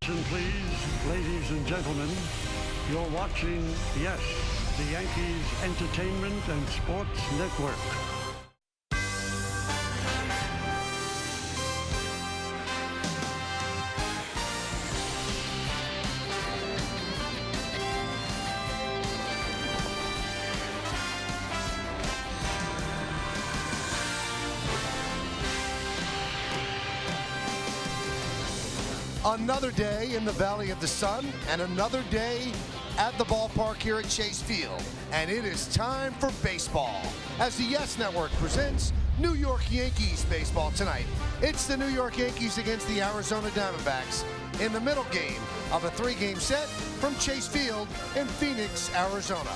Attention please, ladies and gentlemen. You're watching, yes, the Yankees Entertainment and Sports Network. Another day in the Valley of the Sun and another day at the ballpark here at Chase Field. And it is time for baseball as the Yes Network presents New York Yankees baseball tonight. It's the New York Yankees against the Arizona Diamondbacks in the middle game of a three-game set from Chase Field in Phoenix, Arizona.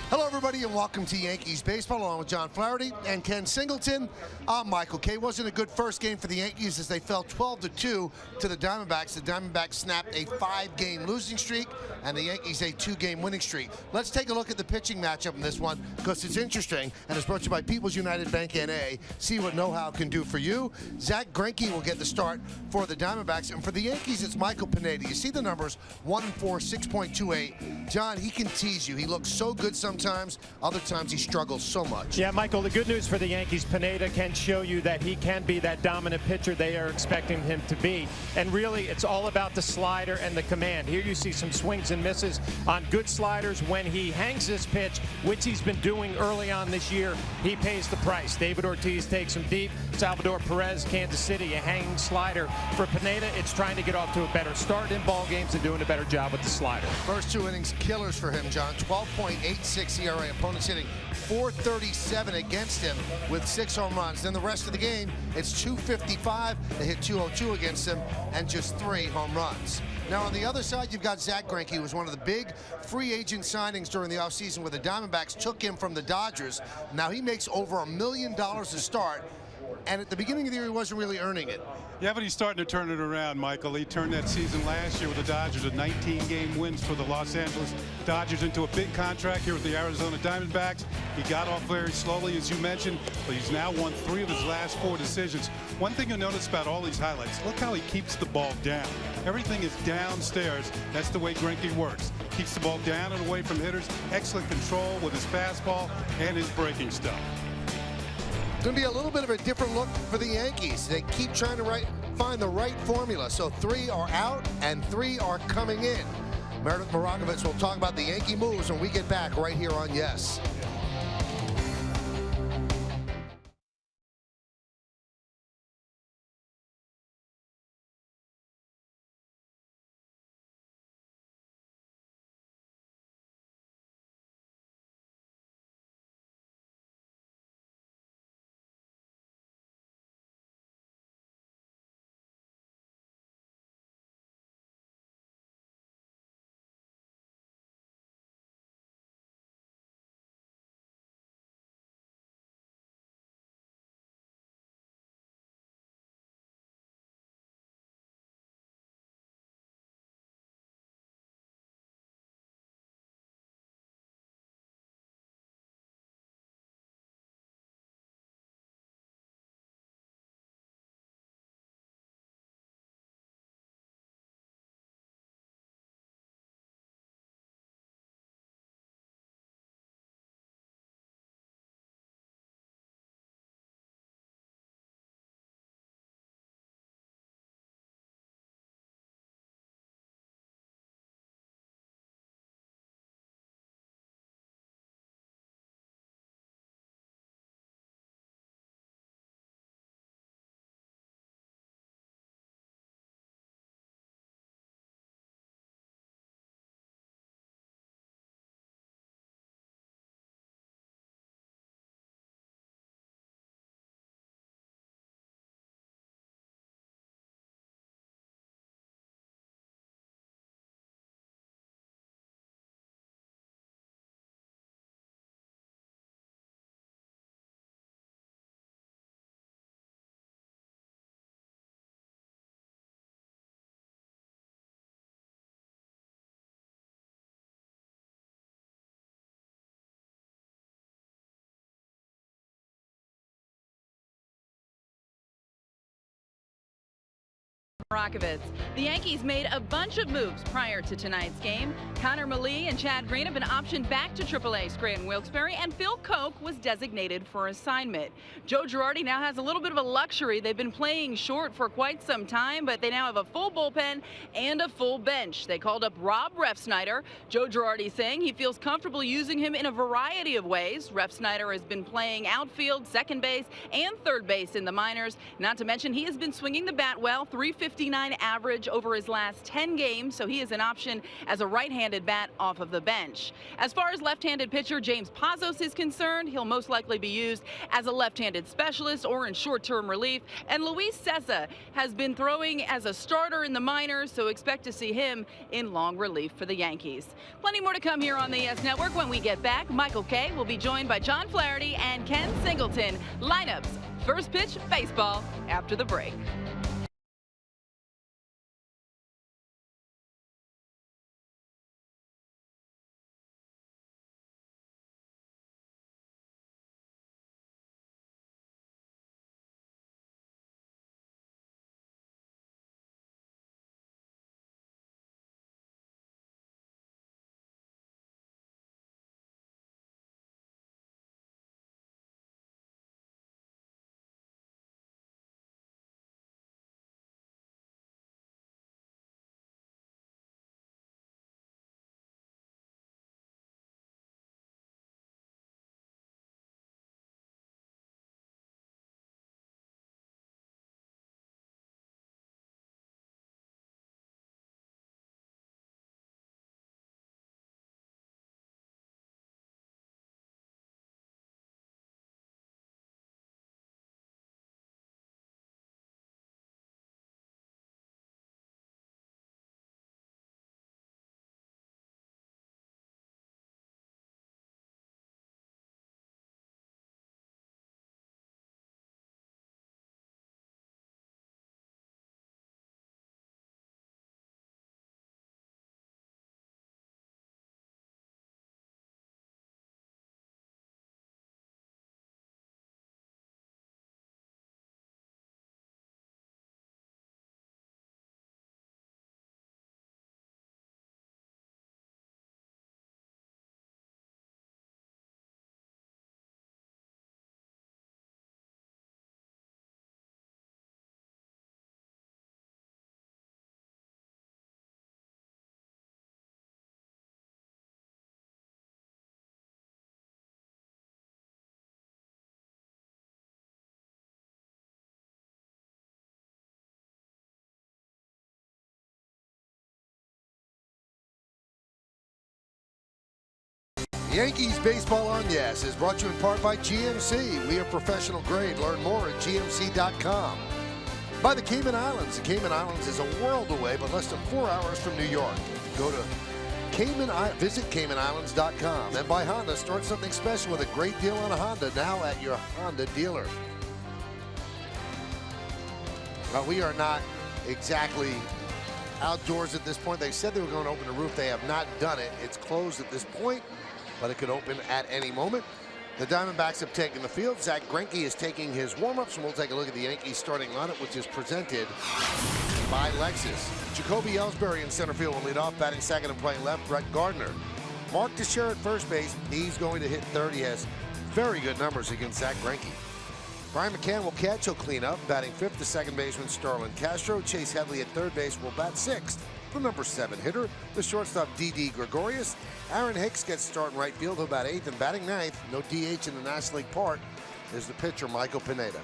Hello, everybody, and welcome to Yankees baseball, along with John Flaherty and Ken Singleton. I'm Michael Kay. Wasn't a good first game for the Yankees as they fell 12-2 to the Diamondbacks. The Diamondbacks snapped a 5-game losing streak, and the Yankees a 2-game winning streak. Let's take a look at the pitching matchup in this one because it's interesting, and it's brought to you by People's United Bank N.A. See what know-how can do for you. Zach Greinke will get the start for the Diamondbacks, and for the Yankees, it's Michael Pineda. You see the numbers: 1-4, 6.28. John, he can tease you. He looks so good sometimes. Other times he struggles so much. Yeah, Michael, the good news for the Yankees, Pineda can show you that he can be that dominant pitcher they are expecting him to be. And really, it's all about the slider and the command. Here you see some swings and misses on good sliders. When he hangs this pitch, which he's been doing early on this year, he pays the price. David Ortiz takes him deep. Salvador Perez, Kansas City, a hanging slider. For Pineda, it's trying to get off to a better start in ball games and doing a better job with the slider. First two innings, killers for him, John. 12.86 ERA. Opponents hitting .437 against him with 6 home runs. Then the rest of the game, it's .255. They hit .202 against him and just 3 home runs. Now on the other side, you've got Zach Greinke, who was one of the big free agent signings during the offseason where the Diamondbacks took him from the Dodgers. Now he makes over $1 million a start. And at the beginning of the year, he wasn't really earning it. Yeah, but he's starting to turn it around, Michael. He turned that season last year with the Dodgers, a 19-game wins for the Los Angeles Dodgers, into a big contract here with the Arizona Diamondbacks. He got off very slowly, as you mentioned, but he's now won 3 of his last 4 decisions. One thing you'll notice about all these highlights, look how he keeps the ball down. Everything is downstairs. That's the way Greinke works. Keeps the ball down and away from hitters. Excellent control with his fastball and his breaking stuff. Going to be a little bit of a different look for the Yankees. They keep trying to find the right formula. So 3 are out and 3 are coming in. Meredith Marakovitz will talk about the Yankee moves when we get back right here on Yes. Rockies. The Yankees made a bunch of moves prior to tonight's game. Connor Malee and Chad Green have been optioned back to AAA Scranton Wilkes-Barre, and Phil Koch was designated for assignment. Joe Girardi now has a little bit of a luxury. They've been playing short for quite some time, but they now have a full bullpen and a full bench. They called up Rob Refsnyder. Joe Girardi saying he feels comfortable using him in a variety of ways. Refsnyder has been playing outfield, second base, and third base in the minors. Not to mention he has been swinging the bat well, .359 average over his last 10 games, so he is an option as a right-handed bat off of the bench. As far as left-handed pitcher James Pazos is concerned, he'll most likely be used as a left-handed specialist or in short-term relief. And Luis Cessa has been throwing as a starter in the minors, so expect to see him in long relief for the Yankees. Plenty more to come here on the YES Network. When we get back, Michael Kay will be joined by John Flaherty and Ken Singleton. Lineups, first pitch baseball after the break. Yankees baseball on YES is brought to you in part by GMC. We are professional grade. Learn more at gmc.com. By the Cayman Islands. The Cayman Islands is a world away, but less than 4 hours from New York. Go to visit CaymanIslands.com. And by Honda, start something special with a great deal on a Honda now at your Honda dealer. We are not exactly outdoors at this point. They said they were going to open the roof. They have not done it. It's closed at this point, but it could open at any moment. The Diamondbacks have taken the field. Zach Greinke is taking his warm-ups, and we'll take a look at the Yankees starting lineup, which is presented by Lexus. Jacoby Ellsbury in center field will lead off, batting second and playing left, Brett Gardner. Mark Teixeira at first base. He's going to hit third. He has very good numbers against Zach Greinke. Brian McCann will catch. He'll clean up. Batting fifth, the second baseman Starlin Castro. Chase Headley at third base will bat sixth. The number 7 hitter, the shortstop D.D. Gregorius. Aaron Hicks gets start in right field. He'll bat eighth, and batting ninth, no DH in the National League Park, is the pitcher Michael Pineda.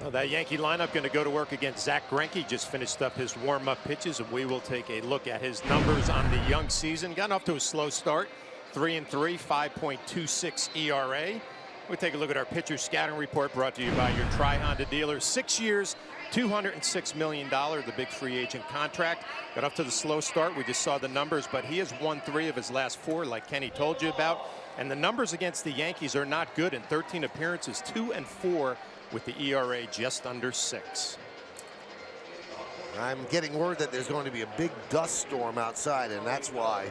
Well, that Yankee lineup going to go to work against Zach Greinke. Just finished up his warm-up pitches, and we will take a look at his numbers on the young season. Gotten off to a slow start, 3-3, 5.26 ERA. We'll take a look at our pitcher scouting report brought to you by your Tri-Honda dealer. 6 years, $206 million, the big free agent contract. Got off to the slow start. We just saw the numbers, but he has won 3 of his last 4, like Kenny told you about. And the numbers against the Yankees are not good. In 13 appearances, 2-4 with the ERA just under 6. I'm getting word that there's going to be a big dust storm outside, and that's why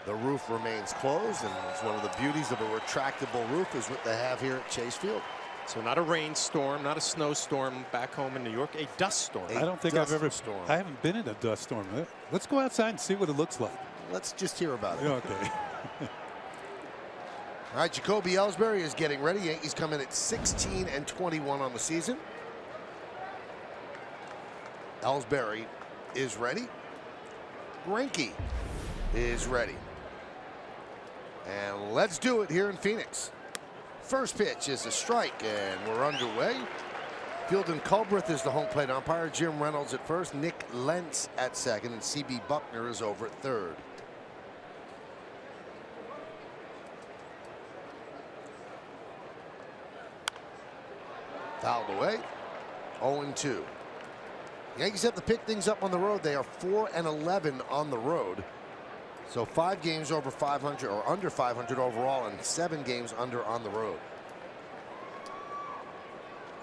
the roof remains closed. And it's one of the beauties of a retractable roof is what they have here at Chase Field. So not a rainstorm, not a snowstorm back home in New York, a dust storm. I don't think I've ever. I haven't been in a dust storm. Let's go outside and see what it looks like. Let's just hear about it. Okay. All right, Jacoby Ellsbury is getting ready. Yankees come in at 16-21 on the season. Ellsbury is ready. Greinke is ready. And let's do it here in Phoenix. First pitch is a strike, and we're underway. Fieldon Culbreth is the home plate umpire. Jim Reynolds at first, Nick Lentz at second, and C.B. Buckner is over at third. Fouled away. 0-2. Yankees have to pick things up on the road. They are 4-11 on the road. So 5 games over 500 or under 500 overall, and 7 games under on the road.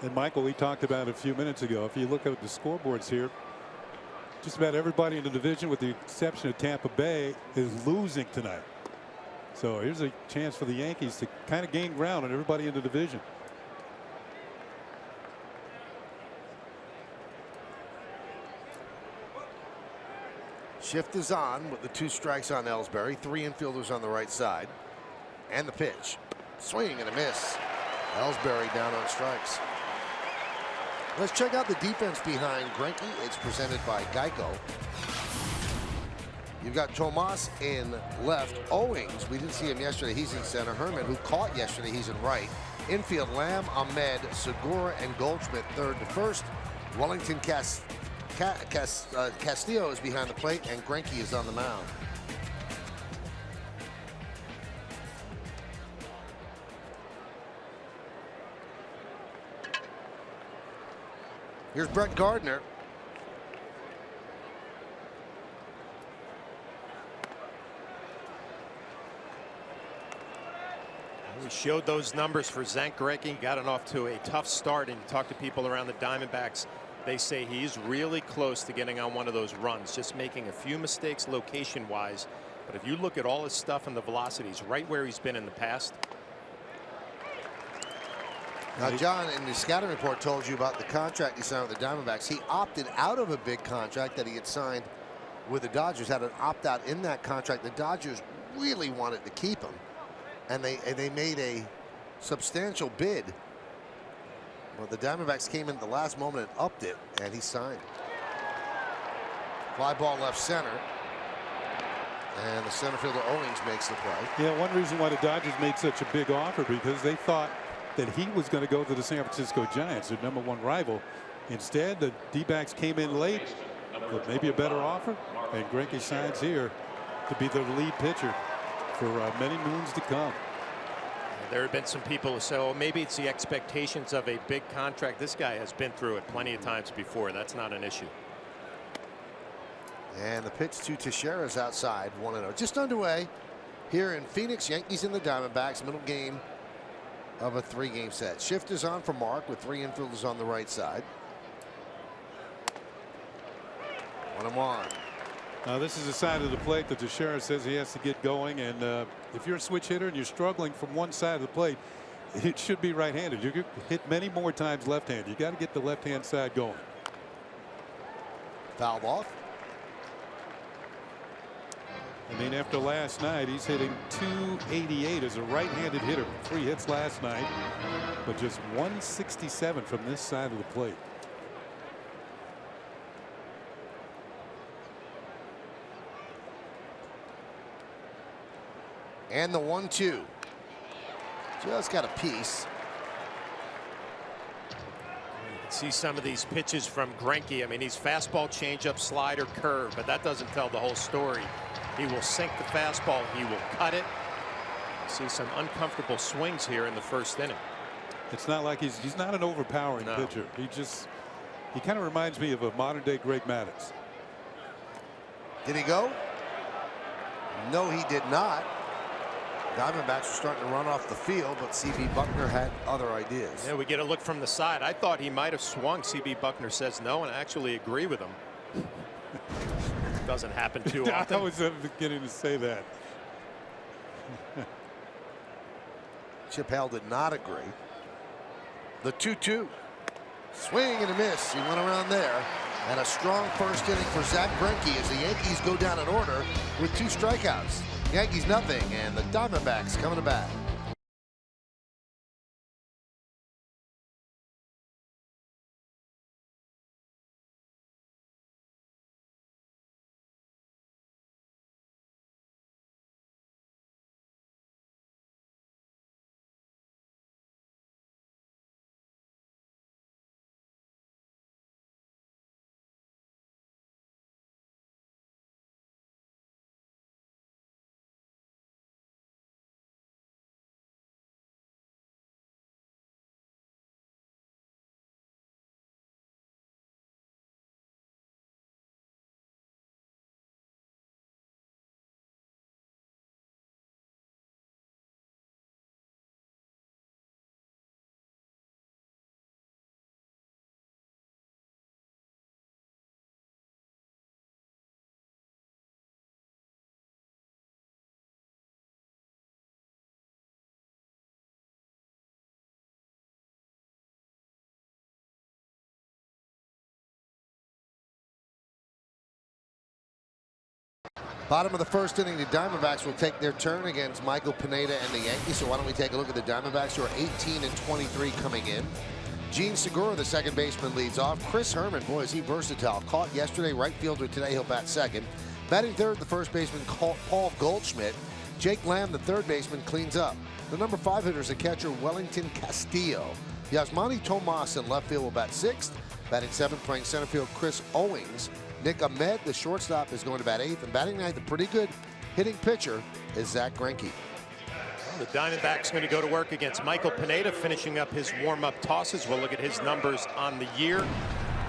And Michael, we talked about a few minutes ago. If you look at the scoreboards here, just about everybody in the division, with the exception of Tampa Bay, is losing tonight. So here's a chance for the Yankees to kind of gain ground on everybody in the division. Shift is on with the 2 strikes on Ellsbury. 3 infielders on the right side. And the pitch. Swing and a miss. Ellsbury down on strikes. Let's check out the defense behind Greinke. It's presented by Geico. You've got Tomas in left. Owings, we didn't see him yesterday. He's in center. Herman, who caught yesterday, he's in right. Infield, Lamb, Ahmed, Segura, and Goldschmidt third to first. Wellington Castillo is behind the plate, and Greinke is on the mound. Here's Brett Gardner. We showed those numbers for Zach Greinke. Gotten off to a tough start, and you talk to people around the Diamondbacks. They say he's really close to getting on one of those runs, just making a few mistakes location wise. But if you look at all his stuff and the velocities, right where he's been in the past. Now, John, in the scouting report, told you about the contract he signed with the Diamondbacks. He opted out of a big contract that he had signed with the Dodgers, had an opt-out in that contract. The Dodgers really wanted to keep him, and they made a substantial bid. Well, the Diamondbacks came in at the last moment and upped it, and he signed. Fly ball left center. And the center fielder Owings makes the play. Yeah, one reason why the Dodgers made such a big offer, because they thought that he was going to go to the San Francisco Giants, their #1 rival. Instead, the D-backs came in late with maybe a better offer, and Greinke signs here to be the lead pitcher for many moons to come. There have been some people who say, oh, maybe it's the expectations of a big contract. This guy has been through it plenty of times before. That's not an issue. And the pitch to Teixeira's outside, 1-0. Just underway here in Phoenix. Yankees and the Diamondbacks, middle game of a 3-game set. Shift is on for Mark with 3 infielders on the right side. 1-1. Now this is a side of the plate that Teixeira says he has to get going, and if you're a switch hitter and you're struggling from one side of the plate, it should be right-handed. You could hit many more times left-handed. You got to get the left-hand side going. Fouled off. I mean, after last night, he's hitting .288 as a right-handed hitter. 3 hits last night, but just .167 from this side of the plate. And the 1-2. Just got a piece. You can see some of these pitches from Greinke. I mean, he's fastball, changeup, slider, curve, but that doesn't tell the whole story. He will sink the fastball. He will cut it. See some uncomfortable swings here in the first inning. It's not like he's not an overpowering pitcher. He kind of reminds me of a modern-day Greg Maddux. Did he go? No, he did not. Diamondbacks were starting to run off the field, but C.B. Buckner had other ideas. Yeah, we get a look from the side. I thought he might have swung. C.B. Buckner says no, and I actually agree with him. Doesn't happen too often. I was beginning to say that. Chip Hale did not agree. The 2-2. Swing and a miss. He went around there. And a strong first inning for Zach Greinke as the Yankees go down in order with 2 strikeouts. Yankees nothing, and the Diamondbacks coming to bat. Bottom of the first inning, the Diamondbacks will take their turn against Michael Pineda and the Yankees. So why don't we take a look at the Diamondbacks, who are 18-23 coming in. Gene Segura, the second baseman, leads off. Chris Herman, boy, is he versatile. Caught yesterday, right fielder today. He'll bat second. Batting third, the first baseman, Paul Goldschmidt. Jake Lamb, the third baseman, cleans up. The number 5 hitter is the catcher, Wellington Castillo. Yasmani Tomas in left field will bat sixth. Batting seventh, playing center field, Chris Owings. Nick Ahmed, the shortstop, is going to bat eighth. And batting ninth, a pretty good hitting pitcher, is Zach Greinke. The Diamondbacks going to go to work against Michael Pineda, finishing up his warm-up tosses. We'll look at his numbers on the year.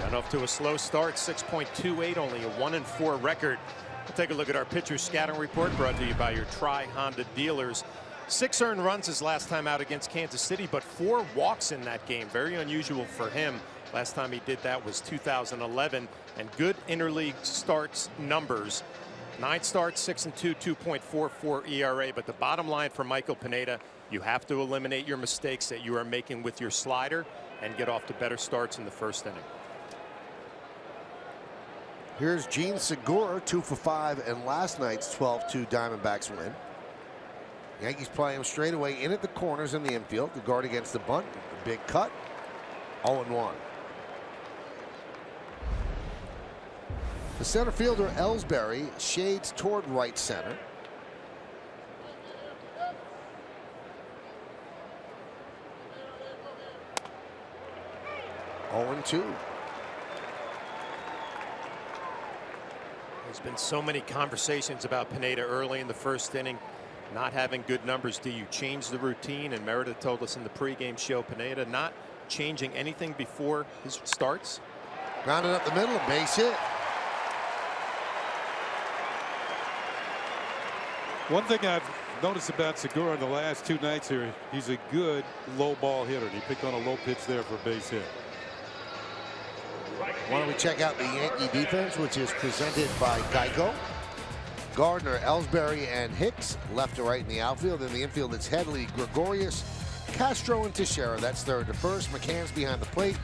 Got off to a slow start, 6.28, only a 1-4 record. We'll take a look at our pitcher scouting report, brought to you by your Tri-Honda dealers. 6 earned runs his last time out against Kansas City, but 4 walks in that game. Very unusual for him. Last time he did that was 2011, and good interleague starts numbers. 9 starts, 6-2, 2.44 ERA. But the bottom line for Michael Pineda, you have to eliminate your mistakes that you are making with your slider and get off to better starts in the first inning. Here's Gene Segura, 2 for 5 in last night's 12-2 Diamondbacks win. Yankees play him straight away in at the corners in the infield. The guard against the bunt, the big cut, 0-1. The center fielder, Ellsbury, shades toward right center. (0-2). There's been so many conversations about Pineda early in the first inning, not having good numbers. Do you change the routine? And Meredith told us in the pregame show, Pineda not changing anything before his starts. Grounded up the middle, a base hit. One thing I've noticed about Segura in the last 2 nights here, he's a good low ball hitter. He picked on a low pitch there for a base hit. Why don't we check out the Yankee defense, which is presented by Geico. Gardner, Ellsbury, and Hicks left to right in the outfield. In the infield, it's Headley, Gregorius, Castro, and Teixeira. That's third to first. McCann's behind the plate,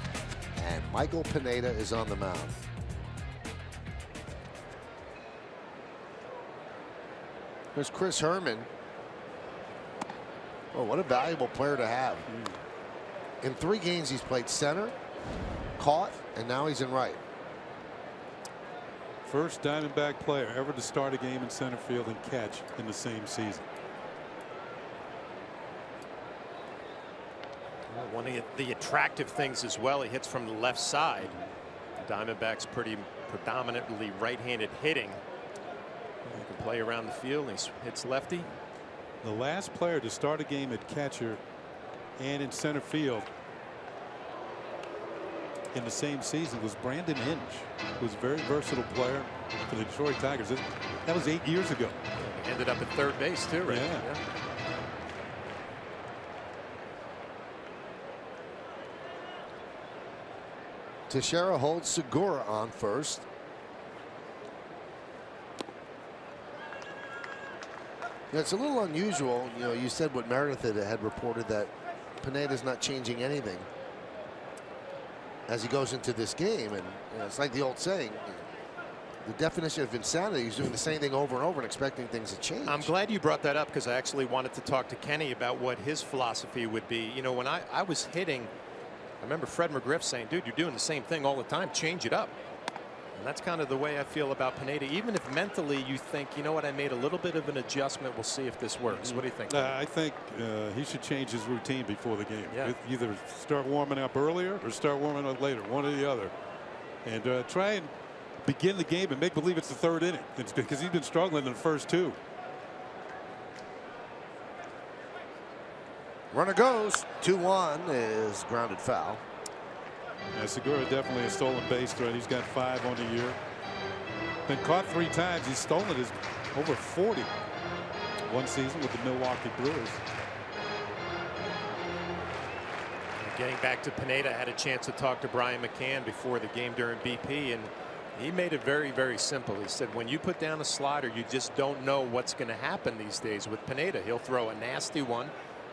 and Michael Pineda is on the mound. There's Chris Herman. Oh, what a valuable player to have. In 3 games, he's played center, caught, and now he's in right. First Diamondback player ever to start a game in center field and catch in the same season. One of the attractive things as well, he hits from the left side. Diamondbacks pretty predominantly right-handed hitting. He can play around the field. He hits lefty. The last player to start a game at catcher and in center field in the same season was Brandon Hinch, who was a very versatile player for the Detroit Tigers. That was 8 years ago. He ended up at third base too, right? Yeah. Teixeira holds Segura on first. Yeah, it's a little unusual. You know, you said what Meredith had reported, that Pineda's not changing anything. as he goes into this game. And it's like the old saying, the definition of insanity is doing the same thing over and over and expecting things to change. I'm glad you brought that up, because I actually wanted to talk to Kenny about what his philosophy would be. You know, when I was hitting, I remember Fred McGriff saying, dude, you're doing the same thing all the time. Change it up. And that's kind of the way I feel about Pineda. Even if mentally you think, you know what, I made a little bit of an adjustment. We'll see if this works. What do you think? I think he should change his routine before the game. Yeah. Either start warming up earlier or start warming up later, one or the other. And try and begin the game and make believe it's the third inning. It's because he's been struggling in the first two. Runner goes. 2-1 is grounded foul. Yeah, Segura definitely a stolen base threat. He's got 5 on the year. Been caught 3 times. He's stolen his over 40 one season with the Milwaukee Brewers. Getting back to Pineda, I had a chance to talk to Brian McCann before the game during BP, and he made it very, very simple. He said when you put down a slider, you just don't know what's going to happen these days with Pineda. He'll throw a nasty one,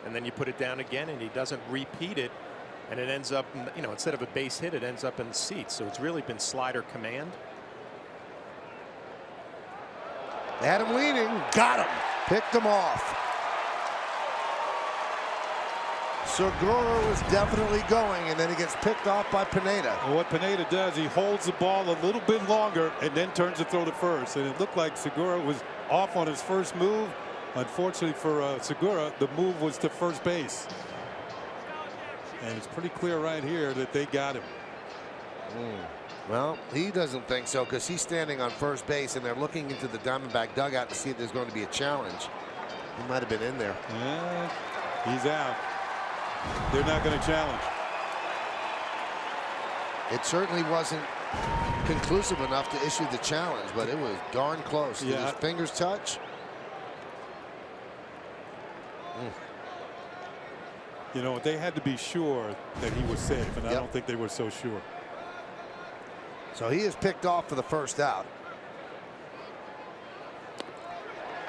and then you put it down again, and he doesn't repeat it. And it ends up, you know, instead of a base hit, it ends up in the seats. So it's really been slider command. They had him leaning, got him, picked him off. Segura was definitely going, and then he gets picked off by Pineda. Well, what Pineda does, he holds the ball a little bit longer and then turns to throw to first. And it looked like Segura was off on his first move. Unfortunately for Segura, the move was to first base. And it's pretty clear right here that they got him. Well, he doesn't think so, because he's standing on first base and they're looking into the Diamondback dugout to see if there's going to be a challenge. He might have been in there. Yeah, he's out. They're not going to challenge. It certainly wasn't conclusive enough to issue the challenge, but it was darn close. Did his fingers touch? You know, they had to be sure that he was safe, and I don't think they were so sure. So he is picked off for the first out.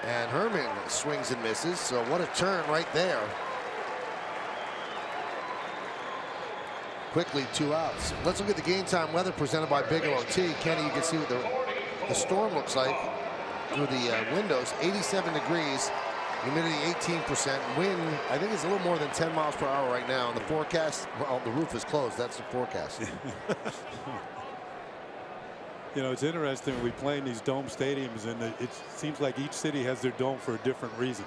And Herman swings and misses. So what a turn right there. Quickly 2 outs. Let's look at the game time weather presented by Bigelow Tea. Kenny, you can see what the storm looks like through the windows. 87 degrees. Humidity 18%. Wind, I think it's a little more than 10 miles per hour right now. And the forecast, well, the roof is closed. That's the forecast. You know, it's interesting. We play in these dome stadiums, and it seems like each city has their dome for a different reason.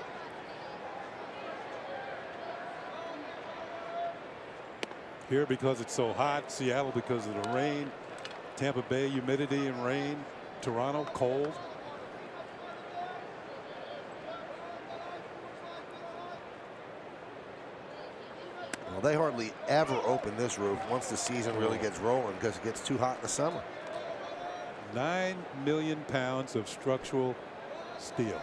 Here because it's so hot. Seattle because of the rain. Tampa Bay, humidity and rain. Toronto, cold. Well, they hardly ever open this roof once the season really gets rolling, because it gets too hot in the summer. 9 million pounds of structural steel.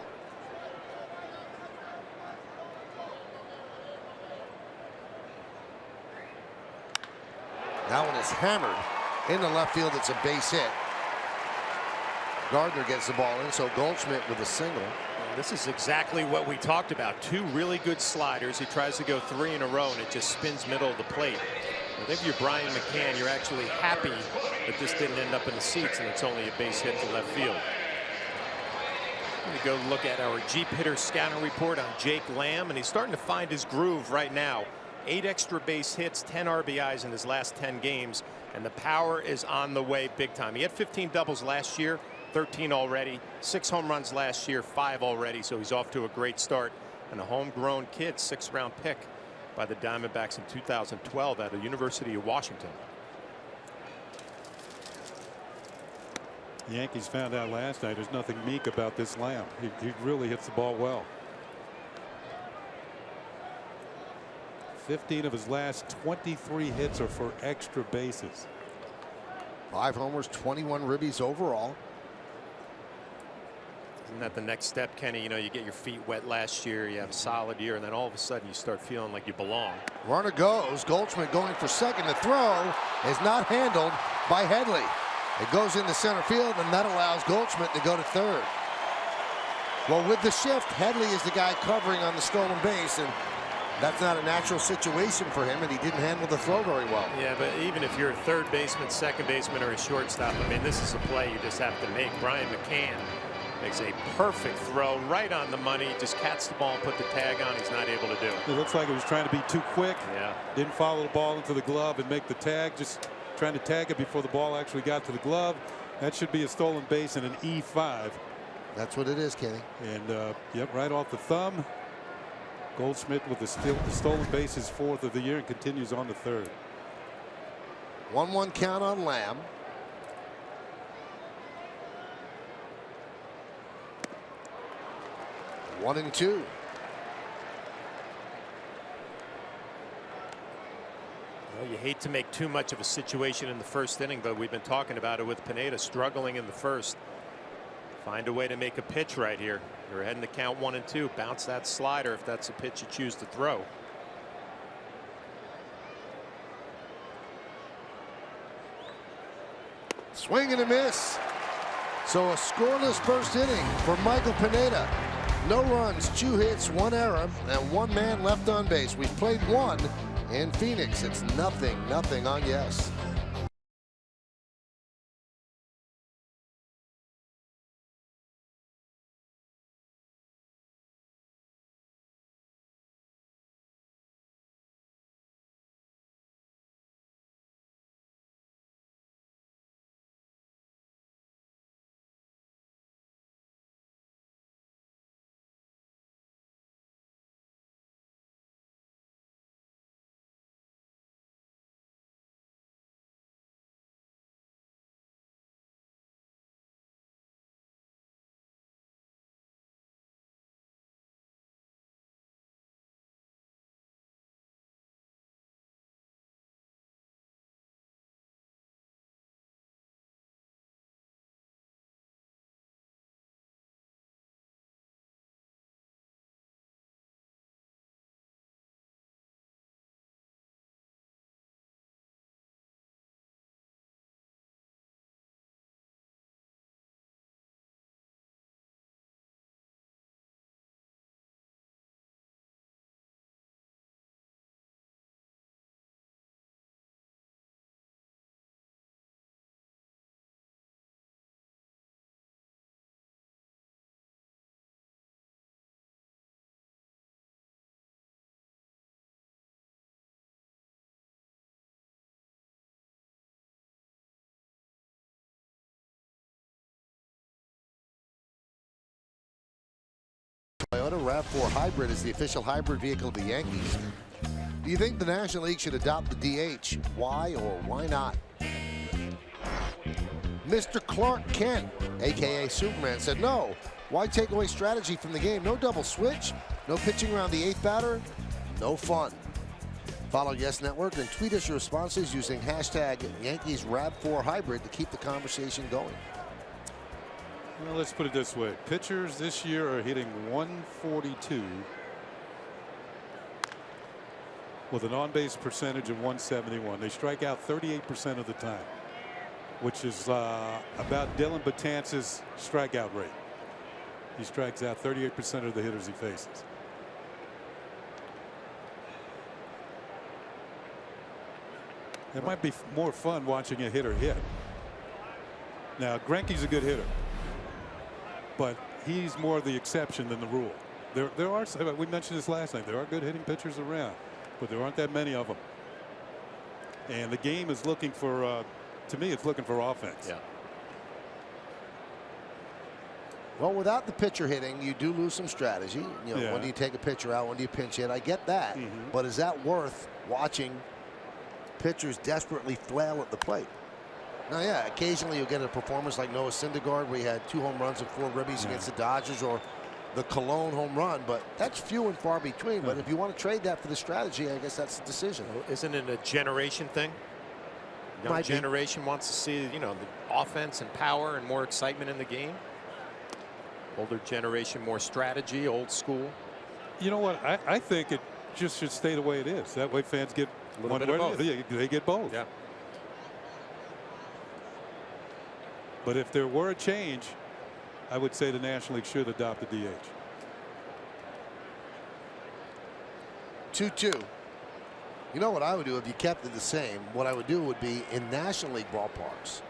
That one is hammered into left field. It's a base hit. Gardner gets the ball in, so Goldschmidt with a single. This is exactly what we talked about. 2 really good sliders. He tries to go 3 in a row, and it just spins middle of the plate. I think if you're Brian McCann, you're actually happy that this didn't end up in the seats and it's only a base hit to left field. We go look at our Jeep hitter scouting report on Jake Lamb, and he's starting to find his groove right now. 8 extra base hits, 10 RBIs in his last 10 games, and the power is on the way big time. He had 15 doubles last year. 13 already, 6 home runs last year, 5 already, so he's off to a great start. And a homegrown kid, 6th-round pick by the Diamondbacks in 2012 out of the University of Washington. The Yankees found out last night there's nothing meek about this Lamb. He really hits the ball well. 15 of his last 23 hits are for extra bases. 5 homers, 21 ribbies overall. Isn't that the next step, Kenny? You know, you get your feet wet last year, you have a solid year, and then all of a sudden you start feeling like you belong. Runner goes. Goldschmidt going for second. The throw is not handled by Headley. It goes into center field, and that allows Goldschmidt to go to third. Well, with the shift, Headley is the guy covering on the stolen base, and That's not a natural situation for him, and he didn't handle the throw very well. Yeah, but even if you're a third baseman, second baseman, or a shortstop, I mean, this is a play you just have to make. Brian McCann makes a perfect throw right on the money. Just catch the ball and put the tag on. He's not able to do it. It looks like it was trying to be too quick. Yeah. Didn't follow the ball into the glove and make the tag. Just trying to tag it before the ball actually got to the glove. That should be a stolen base and an E5. That's what it is, Kenny. And yep, right off the thumb. Goldschmidt with the stolen base, his 4th of the year, and continues on the 3rd. 1-1 count on Lamb. One and two. Well, you hate to make too much of a situation in the first inning, but we've been talking about it with Pineda struggling in the first. Find a way to make a pitch right here. You're ahead in the count 1-2. Bounce that slider if that's a pitch you choose to throw. Swing and a miss. So a scoreless first inning for Michael Pineda. No runs, 2 hits, 1 error, and 1 man left on base. We've played 1 in Phoenix. It's nothing on Yes. Toyota RAV4 Hybrid is the official hybrid vehicle of the Yankees. Do you think the National League should adopt the DH? Why or why not? Mr. Clark Kent, a.k.a. Superman, said no. Why take away strategy from the game? No double switch, no pitching around the 8th batter, no fun. Follow Yes Network and tweet us your responses using hashtag Yankees RAV4 Hybrid to keep the conversation going. Well, let's put it this way. Pitchers this year are hitting 142 with an on-base percentage of 171. They strike out 38% of the time, which is about Dylan Betances' strikeout rate. He strikes out 38% of the hitters he faces. It might be more fun watching a hitter hit. Now, Greinke's a good hitter, but he's more the exception than the rule. There are, we mentioned this last night, there are good hitting pitchers around, but there aren't that many of them. And the game is looking for, to me, it's looking for offense. Yeah. Well, without the pitcher hitting, you do lose some strategy. You know, when do you take a pitcher out? When do you pinch hit? I get that. But is that worth watching pitchers desperately flail at the plate? Now, yeah, occasionally you'll get a performance like Noah Syndergaard, where he had 2 home runs and 4 ribbies against the Dodgers, or the Cologne home run, but that's few and far between. But if you want to trade that for the strategy, I guess that's the decision. Well, isn't it a generation thing? Young generation wants to see, you know, the offense and power and more excitement in the game. Older generation, more strategy, old school. You know what? I think it just should stay the way it is. That way fans get a little bit of both. They get both. Yeah. But if there were a change, I would say the National League should adopt the DH. 2-2. You know what I would do if you kept it the same? What I would do would be in National League ballparks,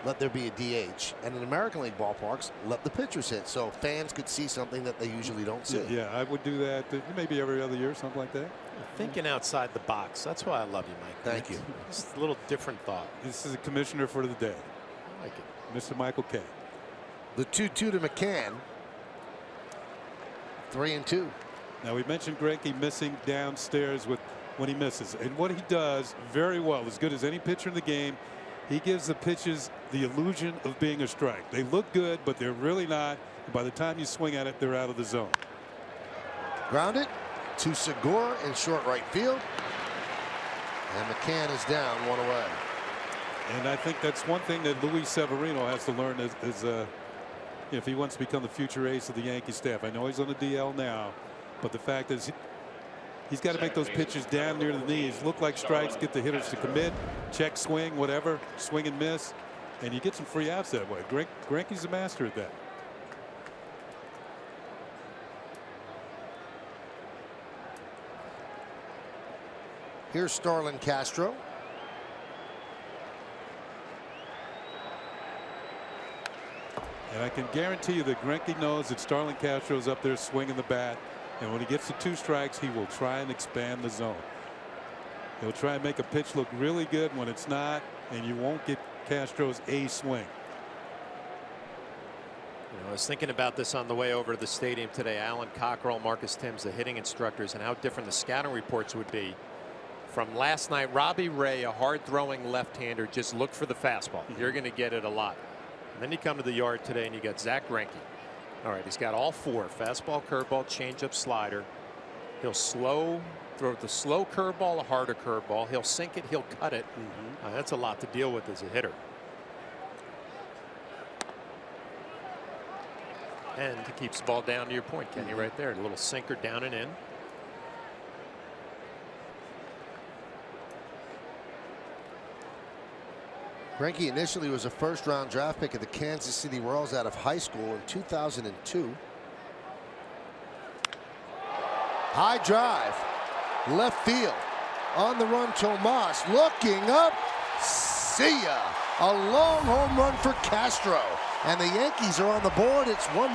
let there be a DH, and in American League ballparks, let the pitchers hit, so fans could see something that they usually don't see. Yeah, I would do that maybe every other year, something like that. Thinking outside the box. That's why I love you, Mike. Thank you. It's a little different thought. This is a commissioner for the day. I like it. Mr. Michael Kay. The 2-2 to McCann. 3-2. Now we mentioned Greinke missing downstairs when he misses, and what he does very well, as good as any pitcher in the game, he gives the pitches the illusion of being a strike. They look good, but they're really not. By the time you swing at it, they're out of the zone. Grounded to Segura in short right field, and McCann is down, 1 away. And I think that's one thing that Luis Severino has to learn is if he wants to become the future ace of the Yankee staff. I know he's on the DL now, but the fact is he's got to make those pitches down near the knees look like strikes, get the hitters to commit, check swing, whatever, swing and miss, and you get some free outs that way. Greinke's a master at that. Here's Starlin Castro. And I can guarantee you that Greinke knows that Starlin Castro's up there swinging the bat, and when he gets to 2 strikes, he will try and expand the zone. He'll try and make a pitch look really good when it's not, and you won't get Castro's A swing. I was thinking about this on the way over to the stadium today. Alan Cockrell, Marcus Timms, the hitting instructors, and how different the scouting reports would be. From last night, Robbie Ray, a hard-throwing left-hander, just looked for the fastball. You're going to get it a lot. And then you come to the yard today, and you got Zach Greinke. All right, he's got all 4: fastball, curveball, changeup, slider. He'll throw the slow curveball, a harder curveball. He'll sink it, he'll cut it. That's a lot to deal with as a hitter. And he keeps the ball down to your point, Kenny, right there. A little sinker down and in. Greinke initially was a first-round draft pick of the Kansas City Royals out of high school in 2002. High drive, left field, on the run. Tomas looking up. See ya! A long home run for Castro, and the Yankees are on the board. It's 1-0.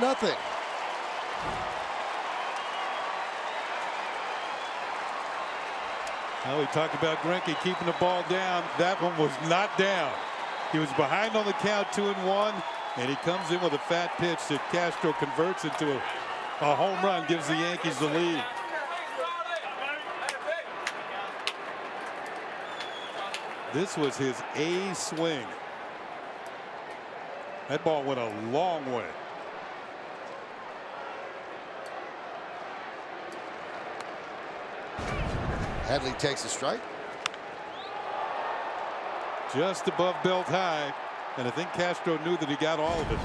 Now we talked about Greinke keeping the ball down. That one was not down. He was behind on the count, 2-1, and he comes in with a fat pitch that Castro converts into a home run, gives the Yankees the lead. This was his A swing. That ball went a long way. Headley takes a strike. Just above belt high, and I think Castro knew that he got all of it.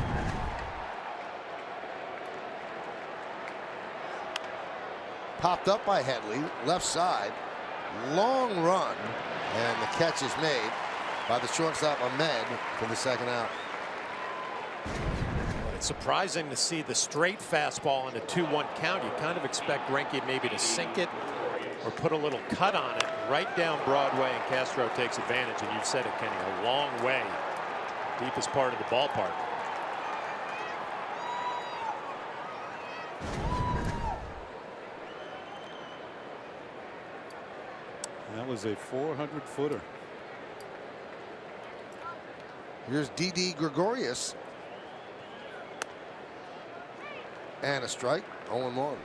Popped up by Headley, left side, long run, and the catch is made by the shortstop Ahmed for the second out. It's surprising to see the straight fastball in a 2-1 count. You kind of expect Greinke maybe to sink it or put a little cut on it right down Broadway, and Castro takes advantage. And you've said it, Kenny, a long way, deepest part of the ballpark. That was a 400-footer. Here's Didi Gregorius. And a strike, 0-1.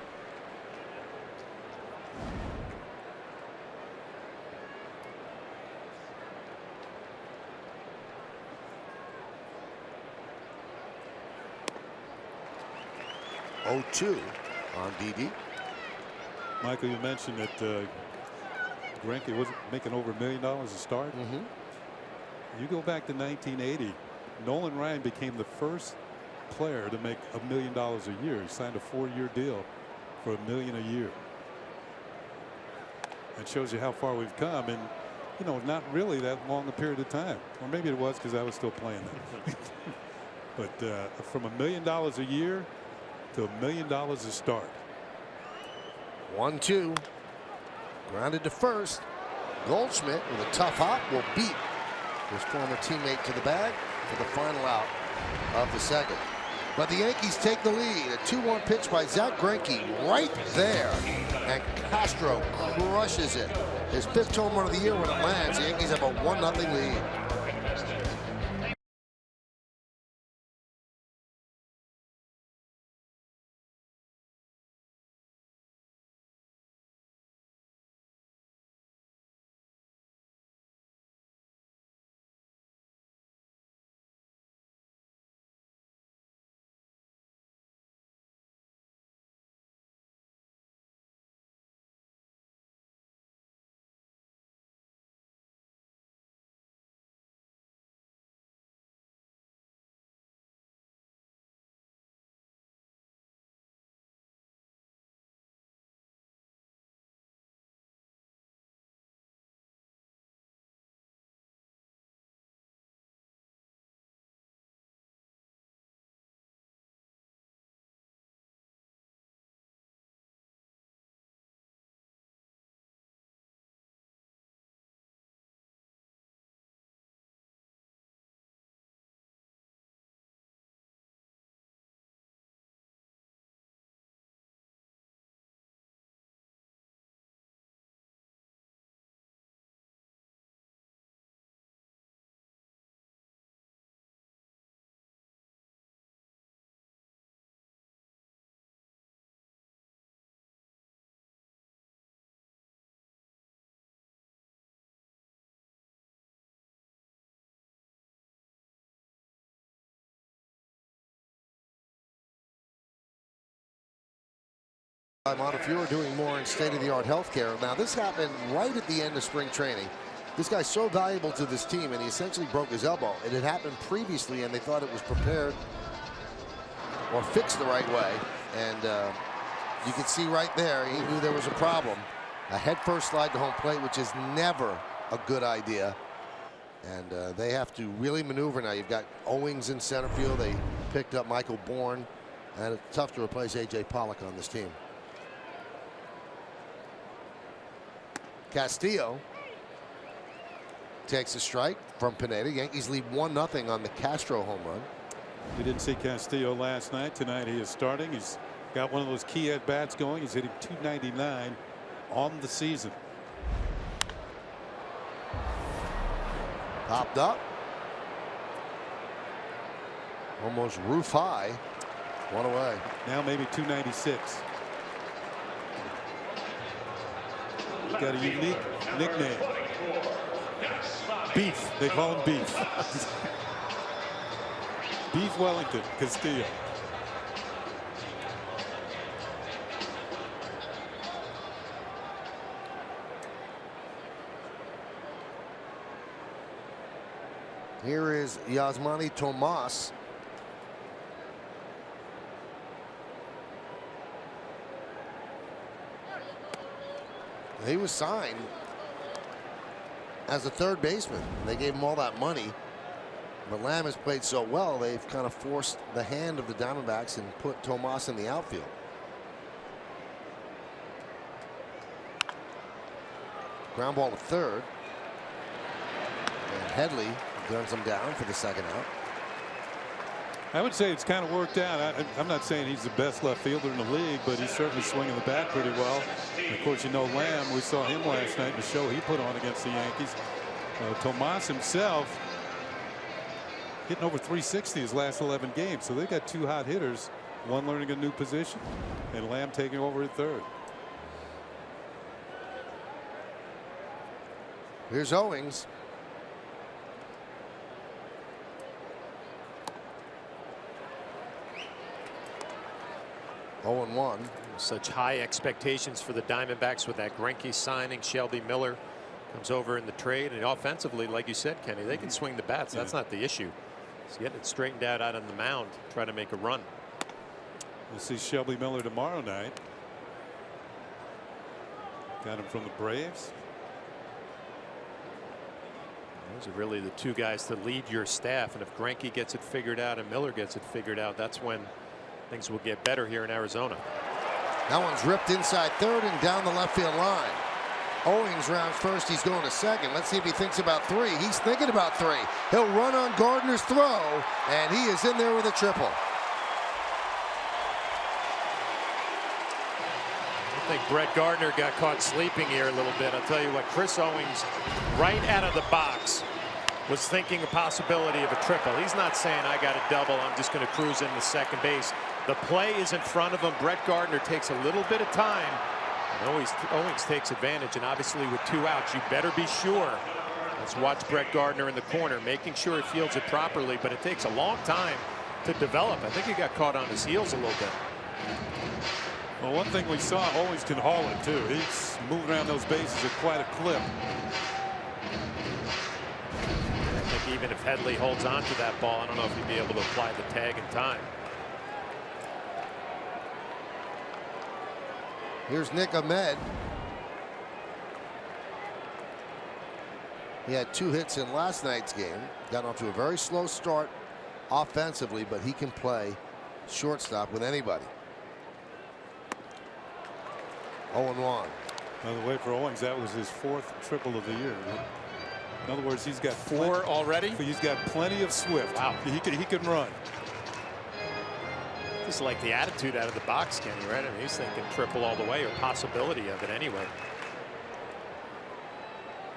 (0-2) on Didi. Michael, you mentioned that Greinke wasn't making over $1 million a start. You go back to 1980, Nolan Ryan became the first player to make $1 million a year. He signed a 4-year deal for $1 million a year. That shows you how far we've come, and you know, not really that long a period of time, or maybe it was because I was still playing then. But from $1 million a year to $1 million a start. 1-2. Grounded to first. Goldschmidt with a tough hop will beat his former teammate to the bag for the final out of the second. But the Yankees take the lead. A 2-1 pitch by Zach Greinke right there. And Castro crushes it. His 5th home run of the year when it lands. The Yankees have a 1-0 lead. Montefiore doing more in state-of-the-art healthcare. Now, this happened right at the end of spring training. This guy's so valuable to this team, and he essentially broke his elbow. It had happened previously, and they thought it was prepared or fixed the right way. And you can see right there, he knew there was a problem. A head-first slide to home plate, which is never a good idea. And they have to really maneuver now. You've got Owings in center field. They picked up Michael Bourne, and it's tough to replace A.J. Pollock on this team. Castillo takes a strike from Pineda. Yankees lead 1-0 on the Castro home run. We didn't see Castillo last night. Tonight he is starting. He's got one of those key at bats going. He's hitting .299 on the season. Popped up. Almost roof high. One away. Now maybe .296. He's got a unique nickname. Beef. They call him Beef. Beef Wellington, Castillo. Here is Yasmani Tomas. He was signed as a third baseman. They gave him all that money. But Lamb has played so well, they've kind of forced the hand of the Diamondbacks and put Tomas in the outfield. Ground ball to third. And Headley guns him down for the second out. I would say it's kind of worked out. I'm not saying he's the best left fielder in the league, but he's certainly swinging the bat pretty well. And of course, you know, Lamb, we saw him last night in the show he put on against the Yankees. Tomas himself hitting over .360 his last 11 games. So they've got two hot hitters, one learning a new position, and Lamb taking over at third. Here's Owings. Oh, 0-1. Such high expectations for the Diamondbacks with that Greinke signing. Shelby Miller comes over in the trade, and offensively, like you said, Kenny, they can swing the bats. That's not the issue. It's getting it straightened out on the mound, try to make a run. We'll see Shelby Miller tomorrow night. Got him from the Braves. Those are really the two guys that lead your staff, and if Greinke gets it figured out and Miller gets it figured out, that's when things will get better here in Arizona. That one's ripped inside third and down the left field line. Owings rounds first. He's going to second. Let's see if he thinks about three. He's thinking about three. He'll run on Gardner's throw, and he is in there with a triple. I think Brett Gardner got caught sleeping here a little bit. I'll tell you what, Chris Owings, right out of the box, was thinking a possibility of a triple. He's not saying, I got a double, I'm just going to cruise into second base. The play is in front of him. Brett Gardner takes a little bit of time. And Owings takes advantage, and obviously with 2 outs, you better be sure. Let's watch Brett Gardner in the corner, making sure he fields it properly, but it takes a long time to develop. I think he got caught on his heels a little bit. Well, one thing we saw, Owings can haul it too. He's moving around those bases at quite a clip. I think even if Headley holds on to that ball, I don't know if he'd be able to apply the tag in time. Here's Nick Ahmed. He had 2 hits in last night's game. Got off to a very slow start offensively, but he can play shortstop with anybody. 0-1. By the way, for Owings, that was his 4th triple of the year. In other words, he's got 4 already. He's got plenty of swift. Wow. He can run. Just like the attitude out of the box, Kenny, right? I mean, he's thinking triple all the way, or possibility of it anyway.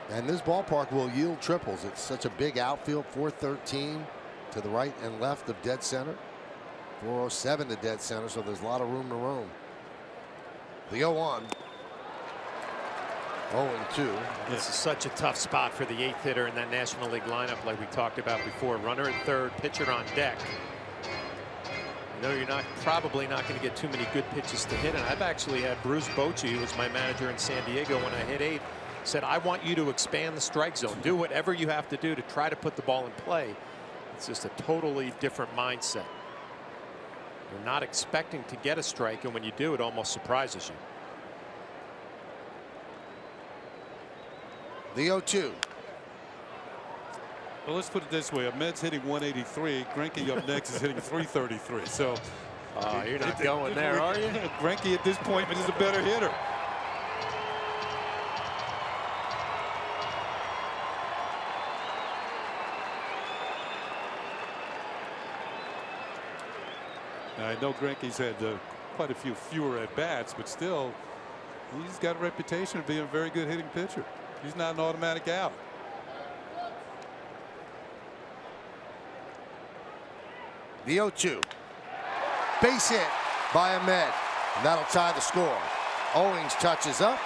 And this ballpark will yield triples. It's such a big outfield. 413 to the right and left of dead center. 407 to dead center, so there's a lot of room to roam. The 0-1. 0-2. This is such a tough spot for the 8th hitter in that National League lineup, like we talked about before. Runner at third, pitcher on deck. You know, you're probably not going to get too many good pitches to hit. And I've actually had Bruce Bochy, who was my manager in San Diego when I hit 8, said, I want you to expand the strike zone. Do whatever you have to do to try to put the ball in play. It's just a totally different mindset. You're not expecting to get a strike, and when you do, it almost surprises you. The 0-2. Well, let's put it this way. Ahmed's hitting 183. Greinke up next is hitting 333. So you're not going there, are you? Greinke at this point is a better hitter. Now, I know Greinke's had quite a few fewer at bats, but still, he's got a reputation of being a very good hitting pitcher. He's not an automatic out. The 0-2. Base hit by Ahmed. And that'll tie the score. Owings touches up.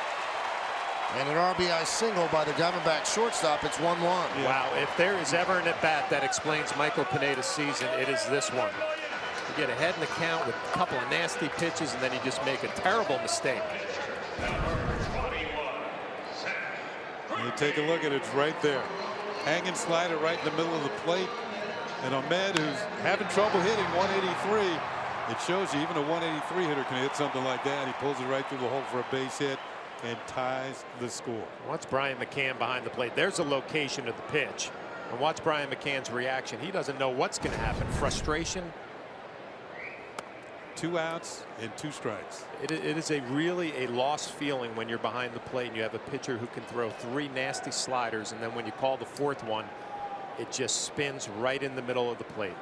And an RBI single by the Diamondbacks shortstop. It's 1-1. Wow, if there is ever an at-bat that explains Michael Pineda's season, it is this one. You get ahead in the count with a couple of nasty pitches, and then you just make a terrible mistake. You take a look at it, it's right there. Hanging slider right in the middle of the plate. And Ahmed, who's having trouble hitting 183, it shows you even a 183 hitter can hit something like that. He pulls it right through the hole for a base hit and ties the score. Watch Brian McCann behind the plate. There's a location of the pitch. And watch Brian McCann's reaction. He doesn't know what's going to happen. Frustration. 2 outs and 2 strikes. It is really a lost feeling when you're behind the plate and you have a pitcher who can throw 3 nasty sliders, and then when you call the 4th one, it just spins right in the middle of the plate.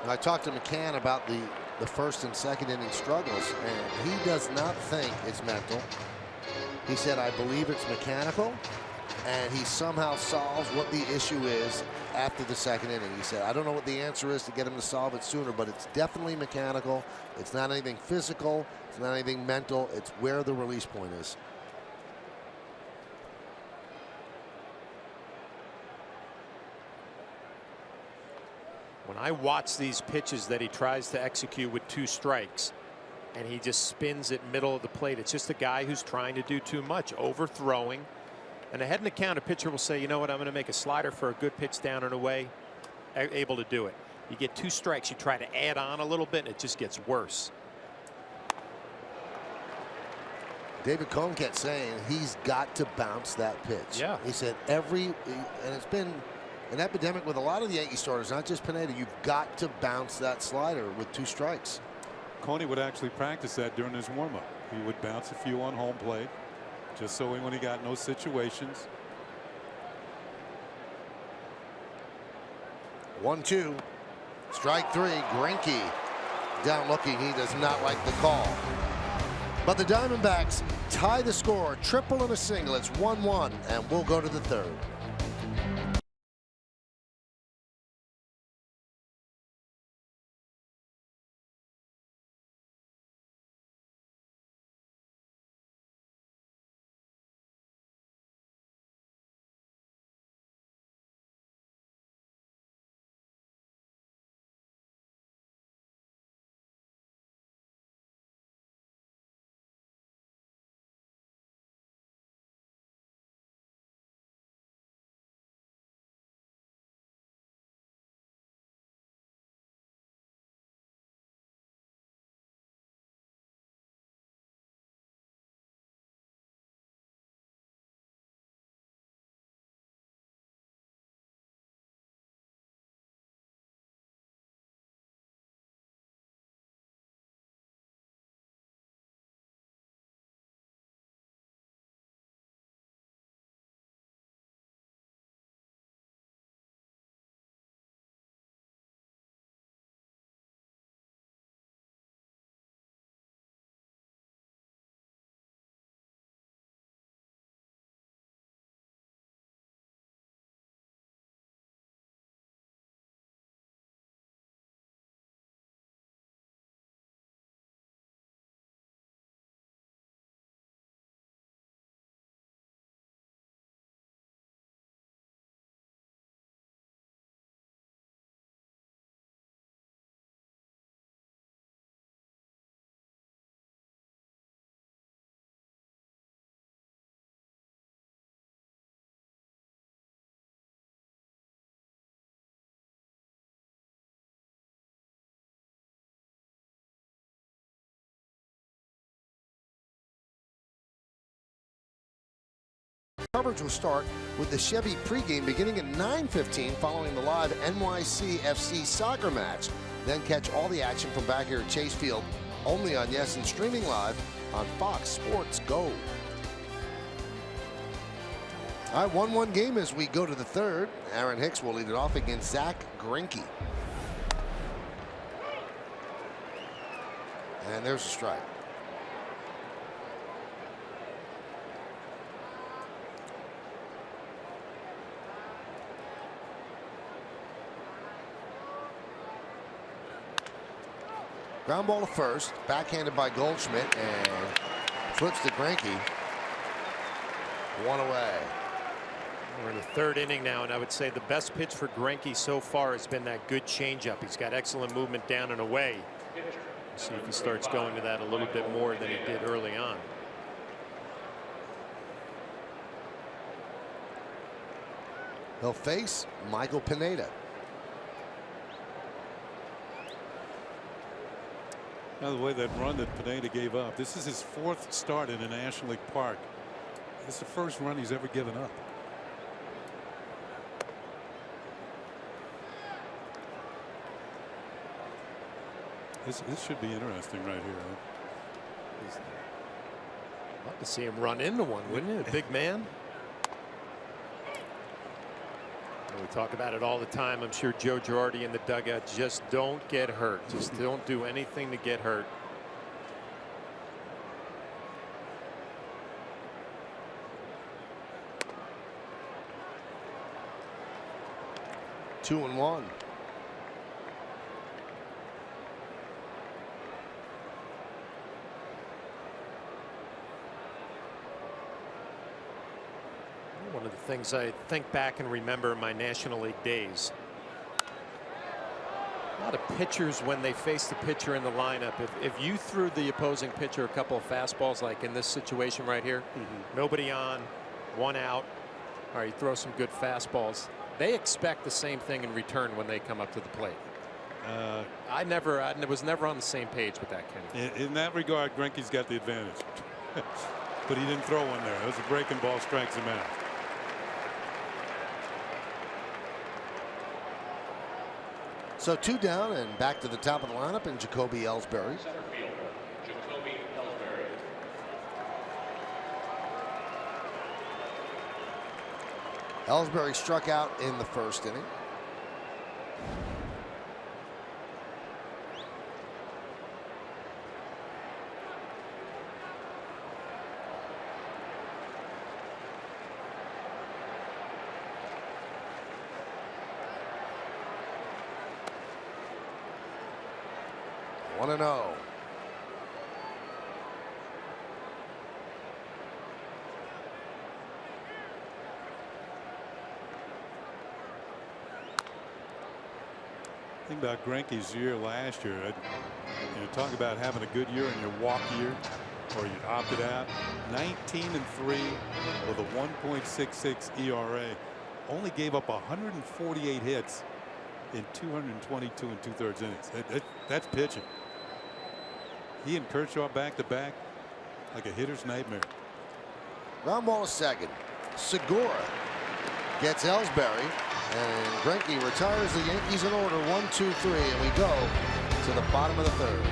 I talked to McCann about the first and second inning struggles, and he does not think it's mental. He said, I believe it's mechanical, and he somehow solves what the issue is after the second inning. He said, I don't know what the answer is to get him to solve it sooner, but it's definitely mechanical. It's not anything physical. It's not anything mental. It's where the release point is. When I watch these pitches that he tries to execute with 2 strikes, and he just spins it middle of the plate, it's just a guy who's trying to do too much, overthrowing. And ahead in the count, a pitcher will say, you know what, I'm going to make a slider for a good pitch down and away. Able to do it. You get 2 strikes, you try to add on a little bit, and it just gets worse. David Cohn kept saying he's got to bounce that pitch. Yeah. He said and it's been an epidemic with a lot of the Yankee starters, not just Pineda. You've got to bounce that slider with 2 strikes. Coney would actually practice that during his warm-up. He would bounce a few on home plate, just so when he got in those situations. 1-2. Strike 3. Greinke down looking. He does not like the call. But the Diamondbacks tie the score, triple and a single. It's 1-1, and we'll go to the 3rd. Coverage will start with the Chevy pregame beginning at 9:15 following the live NYC FC soccer match. Then catch all the action from back here at Chase Field only on Yes and streaming live on Fox Sports Go. All right, 1-1 game as we go to the 3rd. Aaron Hicks will lead it off against Zach Greinke. And there's a strike. Ground ball to first, backhanded by Goldschmidt, and flips to Greinke. 1 away. We're in the 3rd inning now, and I would say the best pitch for Greinke so far has been that good changeup. He's got excellent movement down and away. See if he starts going to that a little bit more than he did early on. He'll face Michael Pineda. Now the way that run that Pineda gave up, this is his 4th start in a National League park. This is the first run he's ever given up. This should be interesting right here. I'd love to see him run into one, wouldn't it? A big man. We talk about it all the time. I'm sure Joe Girardi in the dugout. Just don't get hurt. Just don't do anything to get hurt. Two and one. One of the things I think back and remember in my National League days. A lot of pitchers, when they face the pitcher in the lineup, if you threw the opposing pitcher a couple of fastballs like in this situation right here, nobody on, 1 out, or you throw some good fastballs, they expect the same thing in return when they come up to the plate. I was never on the same page with that, Kenny. In that regard, Greinke's got the advantage. but he didn't throw one there. It was a breaking ball, strikes him out. So 2 down and back to the top of the lineup, and Jacoby Ellsbury. Ellsbury struck out in the first inning. One and 0. Think about Greinke's year last year. Talk about having a good year in your walk year, or you opted out. 19-3 with a 1.66 ERA. Only gave up 148 hits in 222 2/3 innings. That's pitching. He and Kershaw back to back, like a hitter's nightmare. Ground ball to second. Segura gets Ellsbury, and Greinke retires the Yankees in order. 1, 2, 3, and we go to the bottom of the third.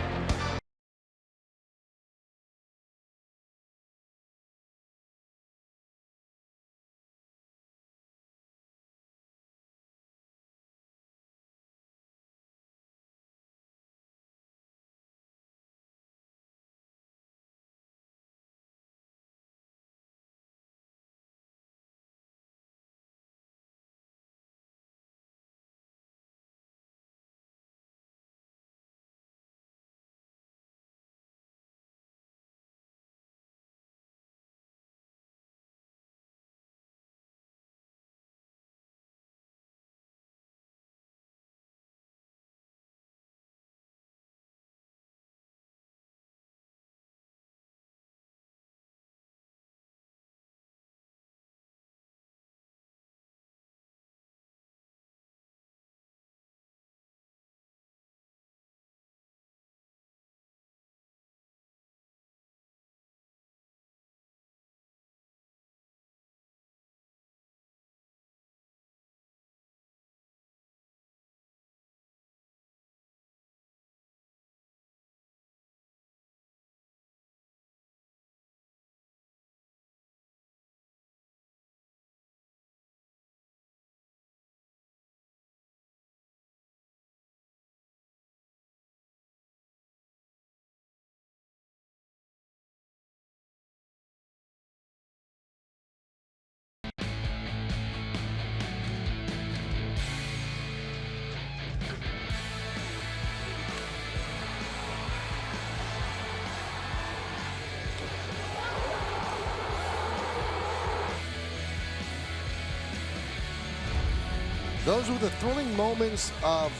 Those were the thrilling moments of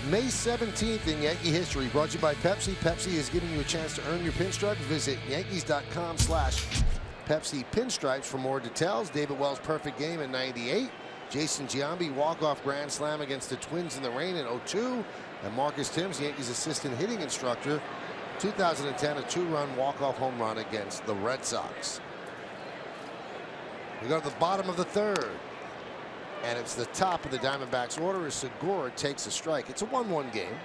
May 17th in Yankee history. Brought to you by Pepsi. Pepsi is giving you a chance to earn your pinstripes. Visit Yankees.com/Pepsi Pinstripes for more details. David Wells' perfect game in '98. Jason Giambi walk-off grand slam against the Twins in the rain in '02. And Marcus Timms, Yankees assistant hitting instructor, 2010, a 2-run walk-off home run against the Red Sox. We go to the bottom of the third. And it's the top of the Diamondbacks order as Segura takes a strike. It's a 1-1 game.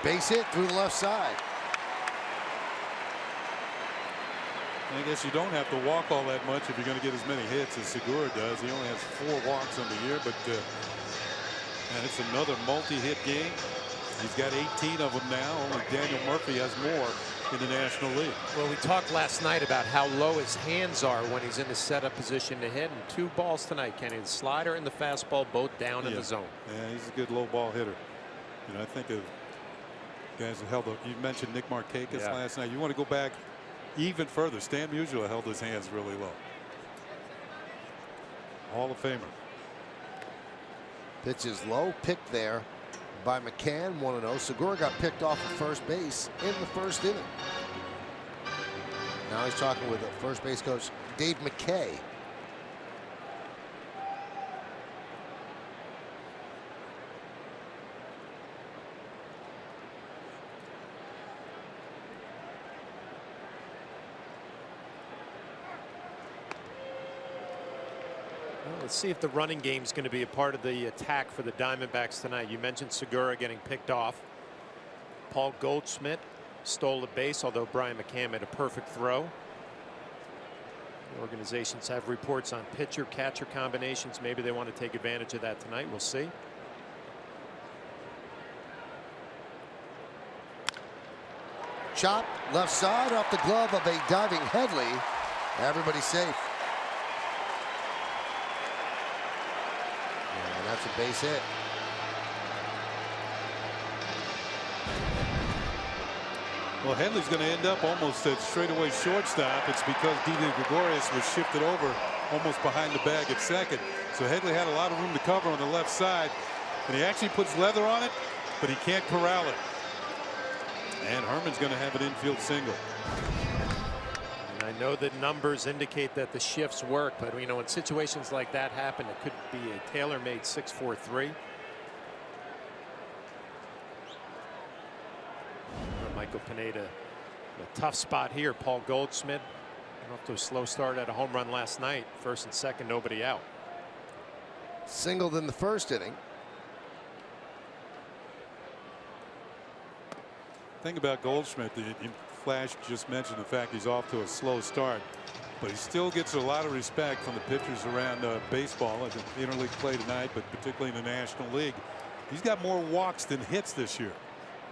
Base hit through the left side. I guess you don't have to walk all that much if you're going to get as many hits as Segura does. He only has 4 walks on the year, but and it's another multi-hit game. He's got 18 of them now. Only Daniel Murphy has more in the National League. Well, we talked last night about how low his hands are when he's in the setup position to hit. And 2 balls tonight, Kenny. The slider and the fastball both down in the zone. Yeah, he's a good low ball hitter. I think of guys who held. You mentioned Nick Markakis last night. You want to go back even further. Stan Musiala held his hands really low. Hall of Famer. Pitch is low, picked there by McCann, 1-0. Segura got picked off at first base in the first inning. Now he's talking with first base coach Dave McKay. Let's see if the running game is going to be a part of the attack for the Diamondbacks tonight. You mentioned Segura getting picked off. Paul Goldschmidt stole a base, although Brian McCann made a perfect throw. The organizations have reports on pitcher catcher combinations. Maybe they want to take advantage of that tonight. We'll see. Chop left side off the glove of a diving Headley. Everybody's safe. And that's a base hit. Well, Headley's going to end up almost at straightaway shortstop. It's because Didi Gregorius was shifted over almost behind the bag at second. So Headley had a lot of room to cover on the left side. And he actually puts leather on it, but he can't corral it. And Herman's going to have an infield single. And I know that numbers indicate that the shifts work, but you know, when situations like that happen, it could be a tailor-made 6-4-3. Michael Pineda, a tough spot here. Paul Goldschmidt off to a slow start at a home run last night. First and second, nobody out. Singled in the first inning. Thing about Goldschmidt, Flash just mentioned the fact he's off to a slow start, but he still gets a lot of respect from the pitchers around baseball at the interleague play tonight, but particularly in the National League. He's got more walks than hits this year.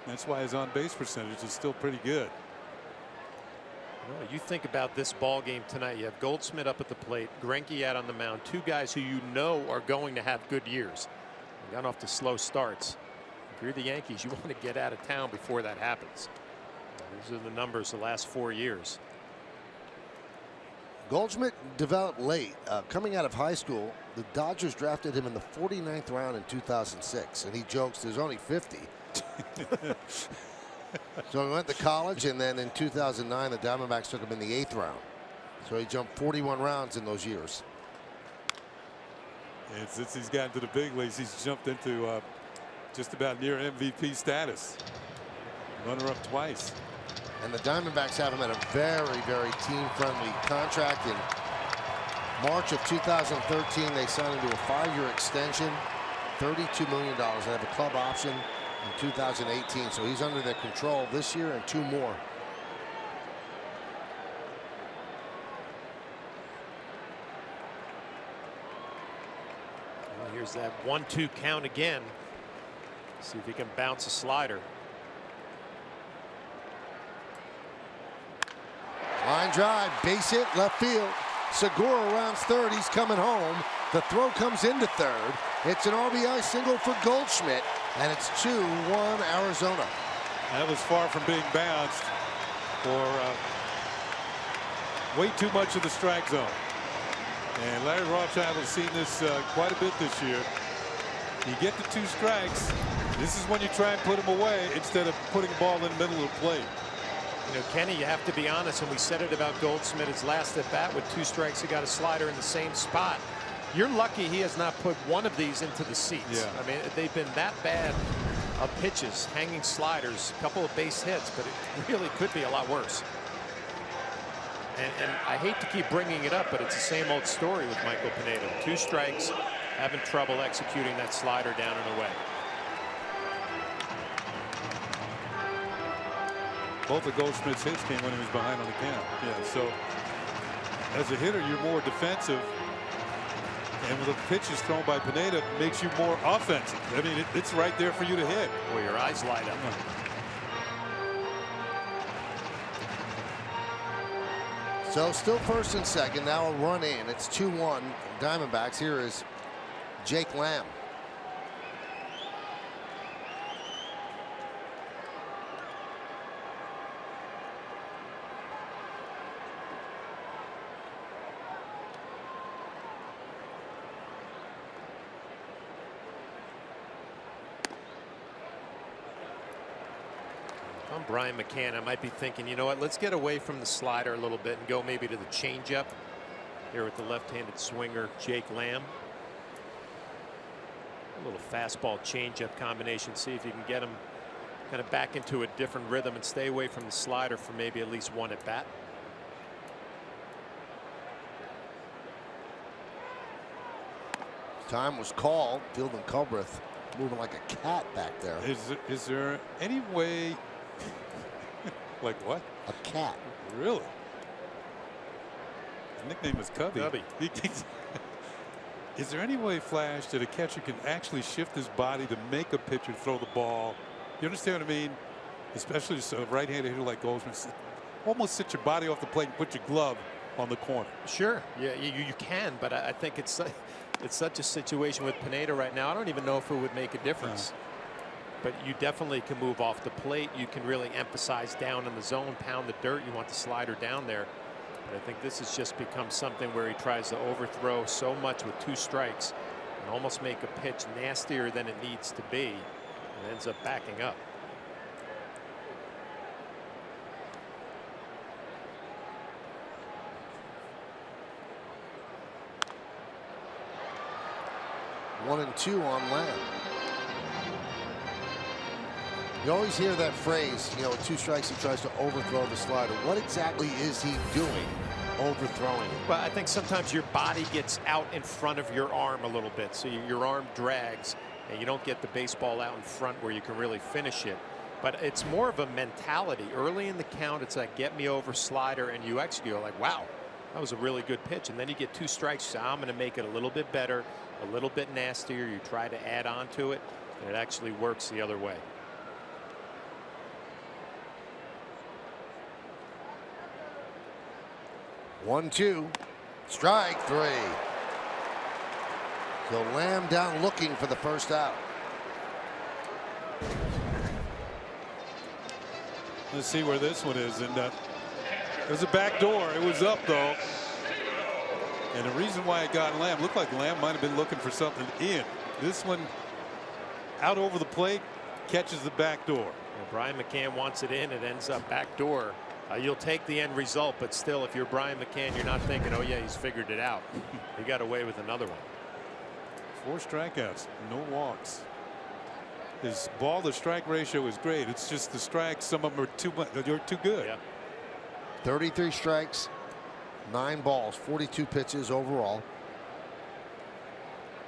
That's why his on-base percentage is still pretty good. Well, you think about this ball game tonight. You have Goldschmidt up at the plate, Greinke out on the mound, two guys who you know are going to have good years. They got off to slow starts. If you're the Yankees, you want to get out of town before that happens. These are the numbers the last 4 years. Goldschmidt developed late. Coming out of high school, the Dodgers drafted him in the 49th round in 2006, and he jokes there's only 50. So he went to college, and then in 2009 the Diamondbacks took him in the 8th round. So he jumped 41 rounds in those years. And since he's gotten to the big leagues, he's jumped into just about near MVP status. Runner-up twice. And the Diamondbacks have him at a very, very team-friendly contract. In March of 2013, they signed him to a 5-year extension, $32 million. They have a club option in 2018, so he's under their control this year and 2 more. Well, here's that 1-2 count again. See if he can bounce a slider. Line drive, base hit, left field. Segura rounds third. He's coming home. The throw comes into third. It's an RBI single for Goldschmidt, and it's 2-1 Arizona. That was far from being bounced for way too much of the strike zone. And Larry Rothschild has seen this quite a bit this year. You get to 2 strikes. This is when you try and put him away instead of putting the ball in the middle of the plate. You know, Kenny, you have to be honest, and we said it about Goldschmidt his last at bat with 2 strikes. He got a slider in the same spot. You're lucky he has not put one of these into the seats. Yeah. I mean, they've been that bad of pitches, hanging sliders, a couple of base hits, but it really could be a lot worse. And I hate to keep bringing it up, but it's the same old story with Michael Pineda. 2 strikes, having trouble executing that slider down and away. Both of Goldschmidt's hits came when he was behind on the count. Yeah, so as a hitter, you're more defensive. And with the pitches thrown by Pineda, makes you more offensive. I mean, it's right there for you to hit. Well, your eyes light up. So still first and second. Now a run in. It's 2-1 Diamondbacks. Here is Jake Lamb. I'm Brian McCann. I might be thinking, you know what, let's get away from the slider a little bit and go maybe to the changeup here with the left-handed swinger Jake Lamb. A little fastball changeup combination. See if you can get him kind of back into a different rhythm and stay away from the slider for maybe at least one at bat. Time was called. Fielding Culbreth moving like a cat back there. Is there any way? Like what? A cat. Really? The nickname is Cubby. Is there any way, Flash, that a catcher can actually shift his body to make a pitcher throw the ball? You understand what I mean? Especially a right-handed hitter like Goldschmidt. Almost sit your body off the plate and put your glove on the corner. Sure, yeah, you can, but I think it's such a situation with Pineda right now. I don't even know if it would make a difference. But you definitely can move off the plate. You can really emphasize down in the zone, pound the dirt. You want the slider down there. But I think this has just become something where he tries to overthrow so much with 2 strikes and almost make a pitch nastier than it needs to be, and ends up backing up. One and 2 on Lamb. You always hear that phrase, you know, 2 strikes, he tries to overthrow the slider. What exactly is he doing, overthrowing it? Well, I think sometimes your body gets out in front of your arm a little bit, so your arm drags, and you don't get the baseball out in front where you can really finish it. But it's more of a mentality. Early in the count, it's like, get me over slider, and you execute. You're like, wow, that was a really good pitch. And then you get 2 strikes, you say, I'm going to make it a little bit better, a little bit nastier. You try to add on to it, and it actually works the other way. One, 2, strike 3. So Lamb down looking for the first out. Let's see where this one is. And it was a back door. It was up, though. And the reason why it got Lamb, looked like Lamb might have been looking for something in. This one out over the plate, catches the back door. Well, Brian McCann wants it in. It ends up back door. You'll take the end result, but still, if you're Brian McCann, you're not thinking, oh, yeah, he's figured it out. He got away with another one. 4 strikeouts, no walks. His ball to strike ratio is great. It's just the strikes, some of them are too good. Yeah. 33 strikes, 9 balls, 42 pitches overall.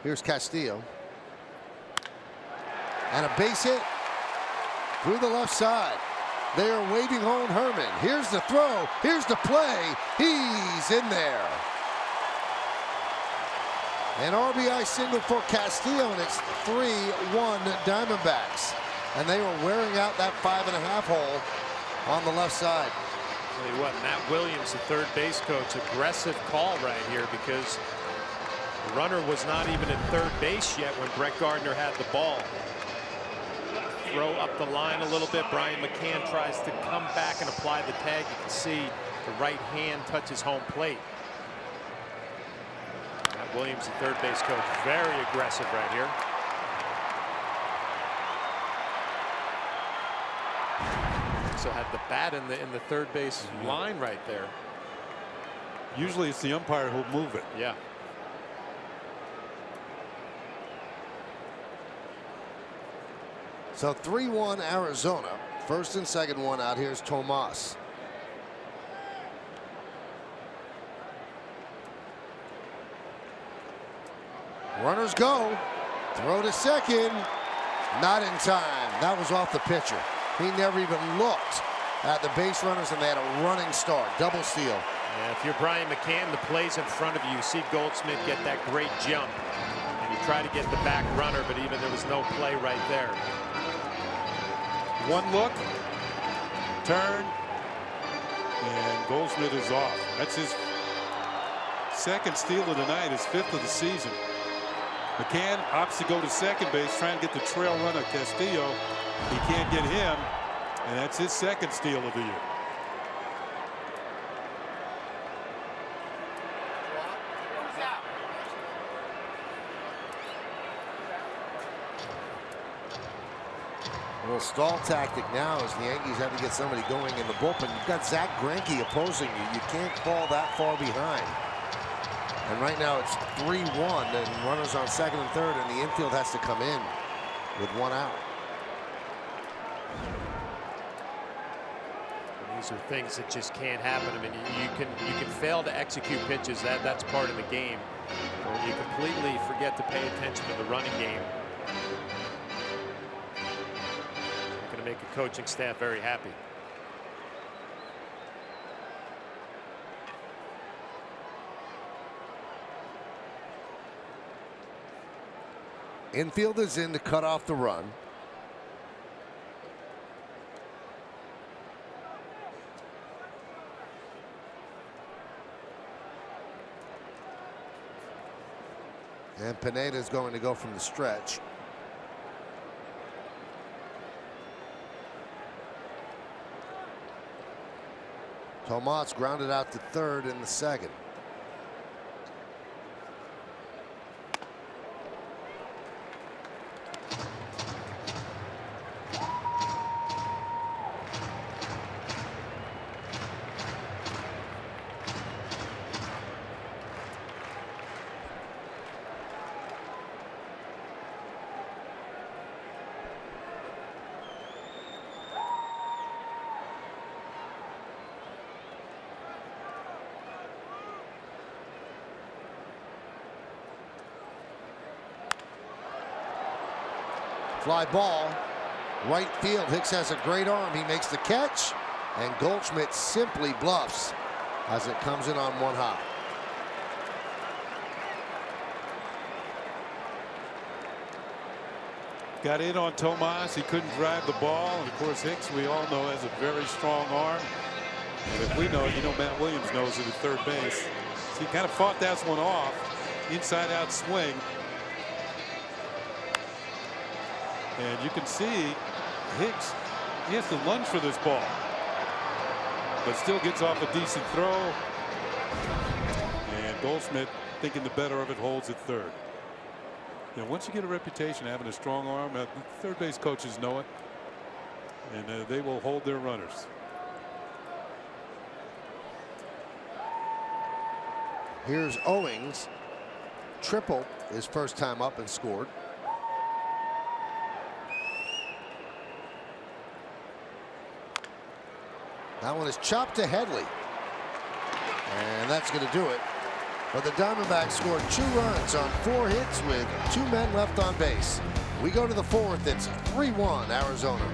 Here's Castillo. And a base hit through the left side. They are waving home Herman. Here's the throw. Here's the play. He's in there. An RBI single for Castillo, and it's 3-1 Diamondbacks. And they were wearing out that 5.5 hole on the left side. Tell you what, Matt Williams, the third base coach, aggressive call right here because the runner was not even at third base yet when Brett Gardner had the ball. Throw up the line a little bit. Brian McCann tries to come back and apply the tag. You can see the right hand touches home plate. Matt Williams, the third base coach, very aggressive right here. So had the bat in the third base line right there. Usually it's the umpire who'll move it. Yeah. So 3-1 Arizona. First and second one out. Here's Tomas. Runners go. Throw to second. Not in time. That was off the pitcher. He never even looked at the base runners, and they had a running start. Double steal. Yeah, if you're Brian McCann, the play's in front of you. You see Goldschmidt get that great jump. And you try to get the back runner, but even there was no play right there. One look, turn, and Goldschmidt is off. That's his second steal of the night, his 5th of the season. McCann opts to go to second base, trying to get the trail runner Castillo. He can't get him, and that's his second steal of the year. A little stall tactic now as the Yankees have to get somebody going in the bullpen. You've got Zach Greinke opposing you. You can't fall that far behind. And right now it's 3-1 and runners on second and third, and the infield has to come in with 1 out. These are things that just can't happen. I mean, you can fail to execute pitches. That's part of the game. Or you completely forget to pay attention to the running game. Going to make a coaching staff very happy. Infield is in to cut off the run. And Pineda is going to go from the stretch. Tomas grounded out to third in the second. Fly ball, right field. Hicks has a great arm. He makes the catch, and Goldschmidt simply bluffs as it comes in on one hop. Got in on Tomas. He couldn't drive the ball, and of course Hicks, we all know, has a very strong arm. And if we know it, you know Matt Williams knows it at third base. So he kind of fought that one off. Inside-out swing. And you can see Hicks, he has to lunge for this ball, but still gets off a decent throw. And Goldschmidt, thinking the better of it, holds at third. You know, once you get a reputation having a strong arm, third base coaches know it, and they will hold their runners. Here's Owings. Triple his first time up and scored. That one is chopped to Headley. And that's going to do it. But the Diamondbacks scored 2 runs on 4 hits with 2 men left on base. We go to the 4th. It's 3-1 Arizona.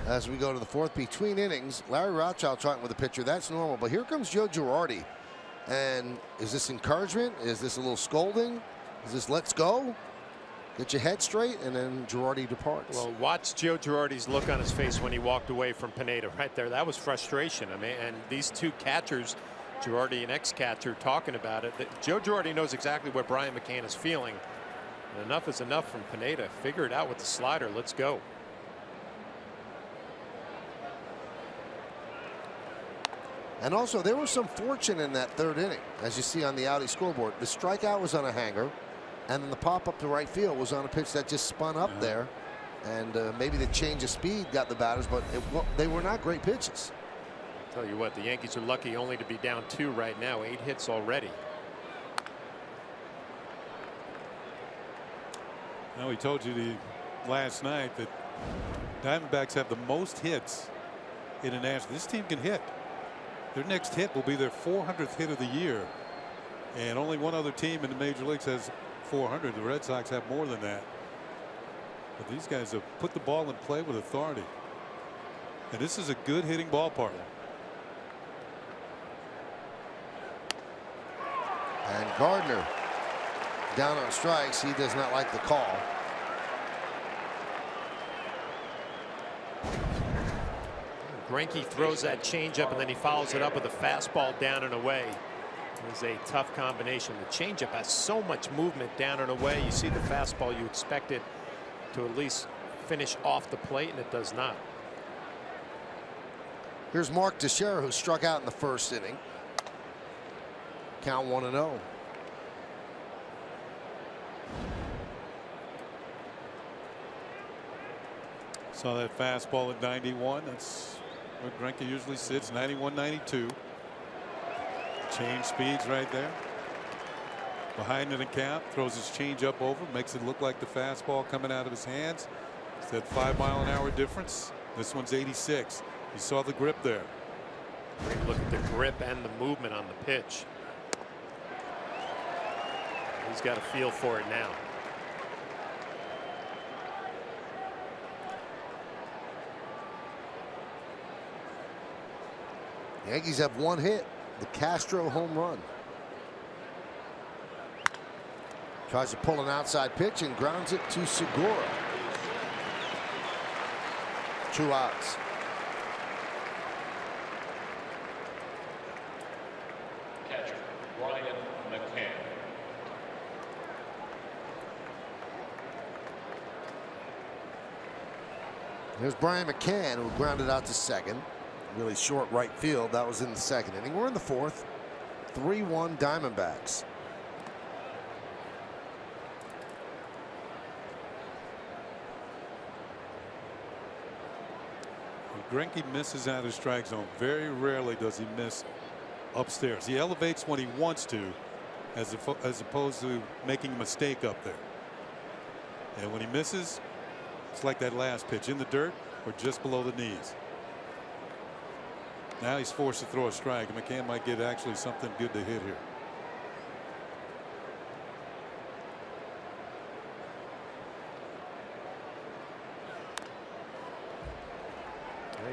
As we go to the 4th between innings, Larry Rothschild talking with the pitcher. That's normal. But here comes Joe Girardi. And is this encouragement? Is this a little scolding? Is this let's go? Get your head straight, and then Girardi departs. Well, watch Joe Girardi's look on his face when he walked away from Pineda right there. That was frustration. I mean, and these 2 catchers Girardi, an ex-catcher, talking about it. That Joe Girardi knows exactly what Brian McCann is feeling. And enough is enough from Pineda. Figure it out with the slider. Let's go. And also, there was some fortune in that third inning, as you see on the Audi scoreboard. The strikeout was on a hanger, and then the pop up to right field was on a pitch that just spun up there. And maybe the change of speed got the batters, but they were not great pitches. I'll tell you what, the Yankees are lucky only to be down 2 right now. 8 hits already. Now, we told you last night that Diamondbacks have the most hits in a national. This team can hit. Their next hit will be their 400th hit of the year. And only one other team in the major leagues has 400. The Red Sox have more than that. But these guys have put the ball in play with authority. And this is a good hitting ballpark. And Gardner down on strikes. He does not like the call. Greinke throws that changeup and then he follows it up with a fastball down and away. It was a tough combination. The changeup has so much movement down and away. You see the fastball, you expect it to at least finish off the plate, and it does not. Here's Mark Teixeira, who struck out in the first inning. Count 1-0. Saw that fastball at 91. That's where Greinke usually sits. 91, 92. Change speeds right there. Behind in the count, throws his change up over, makes it look like the fastball coming out of his hands. It's that 5-mile-an-hour difference. This one's 86. You saw the grip there. Great look at the grip and the movement on the pitch. He's got a feel for it now. The Yankees have one hit, the Castro home run. Tries to pull an outside pitch and grounds it to Segura. 2 outs. Catcher Brian McCann. Here's Brian McCann, who grounded out to second. Really short right field. That was in the second inning. We're in the fourth. 3-1 Diamondbacks. Greinke misses out of strike zone. Very rarely does he miss upstairs. He elevates when he wants to, as opposed to making a mistake up there. And when he misses, it's like that last pitch in the dirt or just below the knees. Now he's forced to throw a strike. McCann might get actually something good to hit here.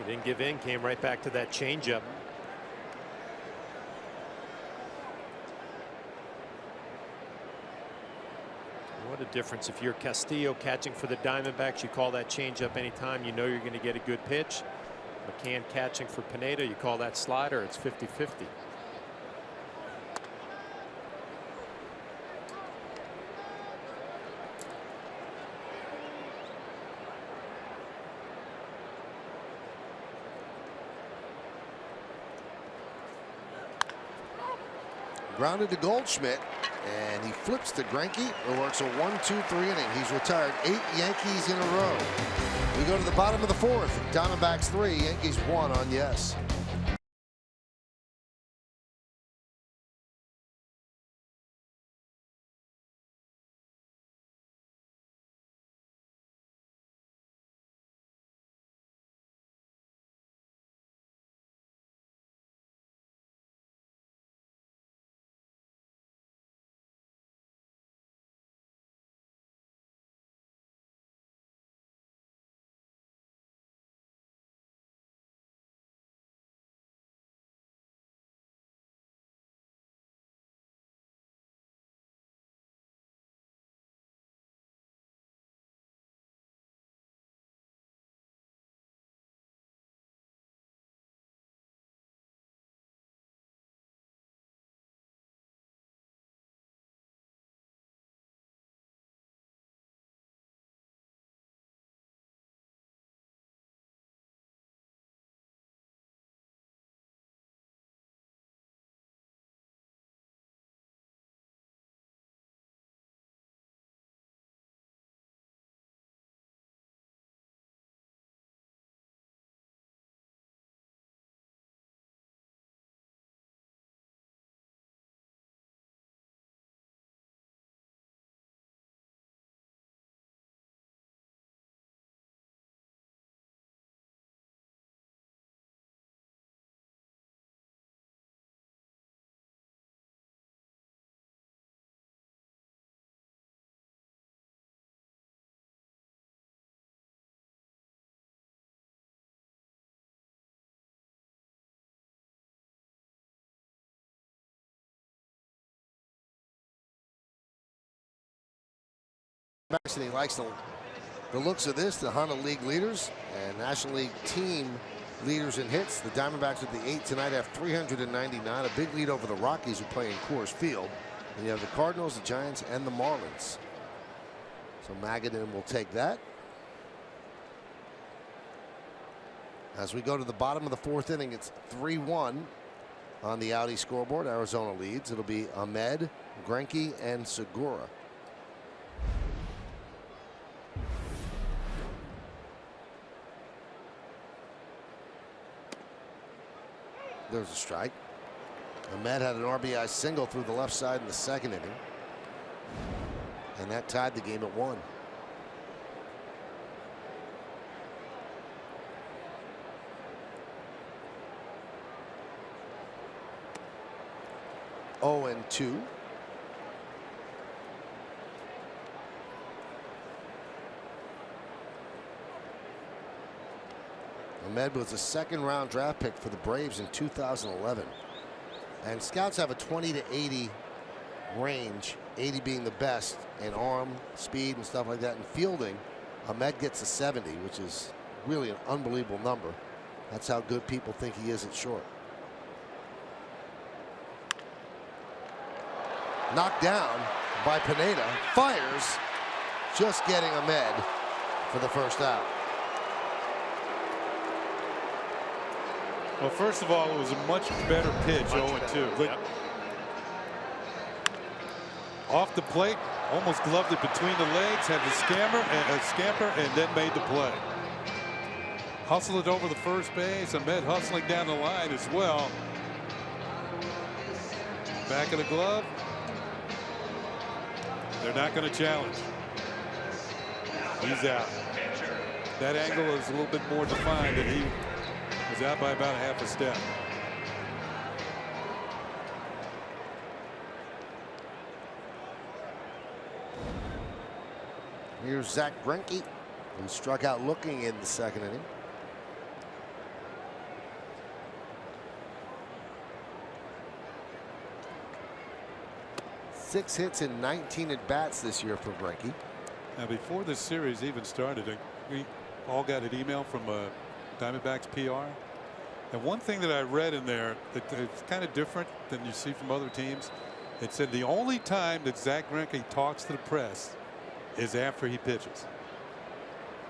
He didn't give in, came right back to that changeup. What a difference. If you're Castillo catching for the Diamondbacks, you call that changeup anytime you know you're going to get a good pitch. McCann catching for Pineda, you call that slider, it's 50-50. Grounded to Goldschmidt, and he flips to Greinke. It works a 1-2-3 inning. He's retired 8 Yankees in a row. We go to the bottom of the fourth. Diamondbacks 3, Yankees 1 on yes. and he likes the looks of this. The Honda League leaders and National League team leaders in hits. The Diamondbacks with the 8 tonight have 399, a big lead over the Rockies, who play in Coors Field. And you have the Cardinals, the Giants, and the Marlins. So Magadan will take that. As we go to the bottom of the 4th inning, it's 3-1 on the Audi scoreboard. Arizona leads. It'll be Ahmed, Greinke, and Segura. There's a strike. Ahmed had an RBI single through the left side in the 2nd inning. And that tied the game at 1. Oh, and 2. Ahmed was a 2nd-round draft pick for the Braves in 2011. And scouts have a 20 to 80 range, 80 being the best in arm, speed, and stuff like that. In fielding, Ahmed gets a 70, which is really an unbelievable number. That's how good people think he is at short. Knocked down by Pineda. Fires, just getting Ahmed for the first out. Well, first of all, it was a much better pitch, 0-2. Yep. Off the plate, almost gloved it between the legs, had the scamper, and then made the play. Hustle it over the first base. Ahmed hustling down the line as well. Back of the glove. They're not going to challenge. He's out. That angle is a little bit more defined, and he was out by about half a step. Here's Zach Greinke, who struck out looking in the 2nd inning. Six hits and 19 at bats this year for Greinke. Now, before this series even started, we all got an email from Diamondbacks PR. And one thing that I read in there that it's kind of different than you see from other teams. It said the only time that Zach Greinke talks to the press is after he pitches.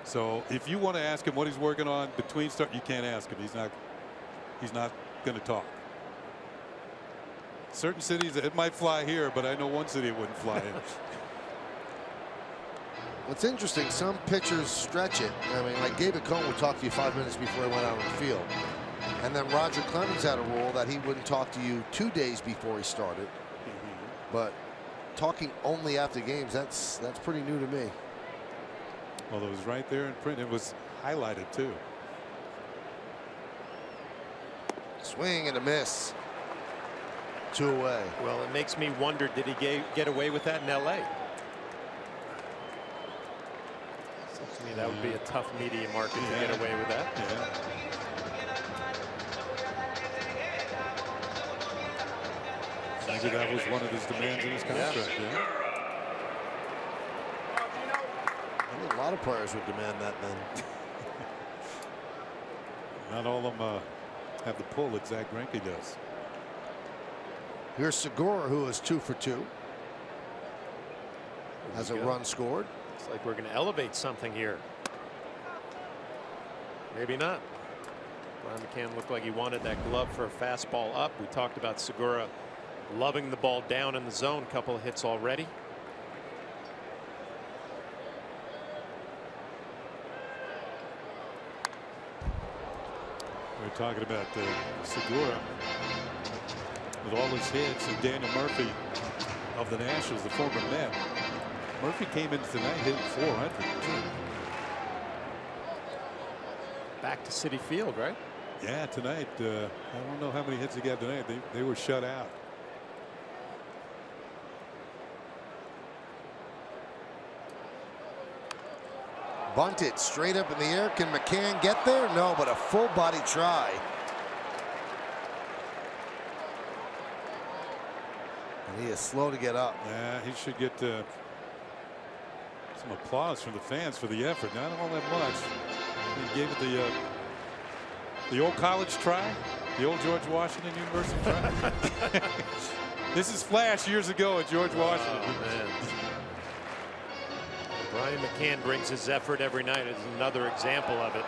So if you want to ask him what he's working on between start, you can't ask him. He's not going to talk. Certain cities it might fly here, but I know one city it wouldn't fly in. What's interesting, some pitchers stretch it. I mean, like David Cohn would talk to you 5 minutes before he went out on the field. And then Roger Clemens had a rule that he wouldn't talk to you 2 days before he started. But talking only after games, that's pretty new to me. Well, it was right there in print. It was highlighted too. Swing and a miss. 2 away. Well, it makes me wonder, did he get away with that in LA? Seems to me that would be a tough media market to get away with that. Yeah. Maybe that was one of his demands in his contract. Yeah. I think a lot of players would demand that then. Not all of them have the pull that Zach Greinke does. Here's Segura, who is 2 for 2. Has a run scored. It's like we're going to elevate something here. Maybe not. Brian McCann looked like he wanted that glove for a fastball up. We talked about Segura loving the ball down in the zone. Couple of hits already. We're talking about Segura with all his hits, and Daniel Murphy of the Nationals, the former Met. Murphy came in tonight hitting 400. Back to Citi Field, right? Yeah, tonight. I don't know how many hits he got tonight. They were shut out. Bunted straight up in the air. Can McCann get there? No, but a full body try. And he is slow to get up. Yeah, he should get Some applause from the fans for the effort. Not all that much. He gave it the old college try, the old George Washington University try. This is Flash years ago at George Washington. Oh, man. Brian McCann brings his effort every night. It's another example of it.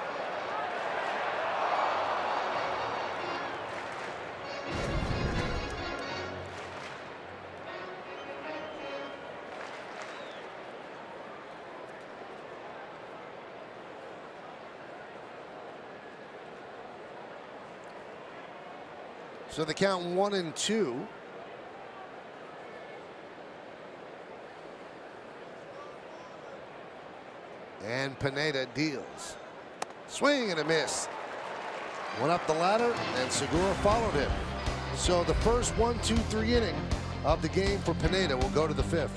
So the count 1-2. And Pineda deals. Swing and a miss. Went up the ladder, and Segura followed him. So the first 1-2-3 inning of the game for Pineda will go to the 5th.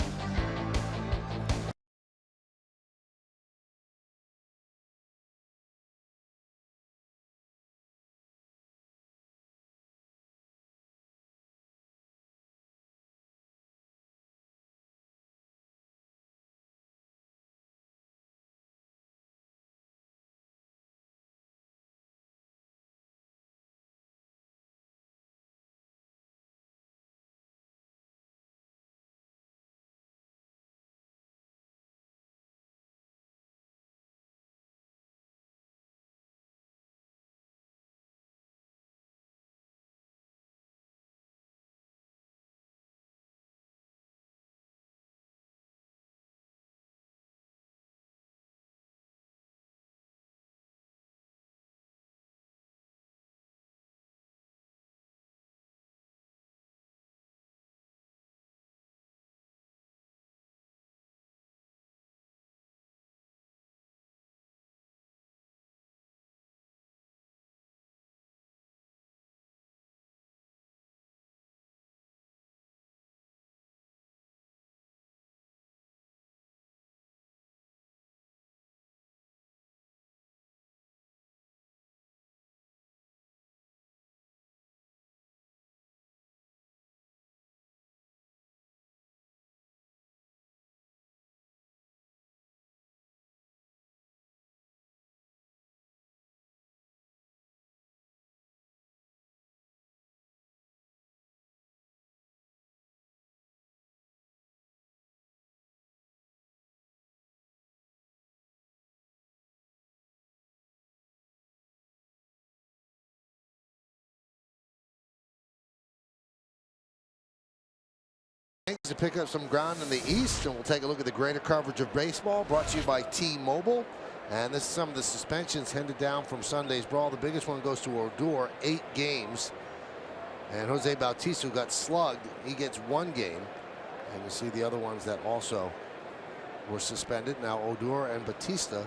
To pick up some ground in the East, and we'll take a look at the greater coverage of baseball brought to you by T-Mobile. And this is some of the suspensions handed down from Sunday's brawl. The biggest one goes to Odor, 8 games. And Jose Bautista, who got slugged, he gets 1 game. And you see the other ones that also were suspended. Now Odor and Bautista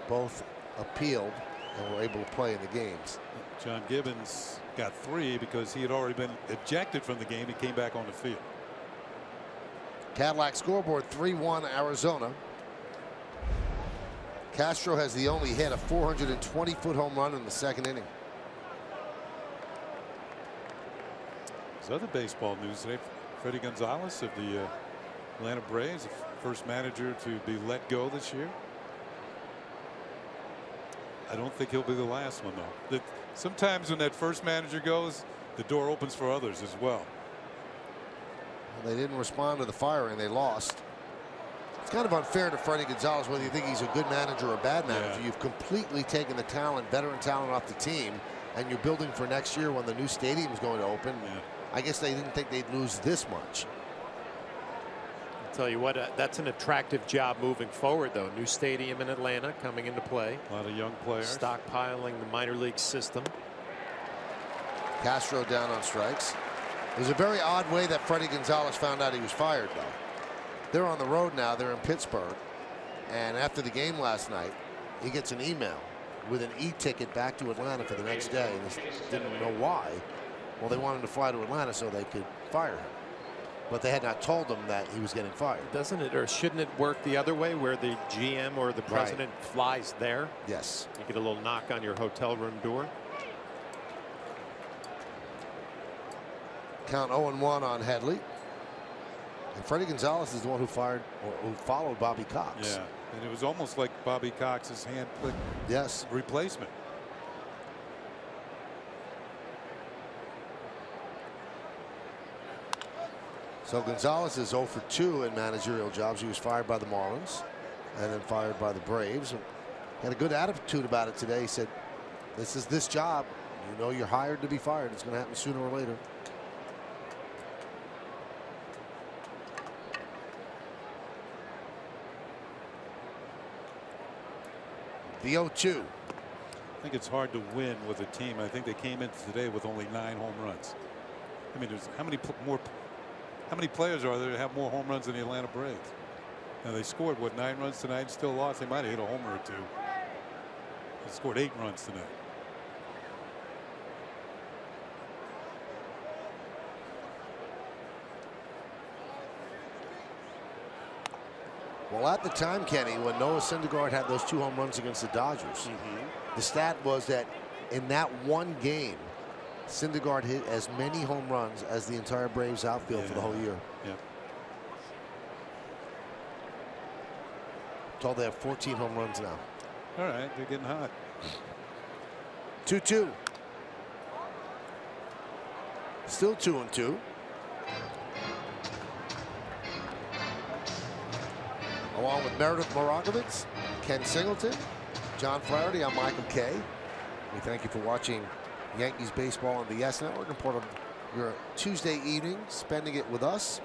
both appealed and were able to play in the games. John Gibbons got 3 because he had already been ejected from the game. He came back on the field. Cadillac scoreboard 3-1 Arizona. Castro has the only hit, a 420-foot home run in the 2nd inning. There's other baseball news today. Freddie Gonzalez of the Atlanta Braves, the first manager to be let go this year. I don't think he'll be the last one, though. Sometimes when that first manager goes, the door opens for others as well. They didn't respond to the firing. They lost. It's kind of unfair to Freddie Gonzalez whether you think he's a good manager or a bad manager. Yeah. You've completely taken the talent, veteran talent off the team, and you're building for next year when the new stadium is going to open. Yeah. I guess they didn't think they'd lose this much. I'll tell you what, that's an attractive job moving forward, though. New stadium in Atlanta coming into play. A lot of young players. Stockpiling the minor league system. Castro down on strikes. It was a very odd way that Freddie Gonzalez found out he was fired, though. They're on the road now. They're in Pittsburgh. And after the game last night, he gets an email with an e-ticket back to Atlanta for the next day. And he didn't know why. Well, they wanted to fly to Atlanta so they could fire him. But they had not told him that he was getting fired. Doesn't it, or shouldn't it work the other way, where the GM or the president flies there? Yes. You get a little knock on your hotel room door. Count 0-1 on Headley. And Freddie Gonzalez is the one who fired or who followed Bobby Cox. Yeah, and it was almost like Bobby Cox's hand-picked replacement. So Gonzalez is 0 for 2 in managerial jobs. He was fired by the Marlins and then fired by the Braves. He had a good attitude about it today. He said, "This is this job. You know you're hired to be fired. It's going to happen sooner or later." The 0-2. I think it's hard to win with a team. I think they came in today with only 9 home runs. I mean, there's how many players are there that have more home runs than the Atlanta Braves? Now they scored what 9 runs tonight and still lost. They might have hit a homer or 2. They scored 8 runs tonight. Well, at the time, Kenny, when Noah Syndergaard had those 2 home runs against the Dodgers, the stat was that in that one game, Syndergaard hit as many home runs as the entire Braves outfield for the whole year. Yeah. Told they have 14 home runs now. All right, they're getting hot. 2-2. Still 2-2. Along with Meredith Moragovitz, Ken Singleton, John Flaherty, I'm Michael Kay. We thank you for watching Yankees baseball on the Yes Network and part of your Tuesday evening, spending it with us.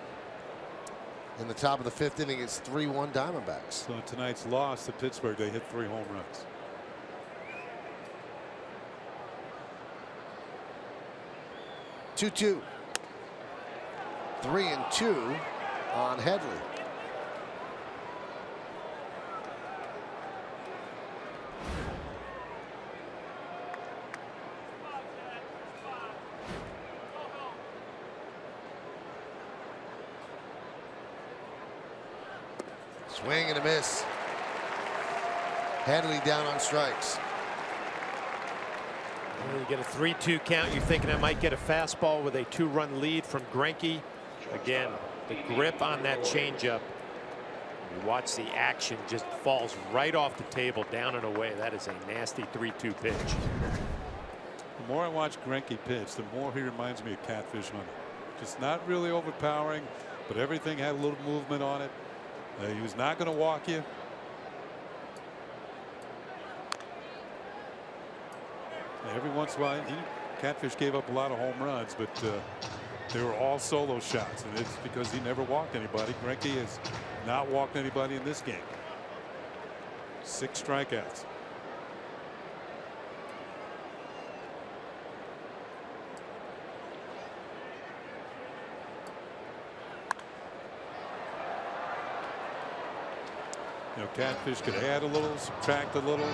In the top of the 5th inning, it's 3-1 Diamondbacks. So in tonight's loss to Pittsburgh, they hit 3 home runs. Two. 3-2 on Headley. Swing and a miss. Headley down on strikes. When you get a 3-2 count, you're thinking I might get a fastball with a 2-run lead from Greinke. Again, the grip on that changeup. You watch the action, just falls right off the table, down and away. That is a nasty 3-2 pitch. The more I watch Greinke pitch, the more he reminds me of Catfish Hunter. Just not really overpowering, but everything had a little movement on it. He was not going to walk you. Every once in a while, Catfish gave up a lot of home runs, but they were all solo shots, and it's because he never walked anybody. Greinke has not walked anybody in this game. 6 strikeouts. You know, Catfish could add a little, subtract a little,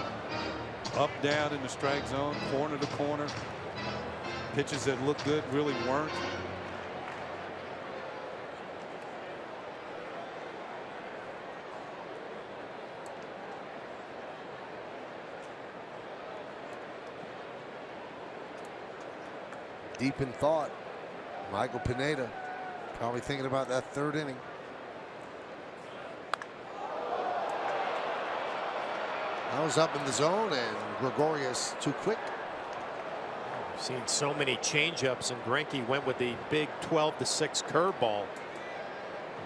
up, down in the strike zone, corner to corner. Pitches that look good really weren't. Deep in thought, Michael Pineda probably thinking about that 3rd inning. That was up in the zone, and Gregorius too quick. We've seen so many changeups, and Greinke went with the big 12-6 curveball.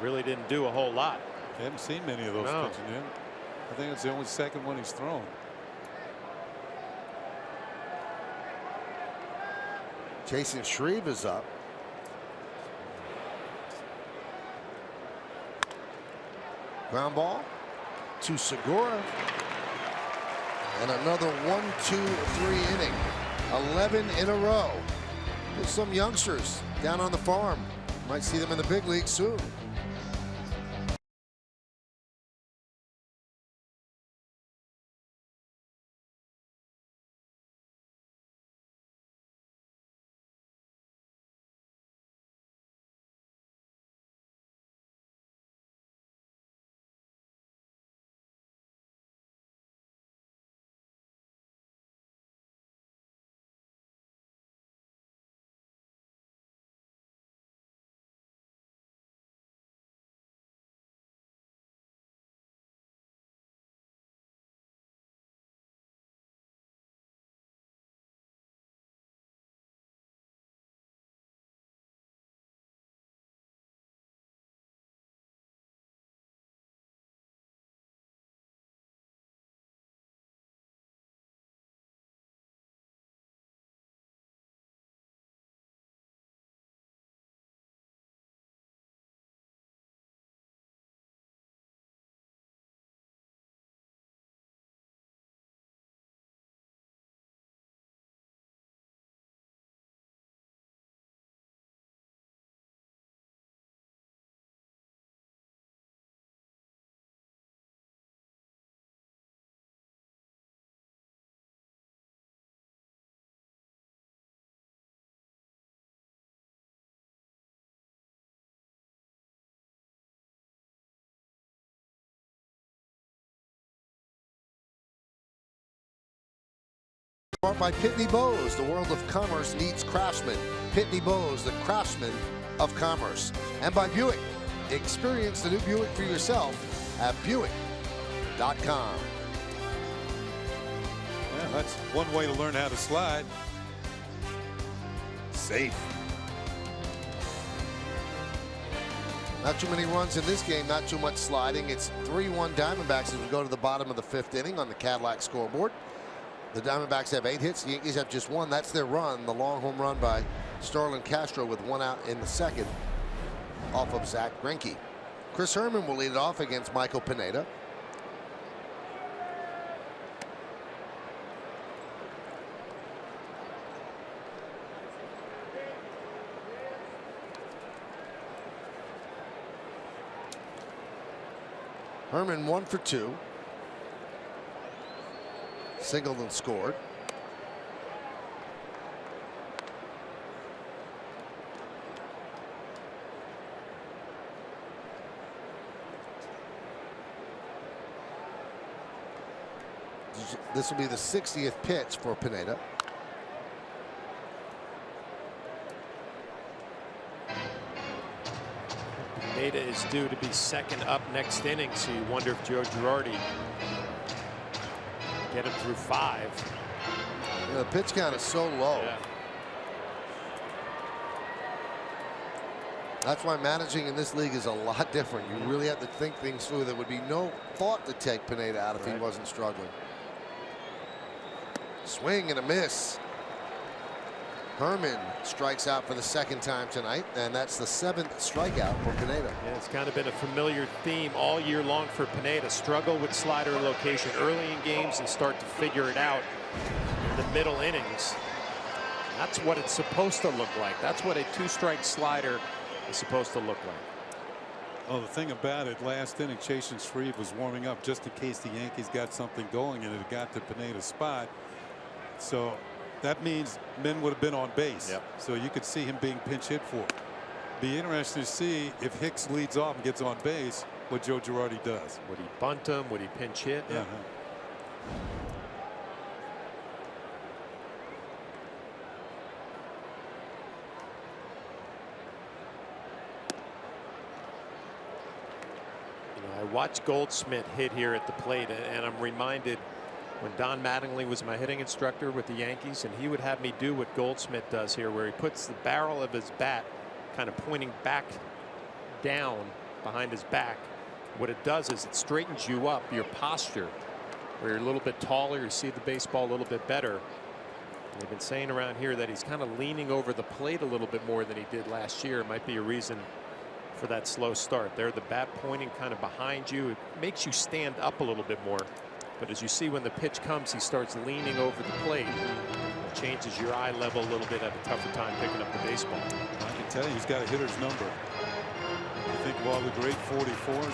Really didn't do a whole lot. I haven't seen many of those pitches yet. I think it's the only 2nd one he's thrown. Jason Shreve is up. Ground ball to Segura. And another 1-2-3 inning. 11 in a row. There's some youngsters down on the farm. Might see them in the big league soon. Brought by Pitney Bowes. The world of commerce needs craftsmen. Pitney Bowes, the craftsman of commerce. And by Buick. Experience the new Buick for yourself at Buick.com. Yeah, that's one way to learn how to slide. Safe. Not too many runs in this game, not too much sliding. It's 3-1 Diamondbacks as we go to the bottom of the 5th inning on the Cadillac scoreboard. The Diamondbacks have 8 hits. The Yankees have just 1. That's their run. The long home run by Starlin Castro with 1 out in the 2nd off of Zach Greinke. Chris Herman will lead it off against Michael Pineda. Herman 1 for 2. Singled and scored. This will be the 60th pitch for Pineda. Pineda is due to be second up next inning, so you wonder if Joe Girardi get him through 5. The pitch count is so low. Yeah. That's why managing in this league is a lot different. You really have to think things through. There would be no thought to take Pineda out if he wasn't struggling. Swing and a miss. Herman strikes out for the 2nd time tonight, and that's the 7th strikeout for Pineda. Yeah, it's kind of been a familiar theme all year long for Pineda. Struggle with slider location early in games and start to figure it out in the middle innings. That's what it's supposed to look like. That's what a 2-strike slider is supposed to look like. Well, the thing about it, last inning, Chasen Shreve was warming up just in case the Yankees got something going, and it got to Pineda's spot. So that means men would have been on base. Yep. So you could see him being pinch hit for. Be interesting to see if Hicks leads off and gets on base, what Joe Girardi does. Would he bunt him? Would he pinch hit? Yeah. I watched Goldschmidt hit here at the plate, and I'm reminded when Don Mattingly was my hitting instructor with the Yankees, and he would have me do what Goldschmidt does here, where he puts the barrel of his bat kind of pointing back down behind his back. What it does is it straightens you up, your posture, where you're a little bit taller, you see the baseball a little bit better. And they've been saying around here that he's kind of leaning over the plate a little bit more than he did last year. It might be a reason for that slow start there. The bat pointing kind of behind you, it makes you stand up a little bit more. But as you see, when the pitch comes, he starts leaning over the plate. It changes your eye level a little bit, at a tougher time picking up the baseball. I can tell you, he's got a hitter's number. I think of all the great 44s,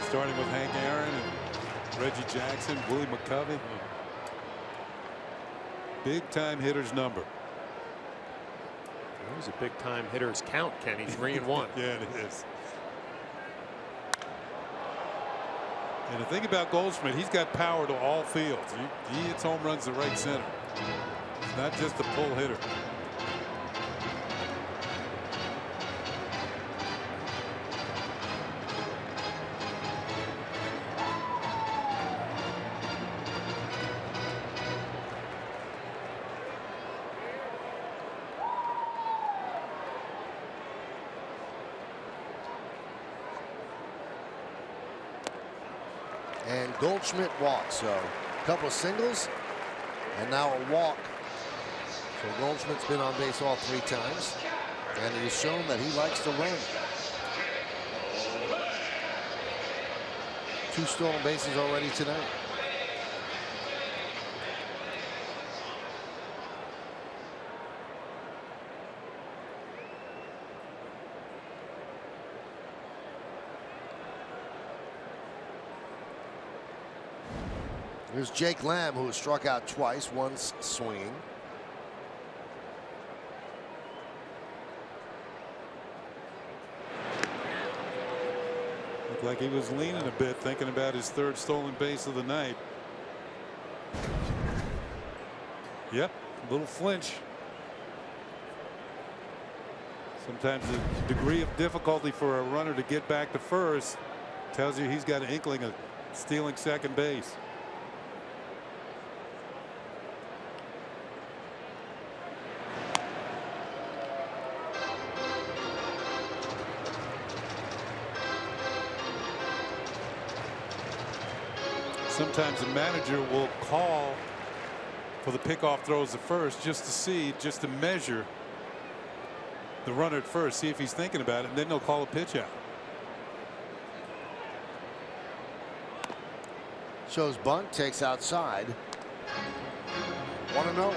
starting with Hank Aaron and Reggie Jackson, Willie McCovey. Big time hitter's number. It was a big time hitter's count, Kenny. 3-1. Yeah, it is. And the thing about Goldschmidt, he's got power to all fields. He hits home runs to right center. He's not just a pull hitter. And Goldschmidt walks, so a couple of singles and now a walk. So Goldschmidt's been on base all 3 times, and he's shown that he likes to run. 2 stolen bases already tonight. Here's Jake Lamb, who was struck out twice, once swinging. Looked like he was leaning a bit, thinking about his 3rd stolen base of the night. Yep, a little flinch. Sometimes the degree of difficulty for a runner to get back to first tells you he's got an inkling of stealing second base. Sometimes the manager will call for the pickoff throws at first just to measure the runner at first, see if he's thinking about it, and then they'll call a pitch out. Shows bunt, takes outside. 1-0.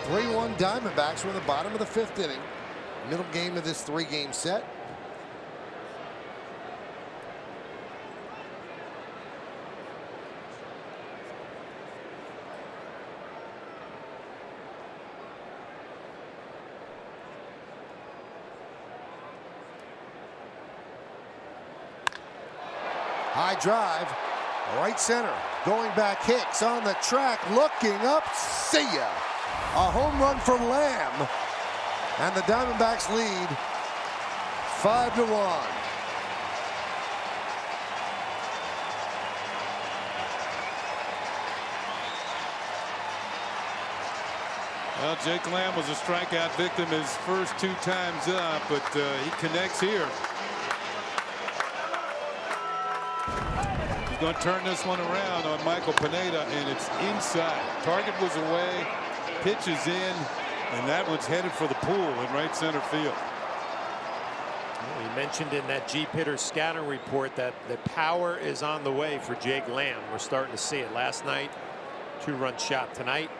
Three-1 Diamondbacks. We're in the bottom of the 5th inning. Middle game of this 3-game set. High drive, right center, going back. Hicks on the track, looking up, see ya. A home run for Lamb, and the Diamondbacks lead 5-1. Well, Jake Lamb was a strikeout victim his first 2 times up, but he connects here. He's going to turn this one around on Michael Pineda, and it's inside. Target was away, pitch is in, and that one's headed for the pool in right center field. Well, he mentioned in that Jeep hitter scouting report that the power is on the way for Jake Lamb. We're starting to see it. Last night, 2-run shot tonight.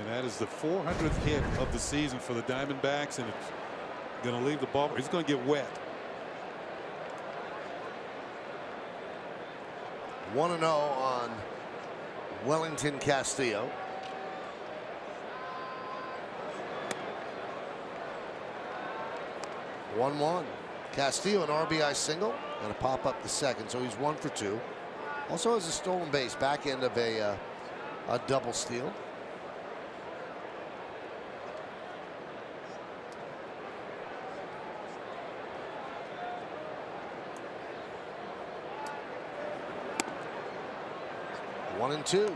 And that is the 400th hit of the season for the Diamondbacks, and it's going to leave the ball. He's going to get wet. 1-0 on Wellington Castillo. One. Castillo an RBI single and a pop up the second, so he's 1 for 2. Also has a stolen base, back end of a double steal. One and 2.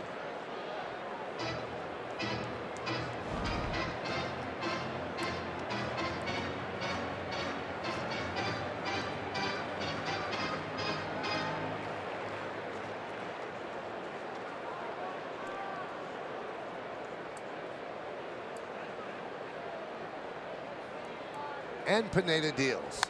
And Pineda deals.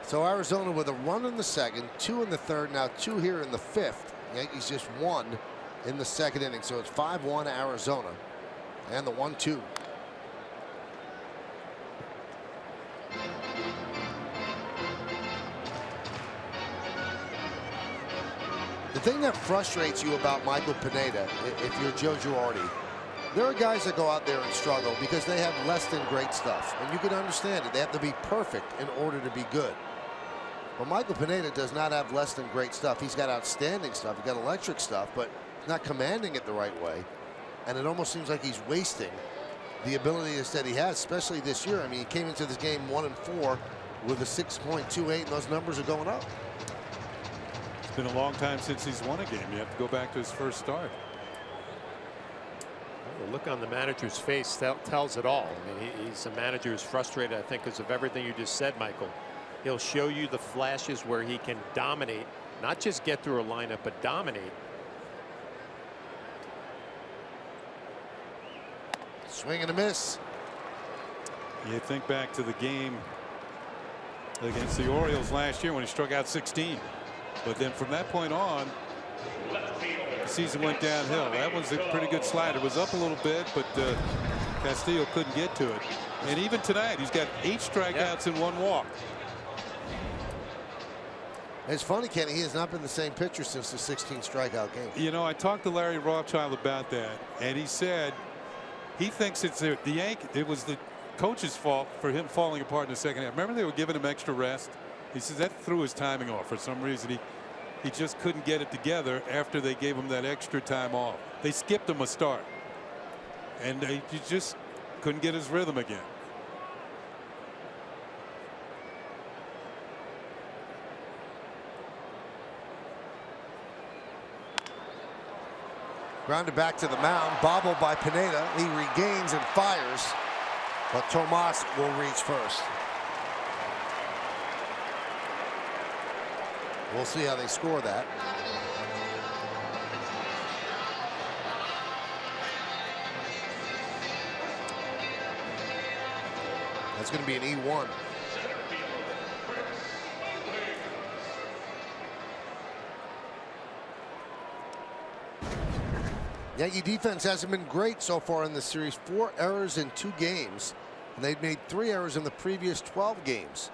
So Arizona with a run in the second, 2 in the third, now 2 here in the 5th. Yankees just 1 in the second inning, so it's 5-1 Arizona, and the 1-2. The thing that frustrates you about Michael Pineda, if you're Joe Girardi, there are guys that go out there and struggle because they have less than great stuff, and you can understand it. They have to be perfect in order to be good. But Michael Pineda does not have less than great stuff. He's got outstanding stuff. He's got electric stuff, but he's not commanding it the right way. And it almost seems like he's wasting the abilities that he has, especially this year. I mean, he came into this game 1-4 with a 6.28, and those numbers are going up. It's been a long time since he's won a game. You have to go back to his first start. Well, the look on the manager's face tells it all. I mean, he's a manager who's frustrated, I think, because of everything you just said, Michael. He'll show you the flashes where he can dominate, not just get through a lineup, but dominate. Swing and a miss. You think back to the game against the Orioles last year when he struck out 16. But then from that point on, the season went downhill. That was a pretty good slider. It was up a little bit, but Castillo couldn't get to it. And even tonight, he's got 8 strikeouts and 1 walk. It's funny, Kenny, he has not been the same pitcher since the 16 strikeout game. You know, I talked to Larry Rothschild about that, and he said he thinks it was the coach's fault for him falling apart in the second half. Remember, they were giving him extra rest. He says that threw his timing off for some reason. He just couldn't get it together after they gave him that extra time off. They skipped him a start, and he just couldn't get his rhythm again. Grounded back to the mound, bobbled by Pineda. He regains and fires, but Tomas will reach first. We'll see how they score that. That's going to be an E1. Yankee defense hasn't been great so far in this series. 4 errors in 2 games, and they've made 3 errors in the previous 12 games.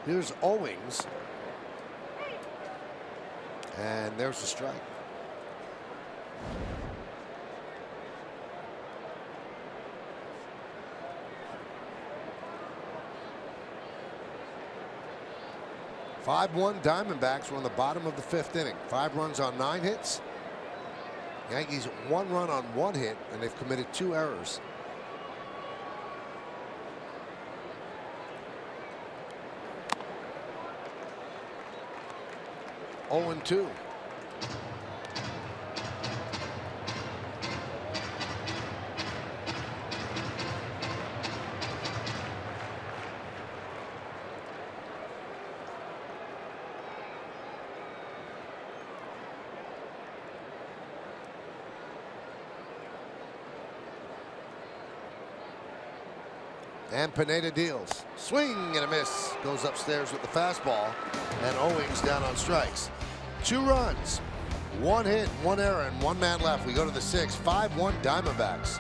Here's Owings, and there's the strike. (5-1) Diamondbacks were on the bottom of the 5th inning. 5 runs on 9 hits. Yankees 1 run on 1 hit, and they've committed 2 errors. Oh, 0-2. And Pineda deals. Swing and a miss. Goes upstairs with the fastball. And Owings down on strikes. 2 runs, 1 hit, 1 error, and 1 man left. We go to the 6th. 5-1 Diamondbacks.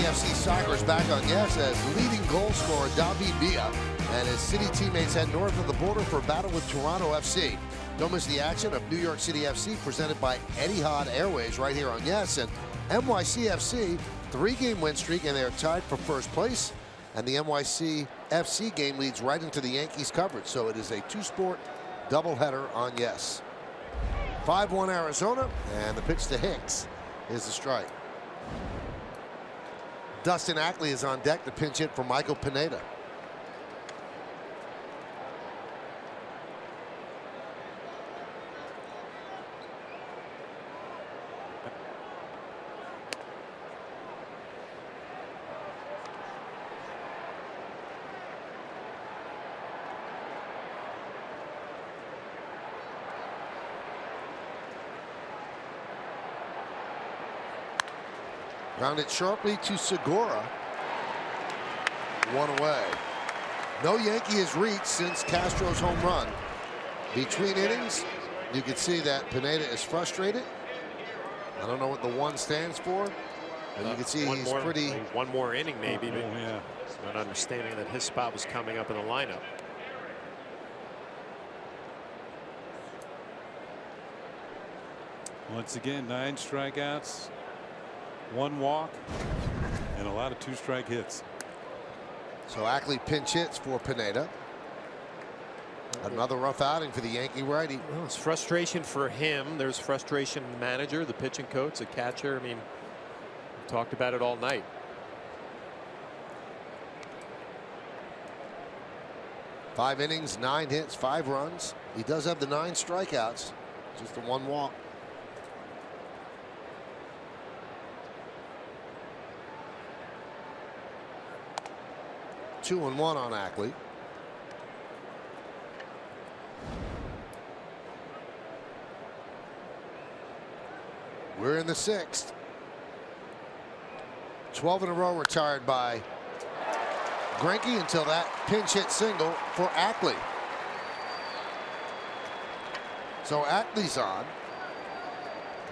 NYC Soccer is back on yes as leading goal scorer David Villa and his city teammates head north of the border for a battle with Toronto FC. Don't miss the action of New York City FC presented by Etihad Airways right here on yes. And NYC FC 3-game win streak, and they are tied for first place And the NYC FC game leads right into the Yankees coverage. So it is a two-sport doubleheader on Yes. 5-1 Arizona, and the pitch to Hicks is the strike. Dustin Ackley is on deck to pinch hit for Michael Pineda. Grounded sharply to Segura. One away. No Yankee has reached since Castro's home run. Between innings, you can see that Pineda is frustrated. I don't know what the 1 stands for. But you can see he's pretty. One more inning, maybe. Oh, yeah. Not understanding that his spot was coming up in the lineup. Once again, 9 strikeouts, 1 walk, and a lot of 2-strike hits. So Ackley pinch hits for Pineda. Another rough outing for the Yankee righty. Well, it's frustration for him. There's frustration in the manager, the pitching coach, the catcher. I mean, we talked about it all night. Five innings, 9 hits, 5 runs. He does have the 9 strikeouts, just the 1 walk. Two and 1 on Ackley. We're in the 6th. 12 in a row retired by Greinke until that pinch hit single for Ackley. So Ackley's on,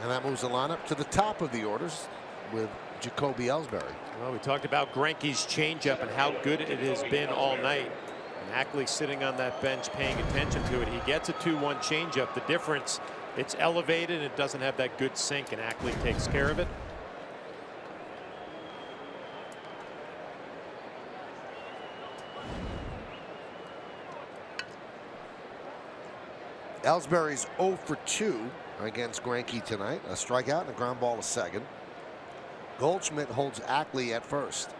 and that moves the lineup to the top of the orders with Jacoby Ellsbury. Well, we talked about Greinke's changeup and how good it has been all night. And Ackley sitting on that bench paying attention to it. He gets a 2-1 changeup. The difference, it's elevated. It doesn't have that good sink, and Ackley takes care of it. Ellsbury's 0 for 2 against Greinke tonight. A strikeout and a ground ball to second. Goldschmidt holds Ackley at first.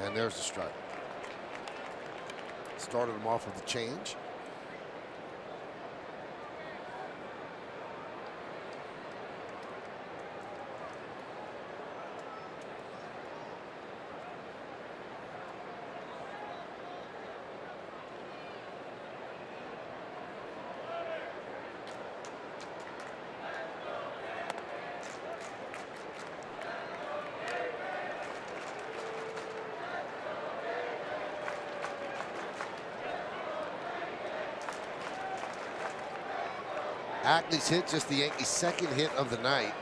And there's the strike. Started him off with a change. Ackley's hit, just the Yankees' 2nd hit of the night.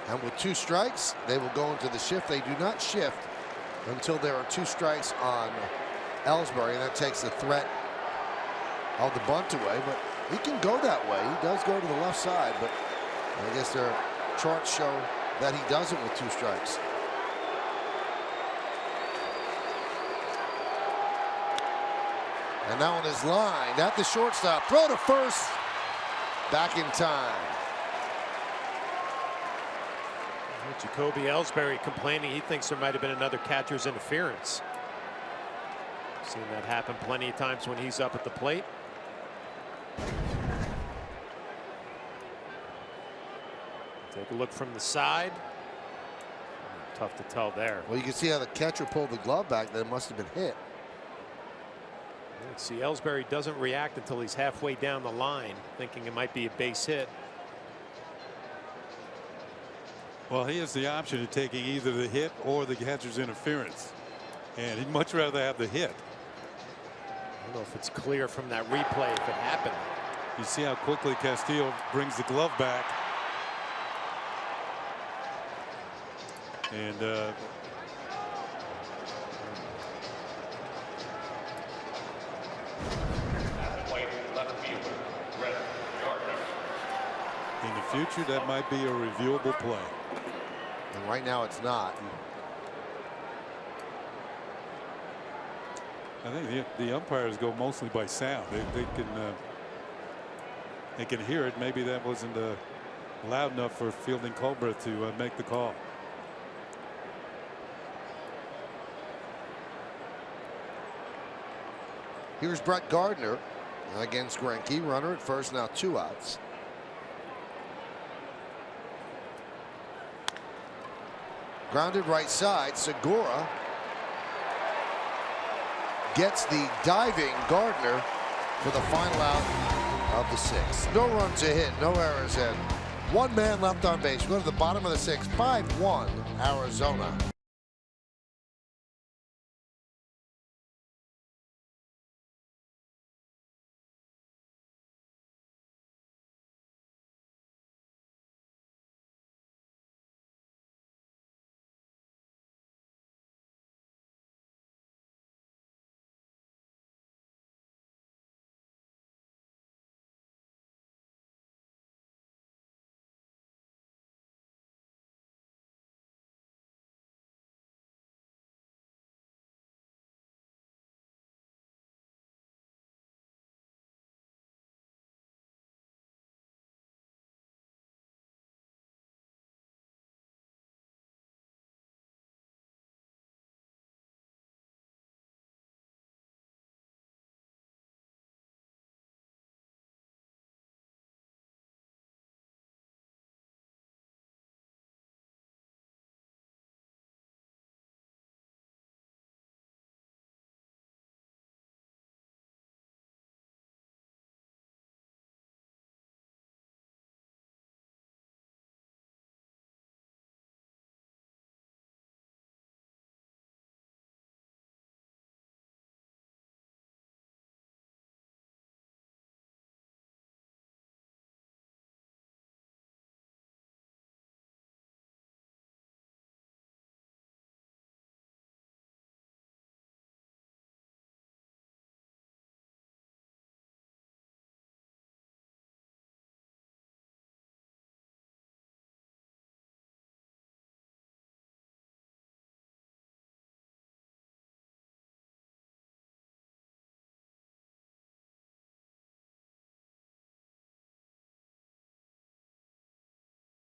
And with 2 strikes, they will go into the shift. They do not shift until there are 2 strikes on Ellsbury, and that takes the threat of the bunt away. But he can go that way. He does go to the left side, but I guess their charts show that he does it with 2 strikes. And that one is lined at the shortstop. Throw to first. Back in time. Jacoby Ellsbury complaining he thinks there might have been another catcher's interference. Seen that happen plenty of times when he's up at the plate. Take a look from the side. Tough to tell there. Well, you can see how the catcher pulled the glove back. That must have been hit. See, Ellsbury doesn't react until he's halfway down the line, thinking it might be a base hit. Well, he has the option of taking either the hit or the catcher's interference, and he'd much rather have the hit. I don't know if it's clear from that replay if it happened. You see how quickly Castillo brings the glove back. And future, that might be a reviewable play. And right now it's not. I think the umpires go mostly by sound. They can hear it. Maybe that wasn't loud enough for Fielding Cobra to make the call. Here's Brett Gardner against Greinke. Runner at first, now 2 outs. Grounded right side. Segura gets the diving Gardner for the final out of the 6th. No runs a hit, no errors in. 1 man left on base. We go to the bottom of the 6th. 5-1 Arizona.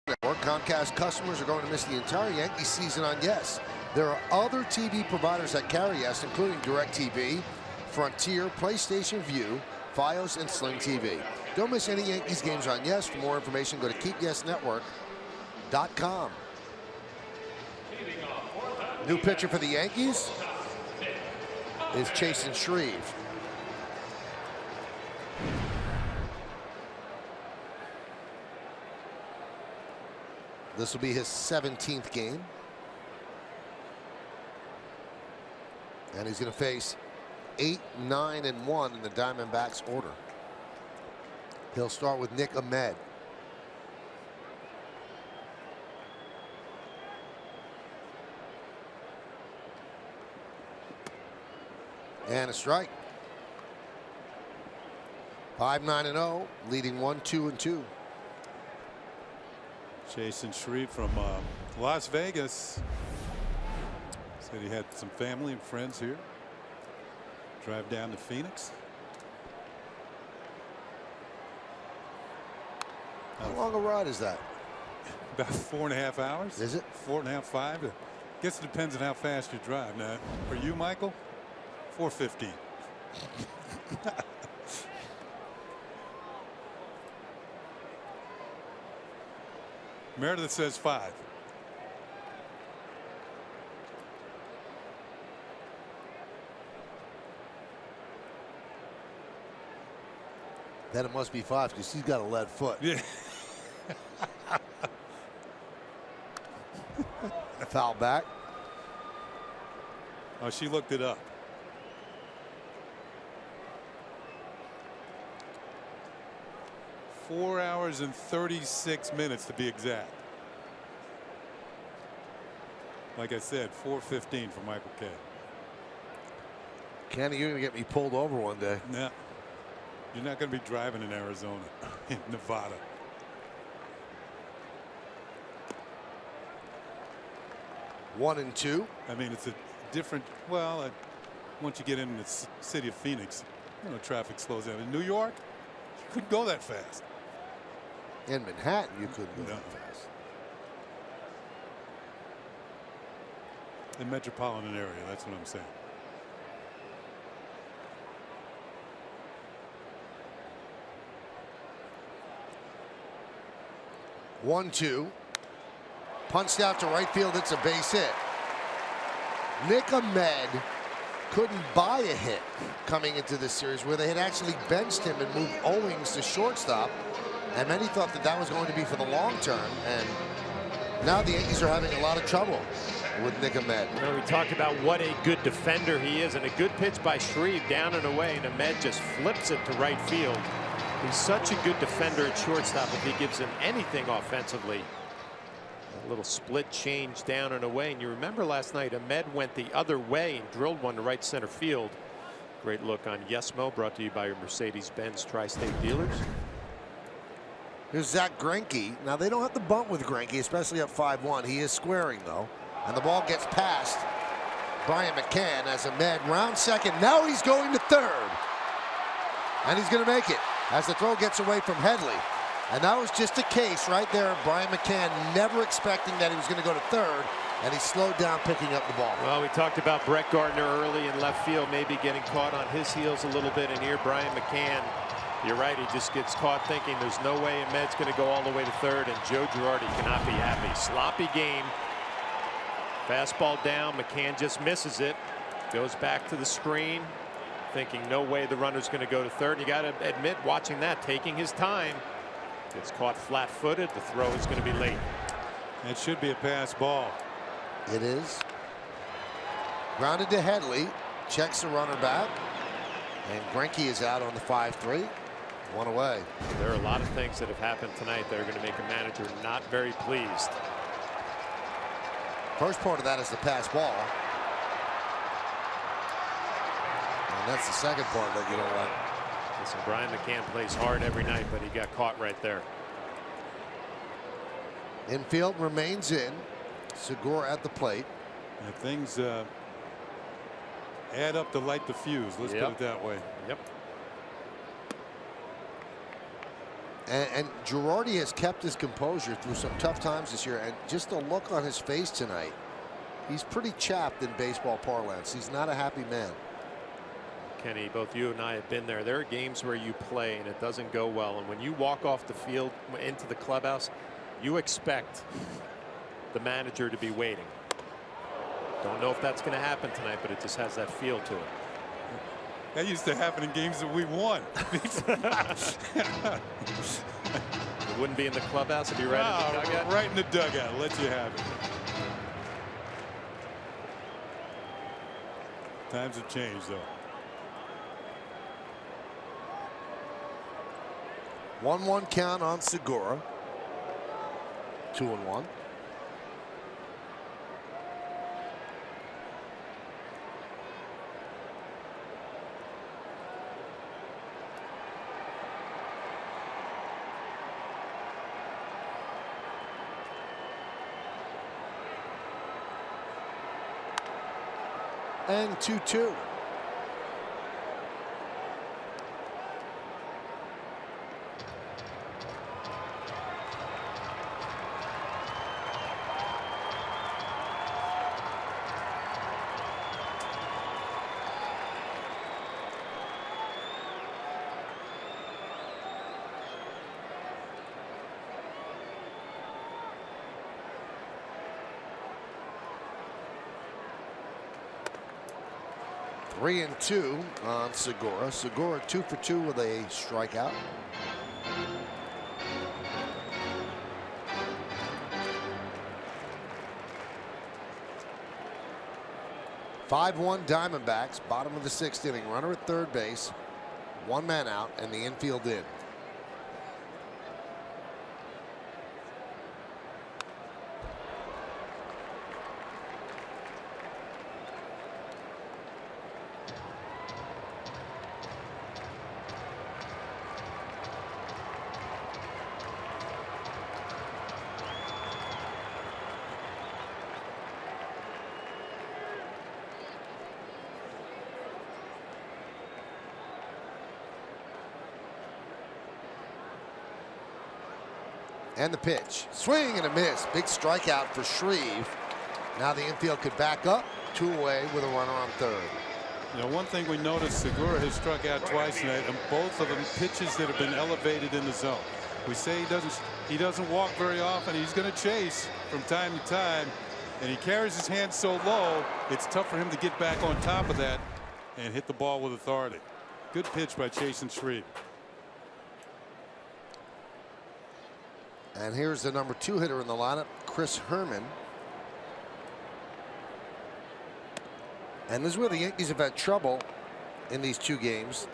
Network. Comcast customers are going to miss the entire Yankees season on Yes. There are other TV providers that carry Yes, including DirecTV, Frontier, PlayStation Vue, Fios, and Sling TV. Don't miss any Yankees games on Yes. For more information, go to KeepYesNetwork.com. New pitcher for the Yankees is Chasen Shreve. This will be his 17th game. And he's going to face 8, 9, and 1 in the Diamondbacks order. He'll start with Nick Ahmed. And a strike. 5-9-0, leading 1-2-2. Chasen Shreve from Las Vegas. Said he had some family and friends here. Drive down to Phoenix. How long a ride is that? About 4.5 hours. Is it? 4.5, 5. I guess it depends on how fast you drive. Now, for you, Michael, 4:15. Meredith says 5. Then it must be 5 because he's got a lead foot. Yeah. Foul back. Oh, she looked it up. Four hours and 36 minutes to be exact. Like I said, 4:15 for Michael Kay. Kenny, you're going to get me pulled over one day. No, you're not going to be driving in Arizona, in Nevada. 1-2. I mean, it's a different. Well, once you get in the city of Phoenix, traffic slows down. In New York, you couldn't go that fast. In Manhattan, you couldn't go that fast. The metropolitan area, that's what I'm saying. One-two. Punched out to right field. It's a base hit. Nick Ahmed couldn't buy a hit coming into this series, where they had actually benched him and moved Owings to shortstop. And many thought that that was going to be for the long term. And now the Yankees are having a lot of trouble with Nick Ahmed. We talked about what a good defender he is, and a good pitch by Shreve down and away, and Ahmed just flips it to right field. He's such a good defender at shortstop if he gives him anything offensively. A little split change down and away, and you remember last night Ahmed went the other way and drilled one to right center field. Great look on Yes Mo, brought to you by your Mercedes-Benz Tri-State dealers. Here's Zach Greinke. Now they don't have to bunt with Greinke, especially up 5-1. He is squaring though, and the ball gets past Brian McCann as Ahmed round second. Now he's going to third, and he's going to make it as the throw gets away from Headley. And that was just a case right there. Brian McCann never expecting that he was going to go to third, and he slowed down picking up the ball. Well, we talked about Brett Gardner early in left field, maybe getting caught on his heels a little bit. And here, Brian McCann, you're right, he just gets caught thinking there's no way Ahmed's going to go all the way to third, and Joe Girardi cannot be happy. Sloppy game. Fastball down, McCann just misses it. Goes back to the screen, thinking no way the runner's going to go to third. You got to admit, watching that, taking his time. Gets caught flat-footed. The throw is going to be late. It should be a pass ball. It is. Grounded to Headley. Checks the runner back. And Greinke is out on the 5-3. One away. There are a lot of things that have happened tonight that are going to make a manager not very pleased. First part of that is the pass ball. And that's the second part that you don't like. Listen, Brian McCann plays hard every night, but he got caught right there. Infield remains in. Segura at the plate. And things add up to light the fuse. Let's put it that way. Yep. And Girardi has kept his composure through some tough times this year. And just the look on his face tonight, he's pretty chapped in baseball parlance. He's not a happy man. Kenny, both you and I have been there. There are games where you play and it doesn't go well, and when you walk off the field into the clubhouse, you expect the manager to be waiting. Don't know if that's going to happen tonight, but it just has that feel to it. That used to happen in games that we won. It wouldn't be in the clubhouse, it'd be right in the dugout. Right in the dugout. Let you have it. Times have changed, though. 1-1 count on Segura. 2-1. And 2-2. Three and 2 on Segura. Segura 2 for 2 with a strikeout. (5-1) Diamondbacks, bottom of the 6th inning. Runner at third base, one man out, and the infield in. And the pitch. Swing and a miss. Big strikeout for Shreve. Now the infield could back up. 2 away with a runner on third. You know, one thing we noticed, Segura has struck out twice tonight, and both of them pitches that have been elevated in the zone. We say he doesn't walk very often. He's going to chase from time to time, and he carries his hands so low, it's tough for him to get back on top of that and hit the ball with authority. Good pitch by Chasen Shreve. And here's the number 2 hitter in the lineup, Chris Herman. And this is where the Yankees have had trouble in these 2 games.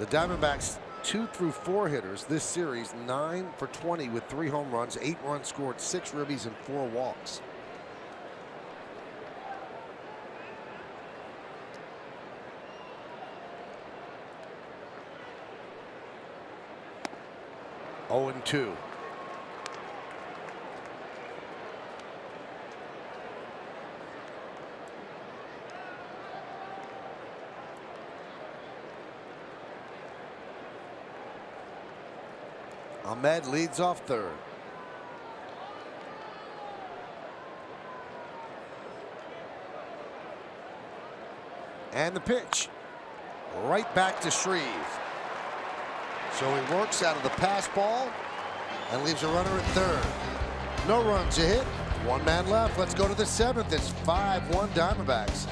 The Diamondbacks 2 through 4 hitters this series, 9 for 20 with 3 home runs, 8 runs scored, 6 ribbies, and 4 walks. Oh and 2. Ahmed leads off third. And the pitch. Right back to Shreve. So he works out of the pass ball and leaves a runner at third. No runs a hit. 1 man left. Let's go to the 7th. It's 5-1 Diamondbacks.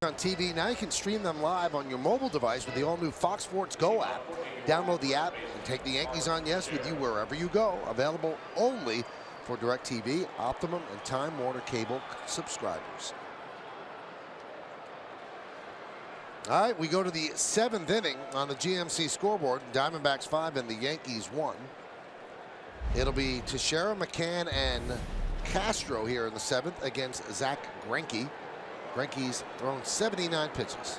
On TV now. You can stream them live on your mobile device with the all-new Fox Sports Go app. Download the app and take the Yankees on Yes with you wherever you go. Available only for DirecTV, Optimum, and Time Warner Cable subscribers. All right, we go to the 7th inning on the GMC scoreboard. Diamondbacks 5 and the Yankees 1. It'll be Teixeira, McCann, and Castro here in the 7th against Zach Greinke. Greinke's thrown 79 pitches.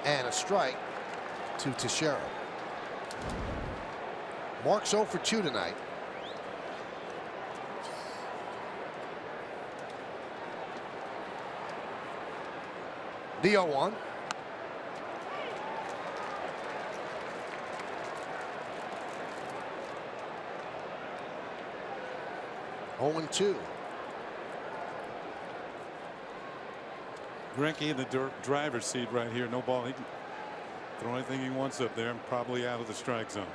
And a strike to Teixeira. Mark's 0 for 2 tonight. The 0-1. Oh and 2. Greinke in the driver's seat right here. No ball. He can throw anything he wants up there and probably out of the strike zone.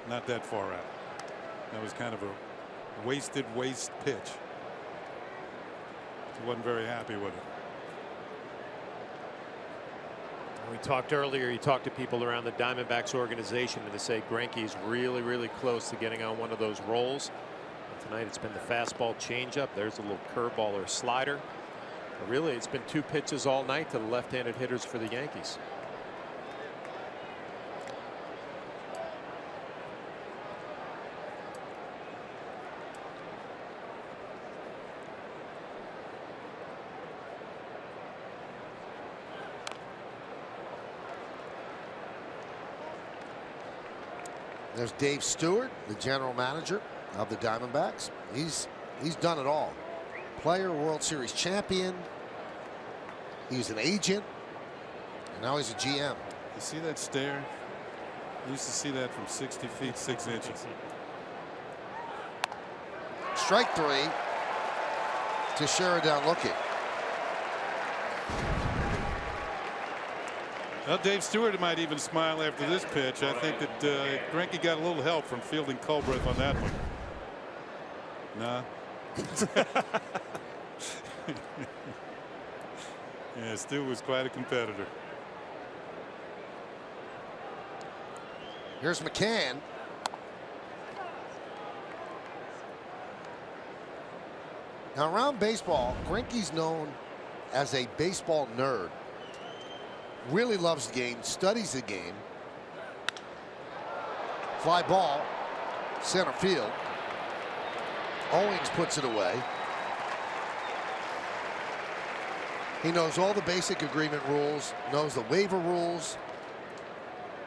Not that far out. That was kind of a wasted waste pitch. He wasn't very happy with it. We talked earlier, you talked to people around the Diamondbacks organization, and they say Greinke is really, really close to getting on one of those rolls. And tonight it's been the fastball changeup. There's a little curveball or slider. But really, it's been 2 pitches all night to the left-handed hitters for the Yankees. There's Dave Stewart, the general manager of the Diamondbacks. He's done it all. Player, World Series champion. He was an agent, and now he's a GM. You see that stare? I used to see that from 60 feet 6 inches. Strike 3 to Sheridan looking. Well, Dave Stewart might even smile after this pitch. I think that Greinke got a little help from fielding Culbreth on that one. Nah. Yeah, Stu was quite a competitor. Here's McCann. Now around baseball, Greinke's known as a baseball nerd. Really loves the game, studies the game. Fly ball, center field. Owings puts it away. He knows all the basic agreement rules, knows the waiver rules,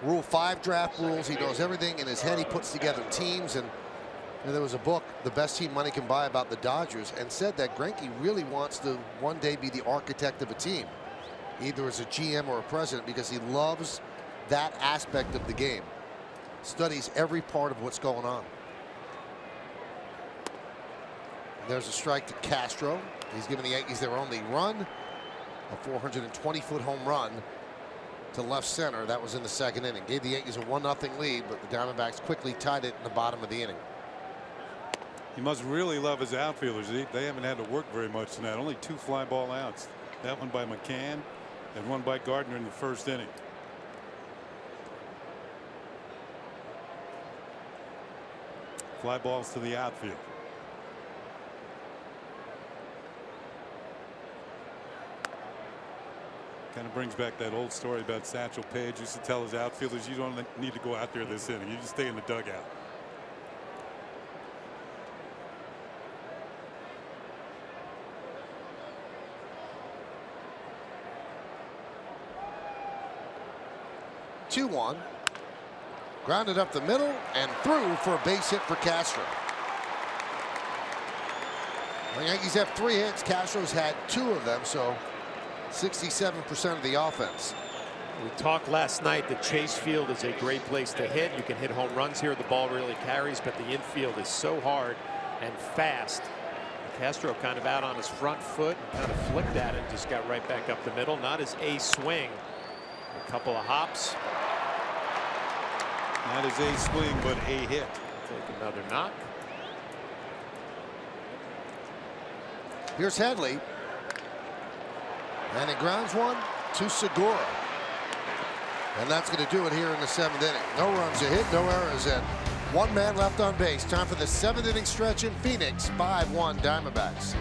Rule 5 draft rules. He knows everything in his head. He puts together teams, and there was a book, The Best Team Money Can Buy, about the Dodgers, and said that Greinke really wants to one day be the architect of a team, either as a GM or a president, because he loves that aspect of the game. Studies every part of what's going on. There's a strike to Castro. He's given the Yankees their only run, a 420-foot home run to left center. That was in the second inning. Gave the Yankees a 1-0 lead, but the Diamondbacks quickly tied it in the bottom of the inning. He must really love his outfielders. They haven't had to work very much tonight. Only 2 fly ball outs. That one by McCann and one by Gardner in the first inning. Fly balls to the outfield. Kind of brings back that old story about Satchel Paige. Used to tell his outfielders, you don't need to go out there this inning. You just stay in the dugout. Two-one. Grounded up the middle and through for a base hit for Castro. The Yankees have 3 hits. Castro's had 2 of them, so 67% of the offense. We talked last night that Chase Field is a great place to hit. You can hit home runs here. The ball really carries, but the infield is so hard and fast. Castro kind of out on his front foot and kind of flicked at it, just got right back up the middle. Not his A swing. A couple of hops. Not his A swing, but a hit. Take another knock. Here's Headley. And he grounds one to Segura. And that's going to do it here in the 7th inning. No runs a hit, no errors, and 1 man left on base. Time for the 7th inning stretch in Phoenix. 5-1 Diamondbacks.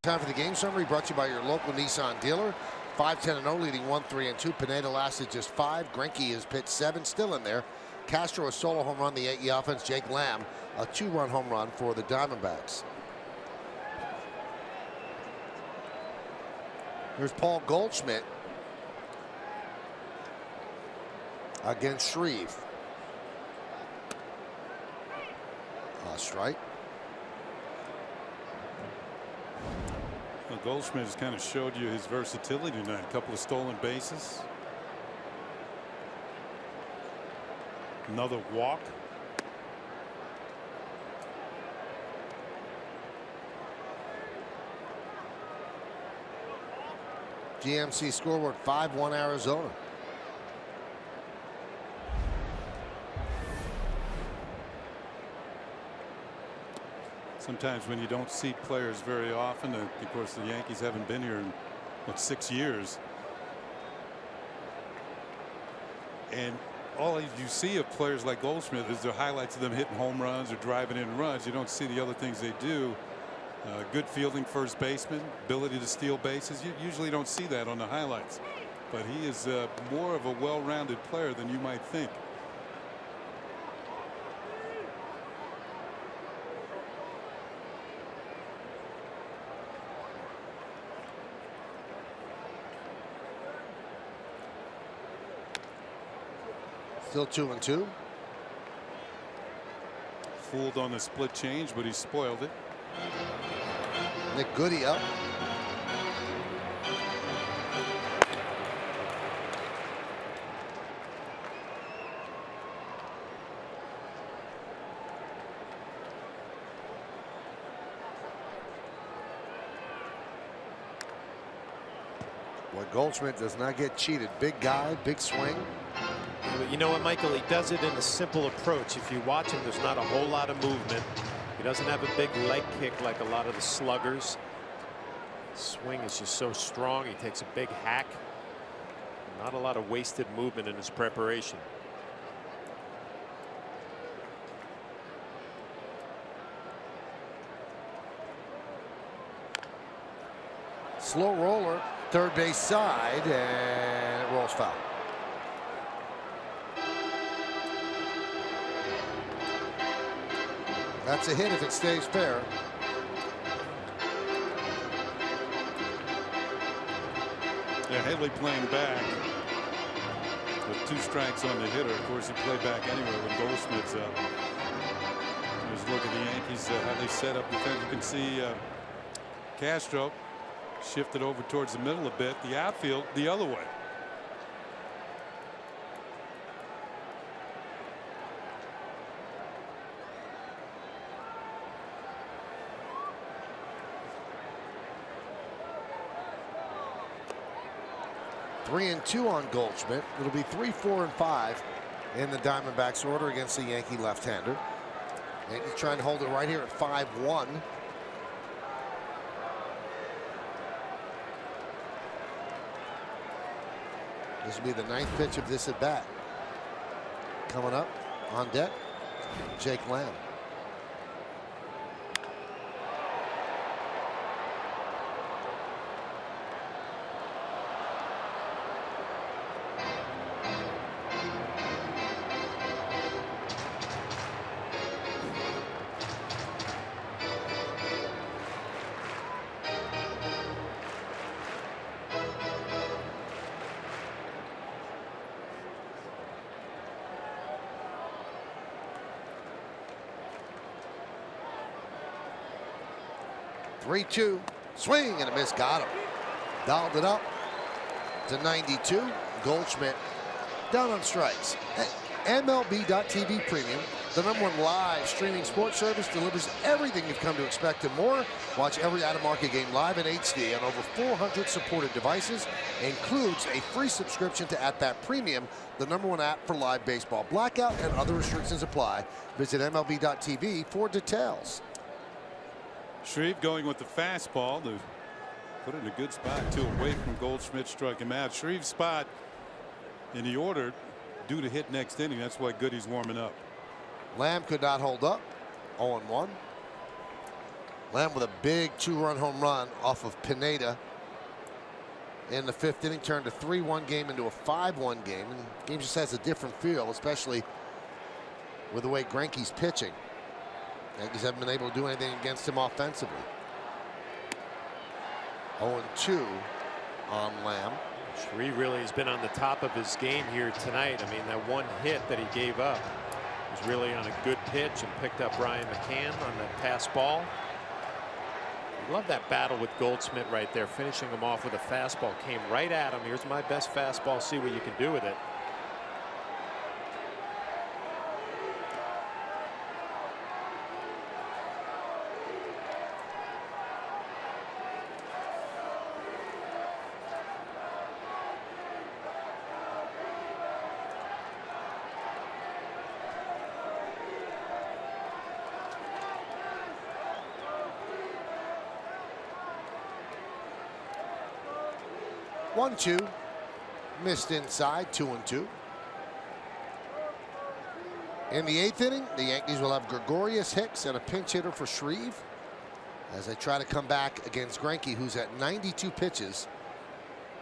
Time for the game summary, brought to you by your local Nissan dealer. 5-10-0, leading 1-3-2. Pineda lasted just 5. Greinke has pitched 7, still in there. Castro a solo home run, the Yankee offense. Jake Lamb a 2-run home run for the Diamondbacks. Here's Paul Goldschmidt against Shreve. Strike. Well, Goldschmidt has kind of showed you his versatility tonight. A couple of stolen bases. Another walk. GMC scoreboard 5-1 Arizona. Sometimes when you don't see players very often, of course the Yankees haven't been here in what, 6 years, and all you see of players like Goldschmidt is the highlights of them hitting home runs or driving in runs. You don't see the other things they do. Good fielding, first baseman, ability to steal bases. You usually don't see that on the highlights, but he is more of a well-rounded player than you might think. Still 2-2. Fooled on the split change, but he spoiled it. Nick Goody up. Boy, Goldschmidt does not get cheated. Big guy, big swing. You know what, Michael? He does it in a simple approach. If you watch him, there's not a whole lot of movement. He doesn't have a big leg kick like a lot of the sluggers. Swing is just so strong. He takes a big hack. Not a lot of wasted movement in his preparation. Slow roller, third base side, and it rolls foul. That's a hit if it stays fair. Yeah, Haley playing back with 2 strikes on the hitter. Of course, he played back anyway when Goldschmidt's up. Just look at the Yankees, how they set up defense. You can see Castro shifted over towards the middle a bit. The outfield the other way. Three and 2 on Goldschmidt. It'll be 3, 4, and 5 in the Diamondbacks order against the Yankee left-hander. Yankees trying to hold it right here at 5-1. This will be the 9th pitch of this at bat. Coming up on deck, Jake Lamb. Three-2, swing and a miss, got him. Dialed it up to 92. Goldschmidt down on strikes. MLB.TV Premium, the #1 live streaming sports service, delivers everything you've come to expect and more. Watch every out-of-market game live in HD on over 400 supported devices. Includes a free subscription to At Bat Premium, the #1 app for live baseball. Blackout and other restrictions apply. Visit MLB.TV for details. Shreve going with the fastball to put it in a good spot, 2 away from Goldschmidt, struck him out. Shreve's spot in the order due to hit next inning. That's why Goody's warming up. Lamb could not hold up. 0-1. Lamb with a big 2-run home run off of Pineda in the 5th inning, turned a 3-1 game into a 5-1 game. And the game just has a different feel, especially with the way Greinke's pitching. Yankees haven't been able to do anything against him offensively. 0-2 on Lamb. Shreve really has been on the top of his game here tonight. I mean, that one hit that he gave up was really on a good pitch and picked up Brian McCann on that pass ball. Love that battle with Goldschmidt right there, finishing him off with a fastball. Came right at him. Here's my best fastball. See what you can do with it. One, 2, missed inside, 2-2. In the 8th inning, the Yankees will have Gregorius, Hicks, and a pinch hitter for Shreve as they try to come back against Greinke, who's at 92 pitches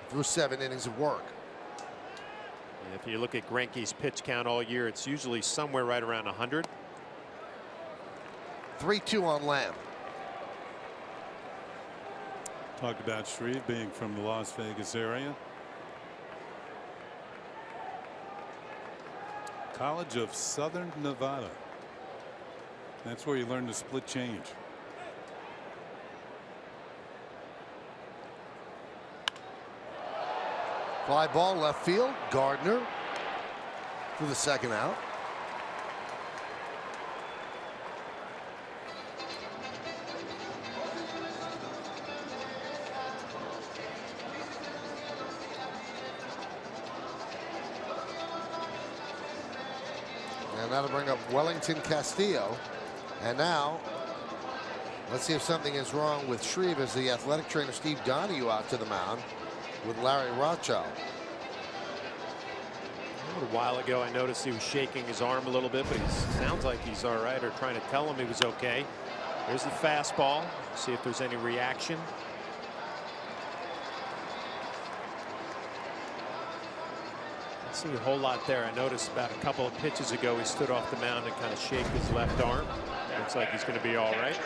through 7 innings of work. And if you look at Greinke's pitch count all year, it's usually somewhere right around 100. 3-2 on Lamb. Talked about Shreve being from the Las Vegas area. College of Southern Nevada. That's where you learn to split change. Fly ball left field. Gardner for the 2nd out. And that'll bring up Wellington Castillo. And now, let's see if something is wrong with Shreve as the athletic trainer Steve Donahue out to the mound with Larry Rothschild. A little while ago, I noticed he was shaking his arm a little bit, but he sounds like he's all right, or trying to tell him he was okay. There's the fastball. See if there's any reaction. See a whole lot there. I noticed about a couple of pitches ago he stood off the mound and kind of shake his left arm. Looks like he's going to be all right.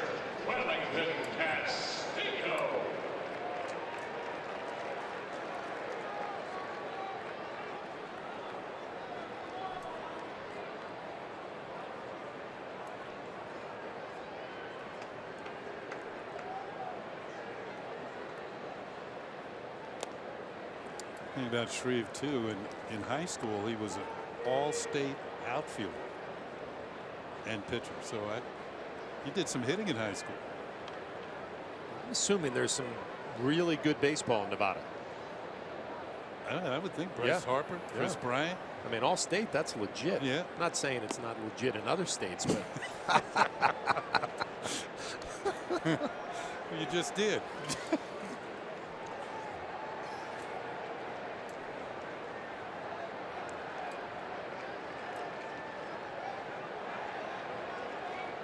Thing about Shreve too, in high school he was an all-state outfielder and pitcher, so he did some hitting in high school. I'm assuming there's some really good baseball in Nevada. I would think Bryce Harper, Chris Bryant. I mean, all state, that's legit. Yeah. I'm not saying it's not legit in other states, but You just did.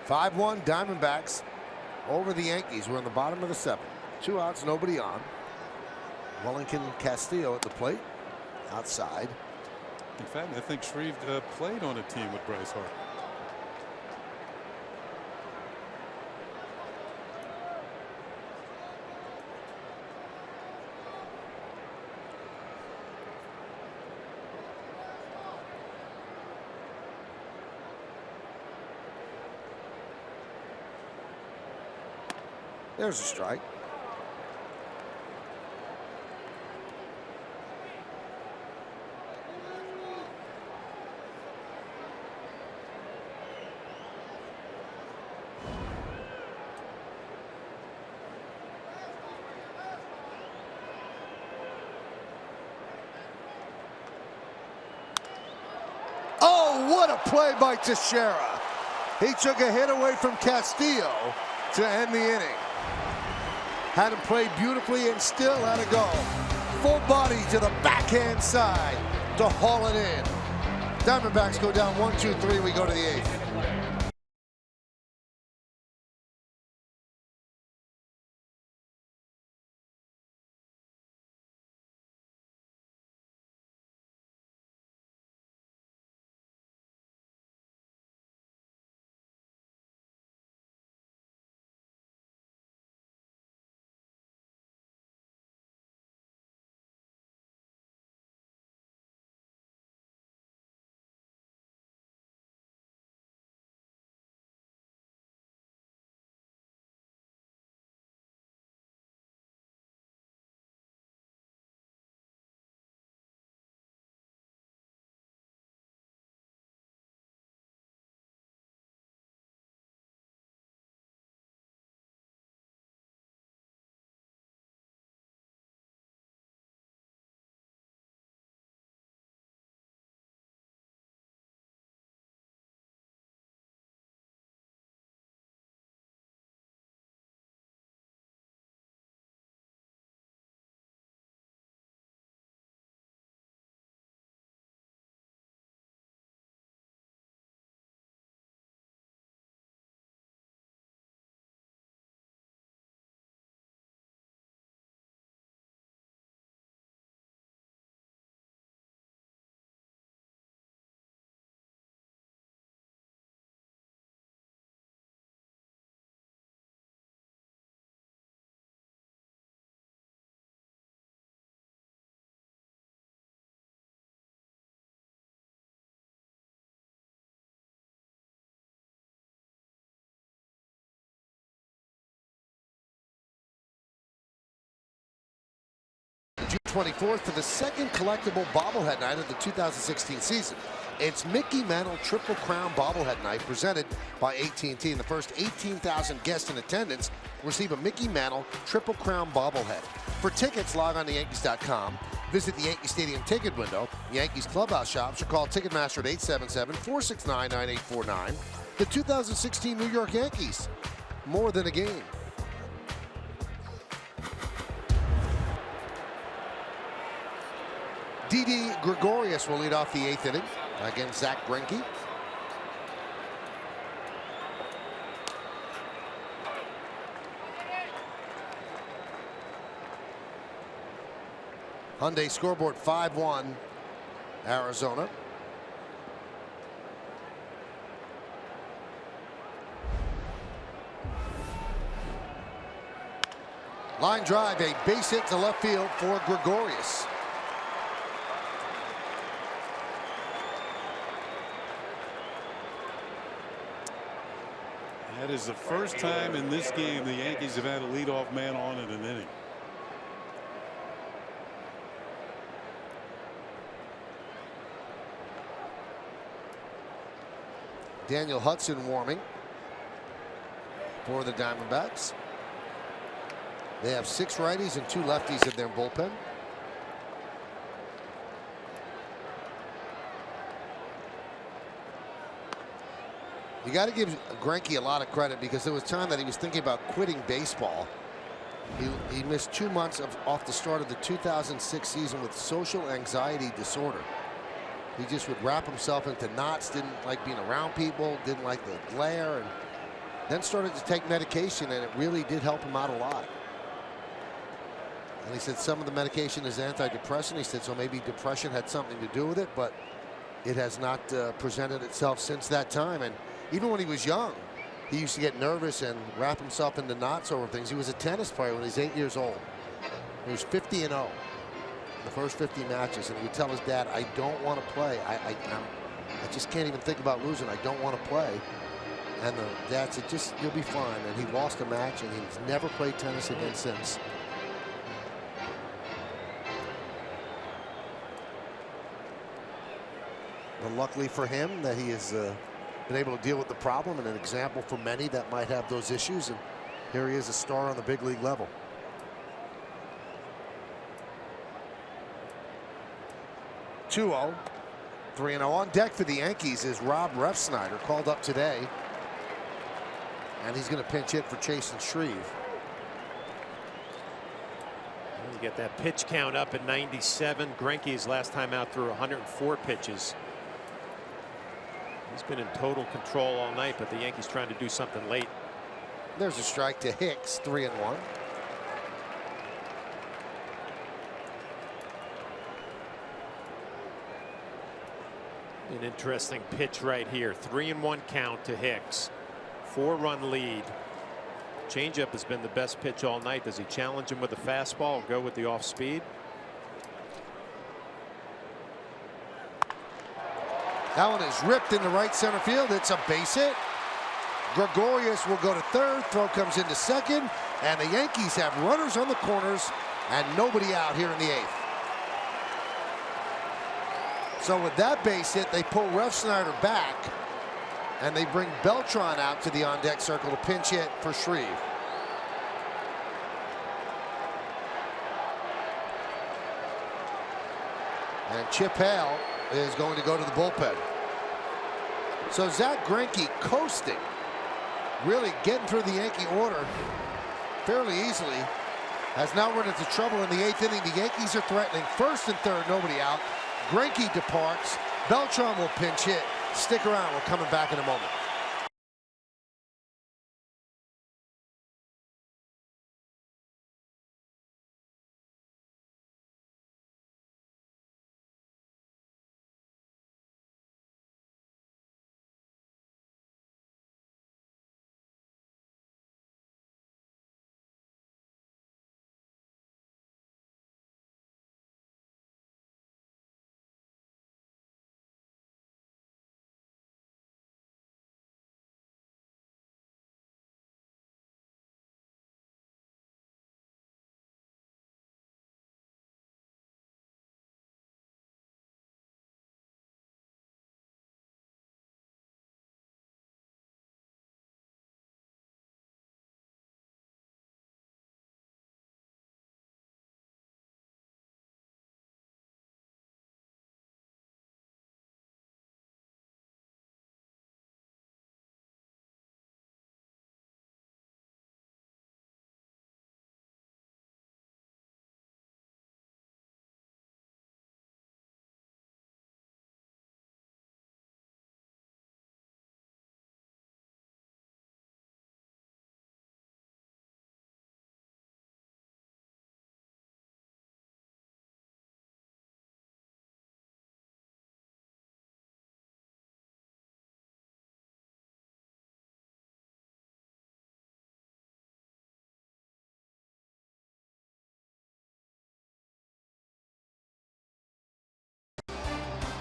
(5-1) Diamondbacks over the Yankees. We're in the bottom of the 7th. 2 outs, nobody on. Wellington Castillo at the plate, outside. In fact, I think Shreve played on a team with Bryce Harper. There's a strike. Oh, what a play by Teixeira. He took a hit away from Castillo to end the inning. Had him play beautifully and still had a go. Full body to the backhand side to haul it in. Diamondbacks go down 1-2-3. We go to the 8th. June 24th for the second collectible bobblehead night of the 2016 season. It's Mickey Mantle Triple Crown Bobblehead Night presented by AT&T. And the first 18,000 guests in attendance receive a Mickey Mantle Triple Crown Bobblehead. For tickets, log on to Yankees.com. Visit the Yankee Stadium ticket window, Yankees clubhouse shops, or call Ticketmaster at 877-469-9849. The 2016 New York Yankees, more than a game. Didi Gregorius will lead off the 8th inning against Zach Greinke. Hyundai scoreboard 5-1 Arizona. Line drive, a base hit to left field for Gregorius. That is the first time in this game the Yankees have had a leadoff man on in an inning. Daniel Hudson warming for the Diamondbacks. They have 6 righties and 2 lefties in their bullpen. You got to give Greinke a lot of credit because there was time that he was thinking about quitting baseball. He missed 2 months off the start of the 2006 season with social anxiety disorder. He just would wrap himself into knots, didn't like being around people, didn't like the glare, and then started to take medication, and it really did help him out a lot. And he said some of the medication is antidepressant. He said so maybe depression had something to do with it, but it has not presented itself since that time. And even when he was young, he used to get nervous and wrap himself into knots over things. He was a tennis player when he was 8 years old. He was 50-0 in the first 50 matches, and he would tell his dad, "I don't want to play. I just can't even think about losing. I don't want to play." And the dad said, "Just you'll be fine." And he lost a match, and he's never played tennis again since. But luckily for him, that he has been able to deal with the problem, and an example for many that might have those issues. And here he is, a star on the big league level. 2-0, 3-0 on deck for the Yankees is Rob Refsnyder, called up today, and he's going to pinch hit for Chasen Shreve. You get that pitch count up at 97. Greinke's last time out threw 104 pitches. He's been in total control all night, but the Yankees trying to do something late. There's a strike to Hicks, 3-1. An interesting pitch right here. 3-1 count to Hicks. 4-run lead. Changeup has been the best pitch all night. Does he challenge him with a fastball or go with the off speed? That one is ripped into right center field. It's a base hit. Gregorius will go to third. Throw comes into second. And the Yankees have runners on the corners and nobody out here in the 8th. So with that base hit, they pull Refsnyder back, and they bring Beltran out to the on-deck circle to pinch hit for Shreve. And Chip Hale is going to go to the bullpen. So Zach Greinke coasting, really getting through the Yankee order fairly easily, has now run into trouble in the 8th inning. The Yankees are threatening first and third, nobody out. Greinke departs. Beltran will pinch hit. Stick around. We're coming back in a moment.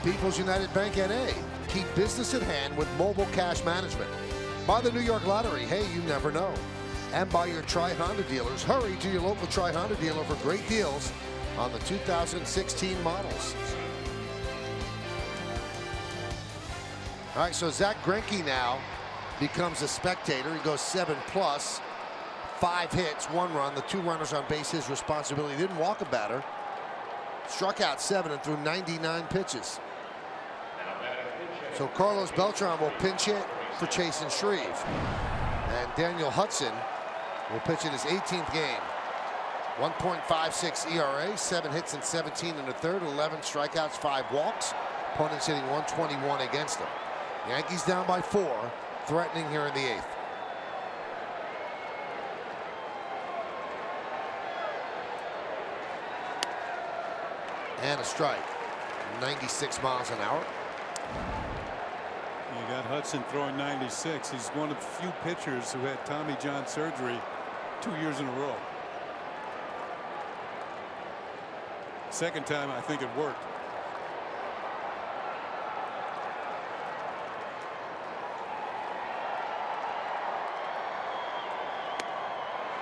People's United Bank N.A. Keep business at hand with mobile cash management. By the New York Lottery, hey, you never know. And by your Tri-Honda dealers. Hurry to your local Tri-Honda dealer for great deals on the 2016 models. All right, so Zach Greinke now becomes a spectator. He goes 7+, 5 hits, 1 run. The 2 runners on base, his responsibility. He didn't walk a batter. Struck out 7 and threw 99 pitches. So Carlos Beltran will pinch hit for Chasen Shreve. And Daniel Hudson will pitch in his 18th game. 1.56 ERA, 7 hits and 17 in the third, 11 strikeouts, 5 walks. Opponents hitting 121 against him. Yankees down by 4, threatening here in the 8th. And a strike. 96 miles an hour. You got Hudson throwing 96. He's one of the few pitchers who had Tommy John surgery 2 years in a row. Second time, I think it worked.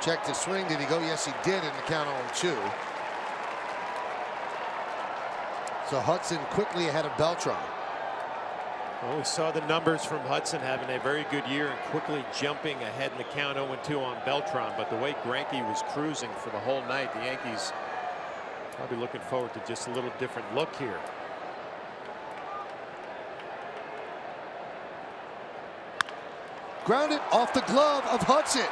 Checked his swing. Did he go? Yes, he did, in the count on 2. So Hudson quickly ahead of Beltran. Well, we saw the numbers from Hudson having a very good year and quickly jumping ahead in the count 0-2 on Beltran. But the way Greinke was cruising for the whole night, the Yankees probably looking forward to just a little different look here. Grounded off the glove of Hudson.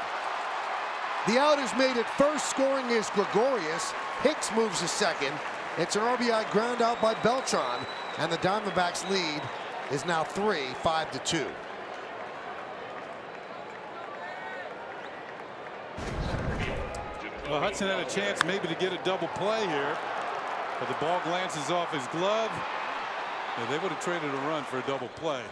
The out is made at first. Scoring is Gregorius. Hicks moves to second. It's an RBI ground out by Beltran, and the Diamondbacks lead is now 5-2. Well, Hudson had a chance maybe to get a double play here, but the ball glances off his glove. Yeah, they would have traded a run for a double play.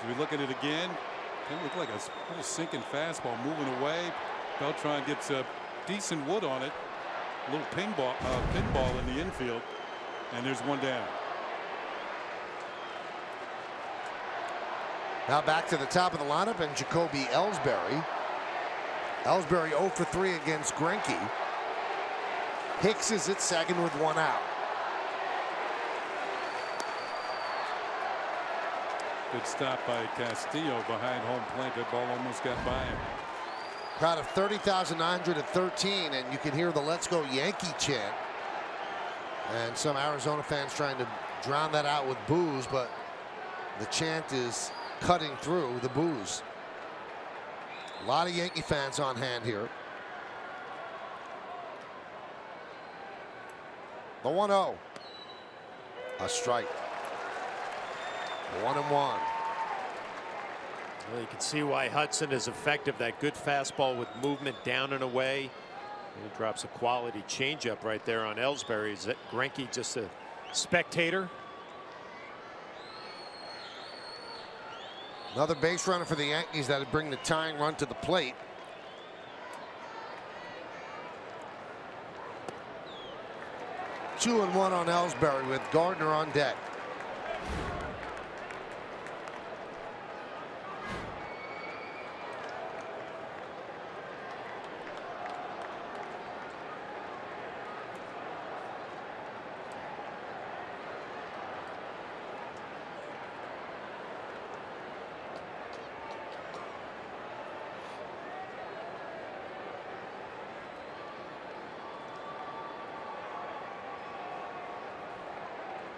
As we look at it again, it looked like a little sinking fastball moving away. Beltran gets a decent wood on it. A little pinball in the infield, and there's one down. Now back to the top of the lineup, and Jacoby Ellsbury. Ellsbury 0 for 3 against Greinke. Hicks is at second with 1 out. Good stop by Castillo behind home plate. That ball almost got by him. Crowd of 30,913, and you can hear the "Let's Go Yankee" chant. And some Arizona fans trying to drown that out with boos, but the chant is cutting through the boos. A lot of Yankee fans on hand here. The 1-0. A strike. 1-1. Well, you can see why Hudson is effective. That good fastball with movement down and away. And he drops a quality changeup right there on Ellsbury. Is that Greinke just a spectator? Another base runner for the Yankees that would bring the tying run to the plate. Two and one on Ellsbury with Gardner on deck.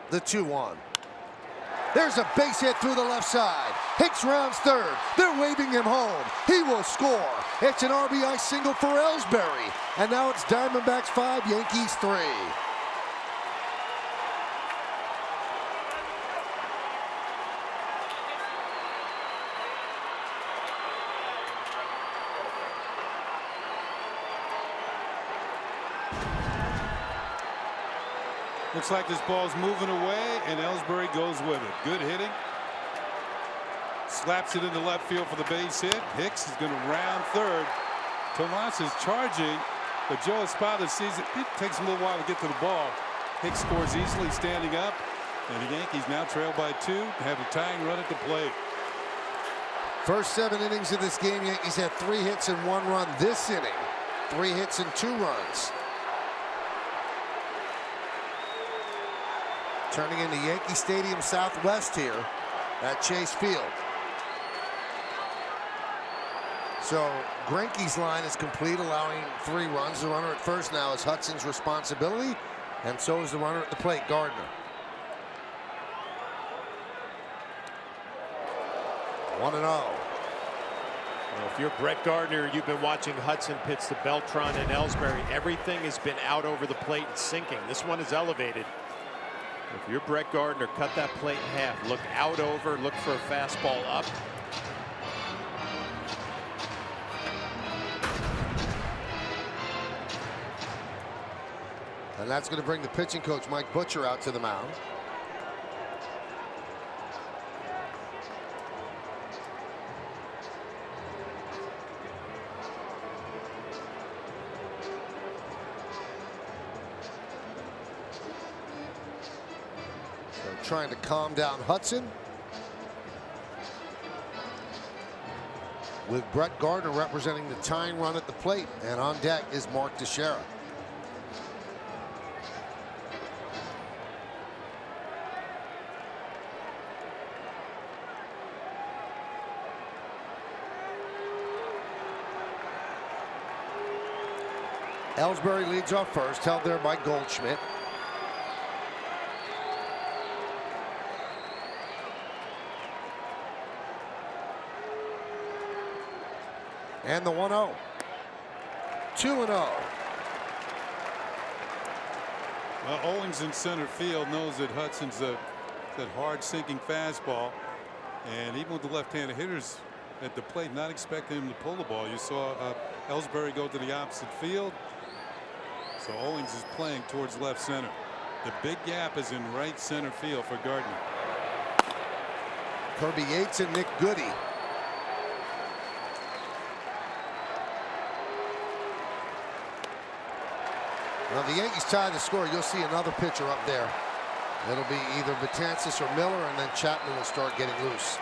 The 2-1. There's a base hit through the left side. Hicks rounds third. They're waving him home. He will score. It's an RBI single for Ellsbury. And now it's Diamondbacks 5, Yankees 3. Looks like this ball's moving away, and Ellsbury goes with it. Good hitting. Slaps it into left field for the base hit. Hicks is going to round third. Tomas is charging, but Joe Espada sees it. It takes him a little while to get to the ball. Hicks scores easily standing up, And the Yankees now trail by 2, have a tying run at the plate. First 7 innings of this game, Yankees had 3 hits and 1 run. This inning, 3 hits and 2 runs. Turning into Yankee Stadium Southwest here at Chase Field. So Greinke's line is complete, allowing 3 runs. The runner at first now is Hudson's responsibility, and so is the runner at the plate, Gardner. 1-0. Well, if you're Brett Gardner, you've been watching Hudson pitch to Beltran and Ellsbury. Everything has been out over the plate and sinking. This one is elevated. If you're Brett Gardner, cut that plate in half. Look out over, look for a fastball up. And that's going to bring the pitching coach, Mike Butcher, out to the mound. Trying to calm down Hudson, with Brett Gardner representing the tying run at the plate, and on deck is Mark Teixeira. Ellsbury leads off first, held there by Goldschmidt. And the 1-0. 2-0. Well, Owings in center field knows that Hudson's that hard sinking fastball, and even with the left-handed hitters at the plate, not expecting him to pull the ball. You saw Ellsbury go to the opposite field, so Owings is playing towards left center. The big gap is in right center field for Gardner. Kirby Yates and Nick Goody. Now the Yankees tie the score. You'll see another pitcher up there. It'll be either Betances or Miller, and then Chapman will start getting loose.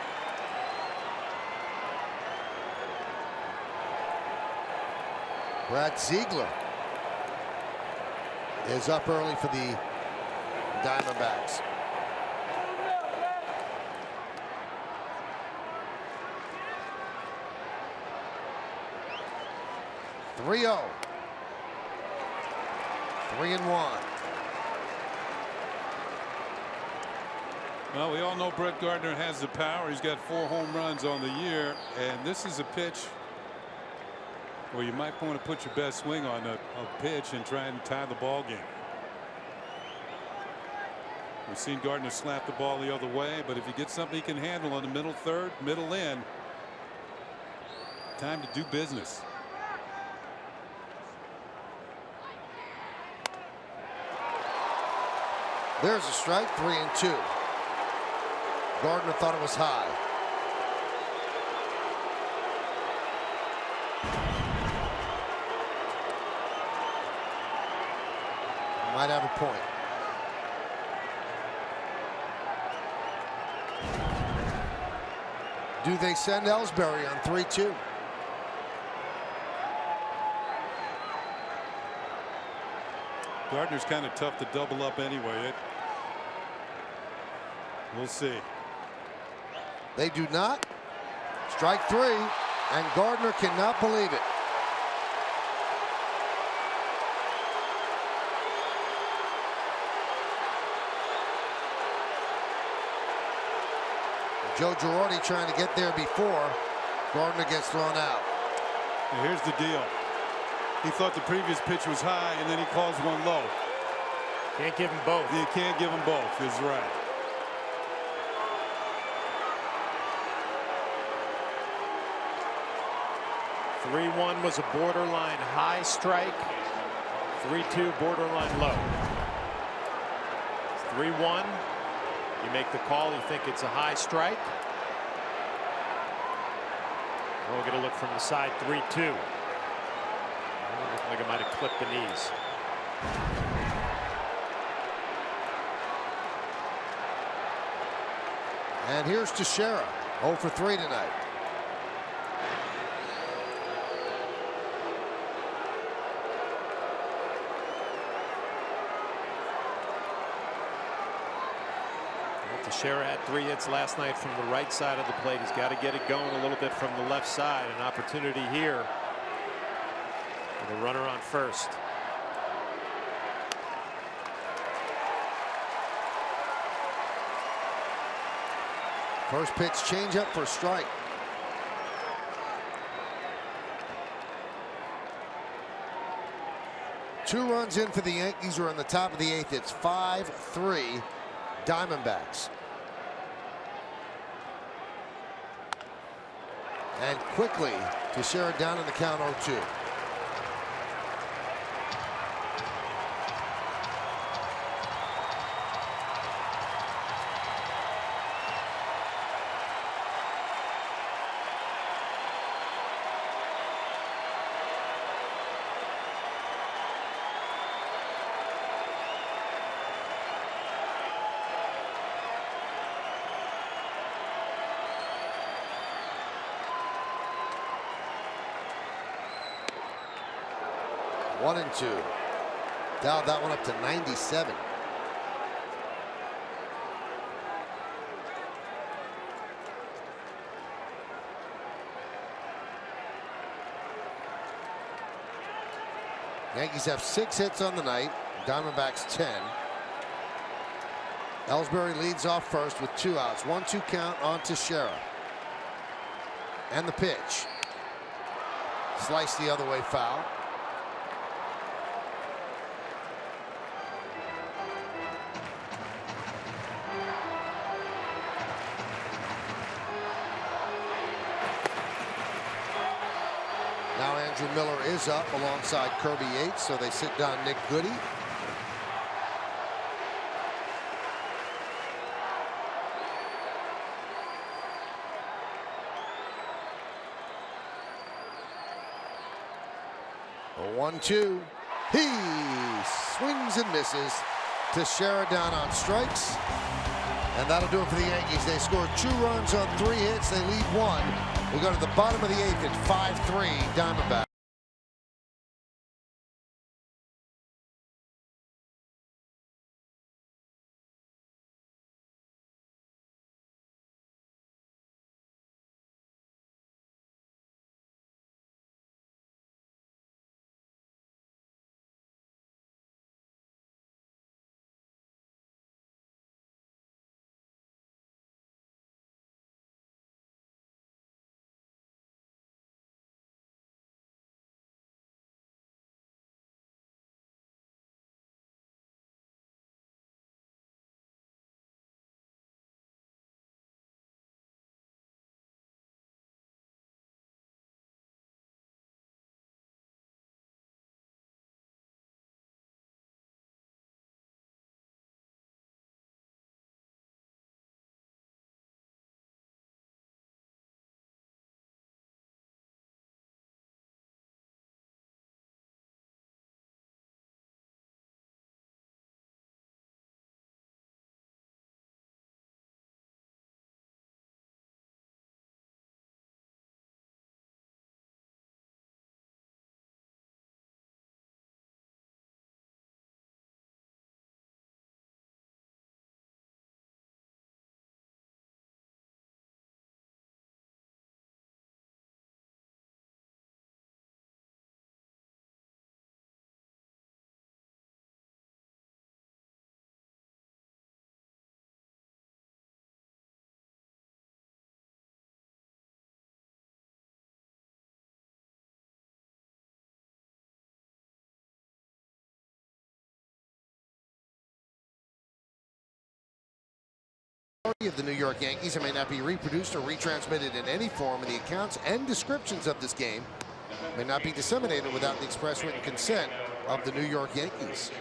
Brad Ziegler is up early for the Diamondbacks. .3-0. 3-1. Well, we all know Brett Gardner has the power. He's got 4 home runs on the year, and this is a pitch where you might want to put your best swing on a pitch and try and tie the ball game. We've seen Gardner slap the ball the other way, but if you get something he can handle on the middle third, middle in, time to do business. There's a strike, 3-2. Gardner thought it was high. Might have a point. Do they send Ellsbury on 3-2? Gardner's kind of tough to double up anyway. We'll see. They do not. Strike 3, and Gardner cannot believe it. Joe Girardi trying to get there before Gardner gets thrown out. Now here's the deal. He thought the previous pitch was high, and then he calls one low. Can't give him both. You can't give him both. That's right. .3-1 was a borderline high strike. 3-2 borderline low. 3-1. You make the call. You think it's a high strike. We're going to look from the side. 3-2. Looked like it might have clipped the knees. And here's Teixeira, 0 for 3 tonight. Teixeira had 3 hits last night from the right side of the plate. He's got to get it going a little bit from the left side. An opportunity here with a runner on first. First pitch changeup for a strike. Two runs in for the Yankees. We're on the top of the 8th. It's 5-3 Diamondbacks. And quickly Teixeira down in the count 0-2. One and 2. Dialed that one up to 97. Yankees have 6 hits on the night. Diamondbacks 10. Ellsbury leads off first with 2 outs. 1-2 count on Teixeira. And the pitch. Sliced the other way, foul. Now Andrew Miller is up alongside Kirby Yates, so they sit down Nick Goody. A 1-2. He swings and misses. Teixeira down on strikes. And that'll do it for the Yankees. They scored 2 runs on 3 hits. They lead 1. We go to the bottom of the 8th at 5-3 Diamondbacks. Of the New York Yankees, it may not be reproduced or retransmitted in any form, and the accounts and descriptions of this game may not be disseminated without the express written consent of the New York Yankees.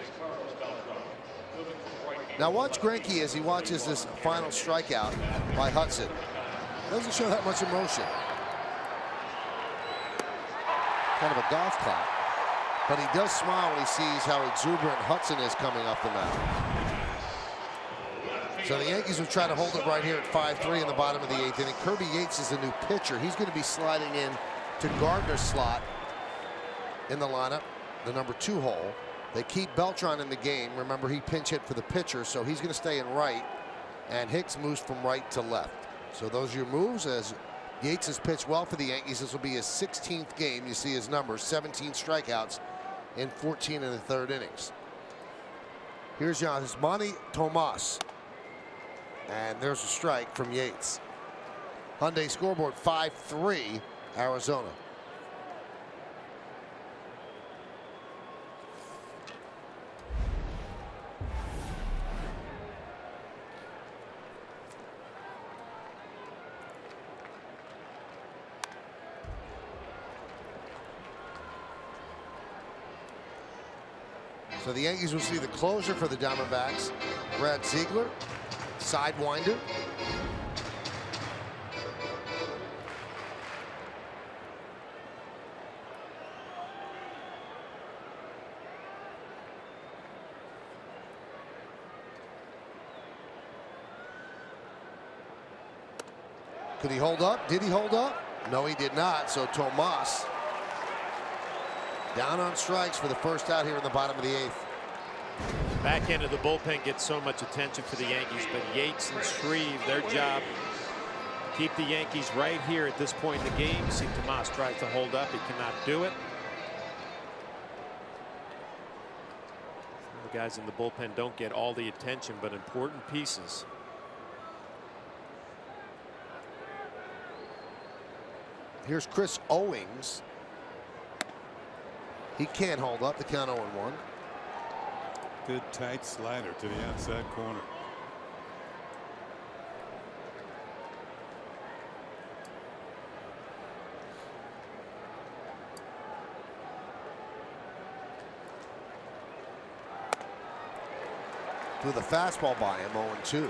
Now watch Greinke as he watches this final strikeout by Hudson. Doesn't show that much emotion. Kind of a golf clap, but he does smile when he sees how exuberant Hudson is coming up the mound. So the Yankees will try to hold it right here at 5-3 in the bottom of the 8th inning. Kirby Yates is the new pitcher. He's going to be sliding in to Gardner's slot in the lineup, the number 2 hole. They keep Beltran in the game. Remember, he pinch hit for the pitcher, so he's going to stay in right. And Hicks moves from right to left. So those are your moves as Yates has pitched well for the Yankees. This will be his 16th game. You see his numbers, 17 strikeouts in 14 in the 3rd innings. Here's Yasmani Tomas. And there's a strike from Yates. Hyundai scoreboard 5-3 Arizona. So the Yankees will see the closer for the Diamondbacks, Brad Ziegler, sidewinder. Could he hold up? Did he hold up? No, he did not. So Tomas down on strikes for the first out here in the bottom of the 8th. Back end of the bullpen gets so much attention for the Yankees, but Yates and Shreve, their job, keep the Yankees right here at this point in the game. You see Tomas tries to hold up. He cannot do it. The guys in the bullpen don't get all the attention, but important pieces. Here's Chris Owings. He can't hold up. The count 0-1. Good tight slider to the outside corner. Threw the fastball by him, 0-2.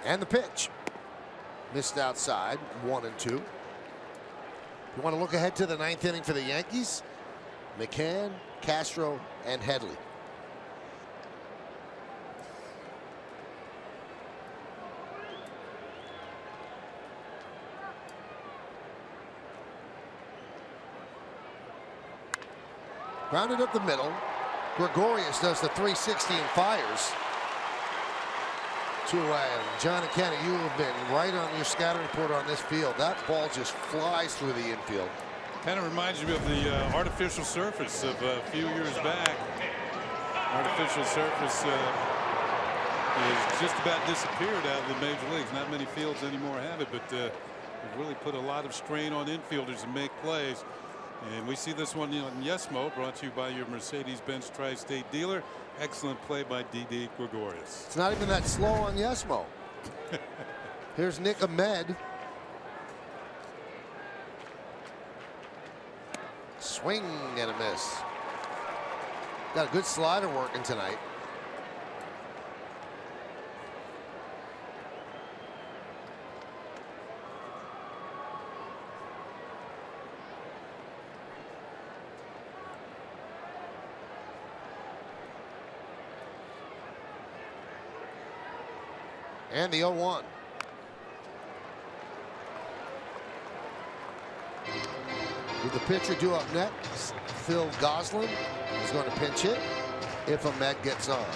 And the pitch. Missed outside, 1-2. You want to look ahead to the 9th inning for the Yankees? McCann, Castro, and Headley. Grounded up the middle. Gregorius does the 360 and fires. 2 away. John and Kenny, you have been right on your scouting report on this field. That ball just flies through the infield. Kind of reminds me of the artificial surface of a few years back. Artificial surface has just about disappeared out of the major leagues. Not many fields anymore have it, but it really put a lot of strain on infielders to make plays. And we see this one on Yesmo, brought to you by your Mercedes-Benz Tri-State dealer. Excellent play by Didi Gregorius. It's not even that slow on Yesmo. Here's Nick Ahmed. Swing and a miss. Got a good slider working tonight. And the 0-1. With the pitcher due up next, Phil Goslin is going to pinch hit if Ahmed gets on.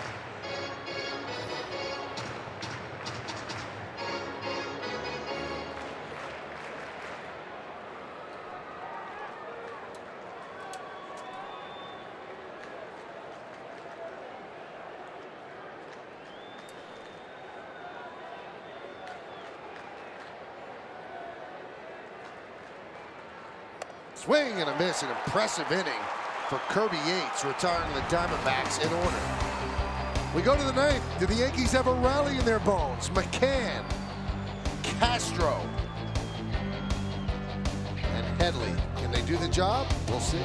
Swing and a miss, an impressive inning for Kirby Yates, retiring the Diamondbacks in order. We go to the 9th. Do the Yankees have a rally in their bones? McCann, Castro, and Headley. Can they do the job? We'll see.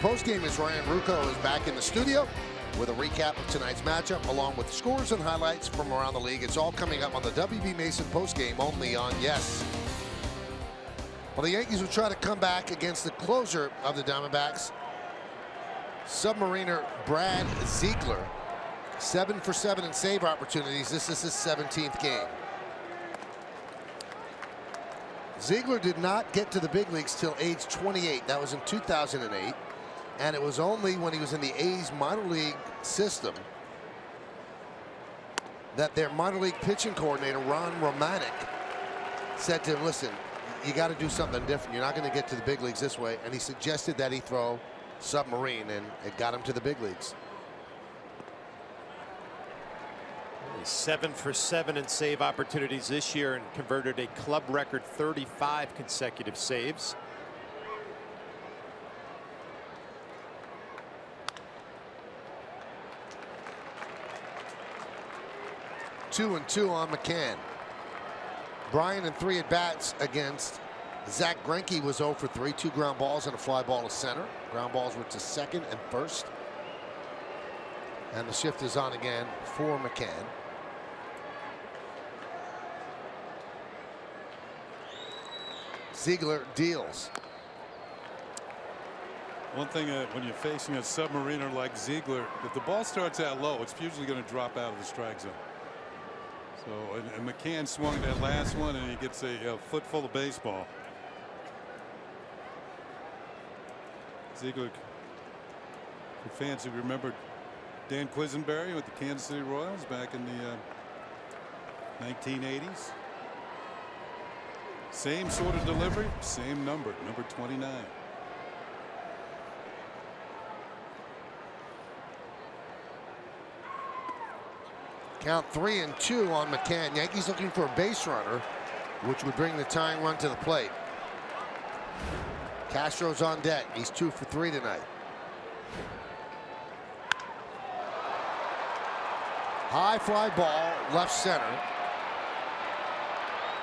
postgame as Ryan Ruocco is back in the studio with a recap of tonight's matchup, along with scores and highlights from around the league. It's all coming up on the WB Mason postgame only on Yes. Well, the Yankees will try to come back against the closer of the Diamondbacks, Submariner Brad Ziegler. 7 for 7 in save opportunities. This is his 17th game. Ziegler did not get to the big leagues till age 28. That was in 2008. And it was only when he was in the A's minor league system that their minor league pitching coordinator, Ron Romanek, said to him, listen, you got to do something different. You're not going to get to the big leagues this way. And he suggested that he throw submarine, and it got him to the big leagues. 7 for 7 in save opportunities this year and converted a club record 35 consecutive saves. Two and two on McCann. Bryan in 3 at-bats against Zach Greinke was 0 for 3. 2 ground balls and a fly ball to center. Ground balls were to second and first. And the shift is on again for McCann. Ziegler deals. One thing when you're facing a submariner like Ziegler, if the ball starts out low, it's usually going to drop out of the strike zone. So and McCann swung that last one, and he gets a foot full of baseball. Ziegler, for fans who remember Dan Quisenberry with the Kansas City Royals back in the 1980s. Same sort of delivery, same number 29. Count 3 and 2 on McCann. Yankees looking for a base runner, which would bring the tying run to the plate. Castro's on deck. He's 2 for 3 tonight. High fly ball, left center.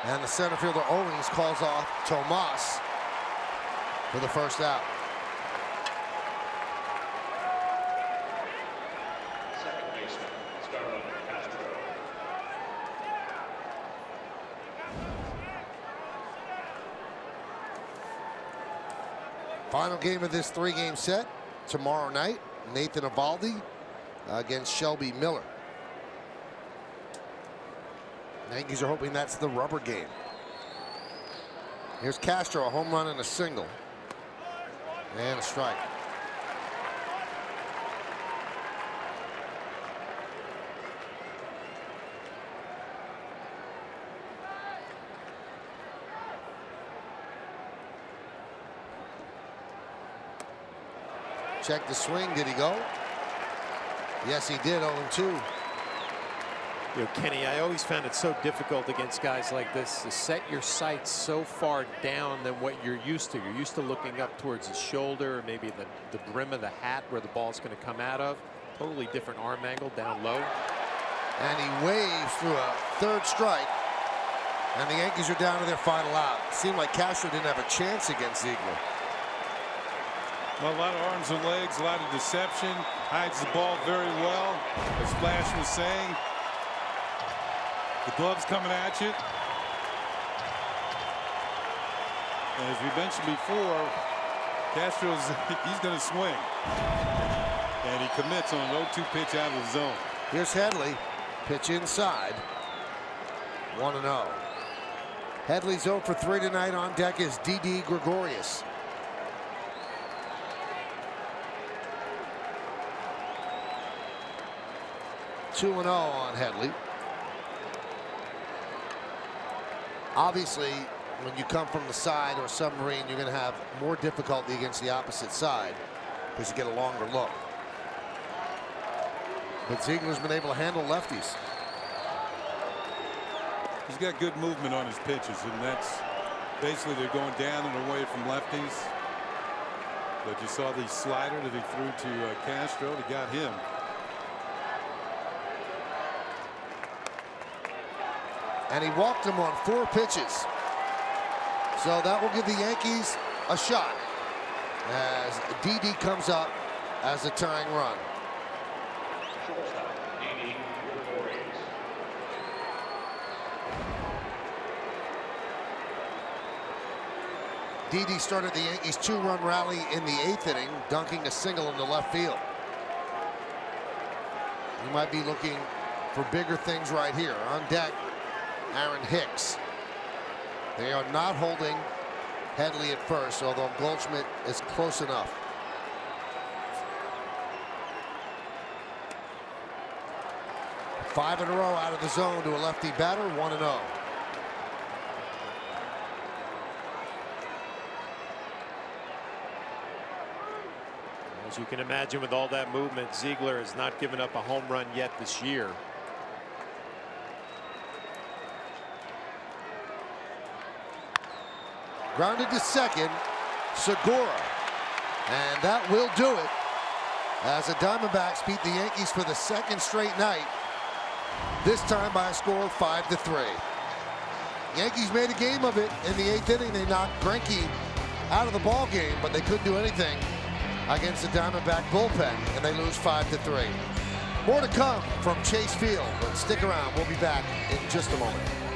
And the center fielder Owings calls off Tomas for the first out. Second baseman, starting Castro. Final game of this 3-game set tomorrow night. Nathan Eovaldi against Shelby Miller. Yankees are hoping that's the rubber game. Here's Castro, a home run and a single. And a strike. Check the swing. Did he go? Yes, he did. 0-2. You know, Kenny, I always found it so difficult against guys like this to set your sights so far down than what you're used to. You're used to looking up towards the shoulder, or maybe the brim of the hat where the ball's going to come out of. Totally different arm angle down low. And he waves through a 3rd strike. And the Yankees are down to their final out. It seemed like Castro didn't have a chance against Ziegler. Well, a lot of arms and legs, a lot of deception. Hides the ball very well, as Flash was saying. The glove's coming at you. And as we mentioned before, he's going to swing. And he commits on an 0-2 pitch out of the zone. Here's Headley. Pitch inside. 1-0. Headley's 0 for 3 tonight. On deck is Didi Gregorius. (2-0) on Headley. Obviously, when you come from the side or submarine, you're going to have more difficulty against the opposite side because you get a longer look. But Ziegler's been able to handle lefties. He's got good movement on his pitches, and that's basically they're going down and away from lefties. But you saw the slider that he threw to Castro that got him. And he walked him on 4 pitches. So that will give the Yankees a shot. as Didi comes up as a tying run. Shortstop, Didi for the Orioles. Didi started the Yankees' 2-run rally in the 8th inning, dunking a single into left field. He might be looking for bigger things right here. On deck, Aaron Hicks. They are not holding Headley at first, although Goldschmidt is close enough. Five in a row out of the zone to a lefty batter, 1-0. As you can imagine, with all that movement, Ziegler has not given up a home run yet this year. Grounded to second, Segura. And that will do it as the Diamondbacks beat the Yankees for the second straight night, this time by a score of 5-3. Yankees made a game of it in the 8th inning. They knocked Greinke out of the ball game, but they couldn't do anything against the Diamondback bullpen, and they lose 5-3. More to come from Chase Field, but stick around. We'll be back in just a moment.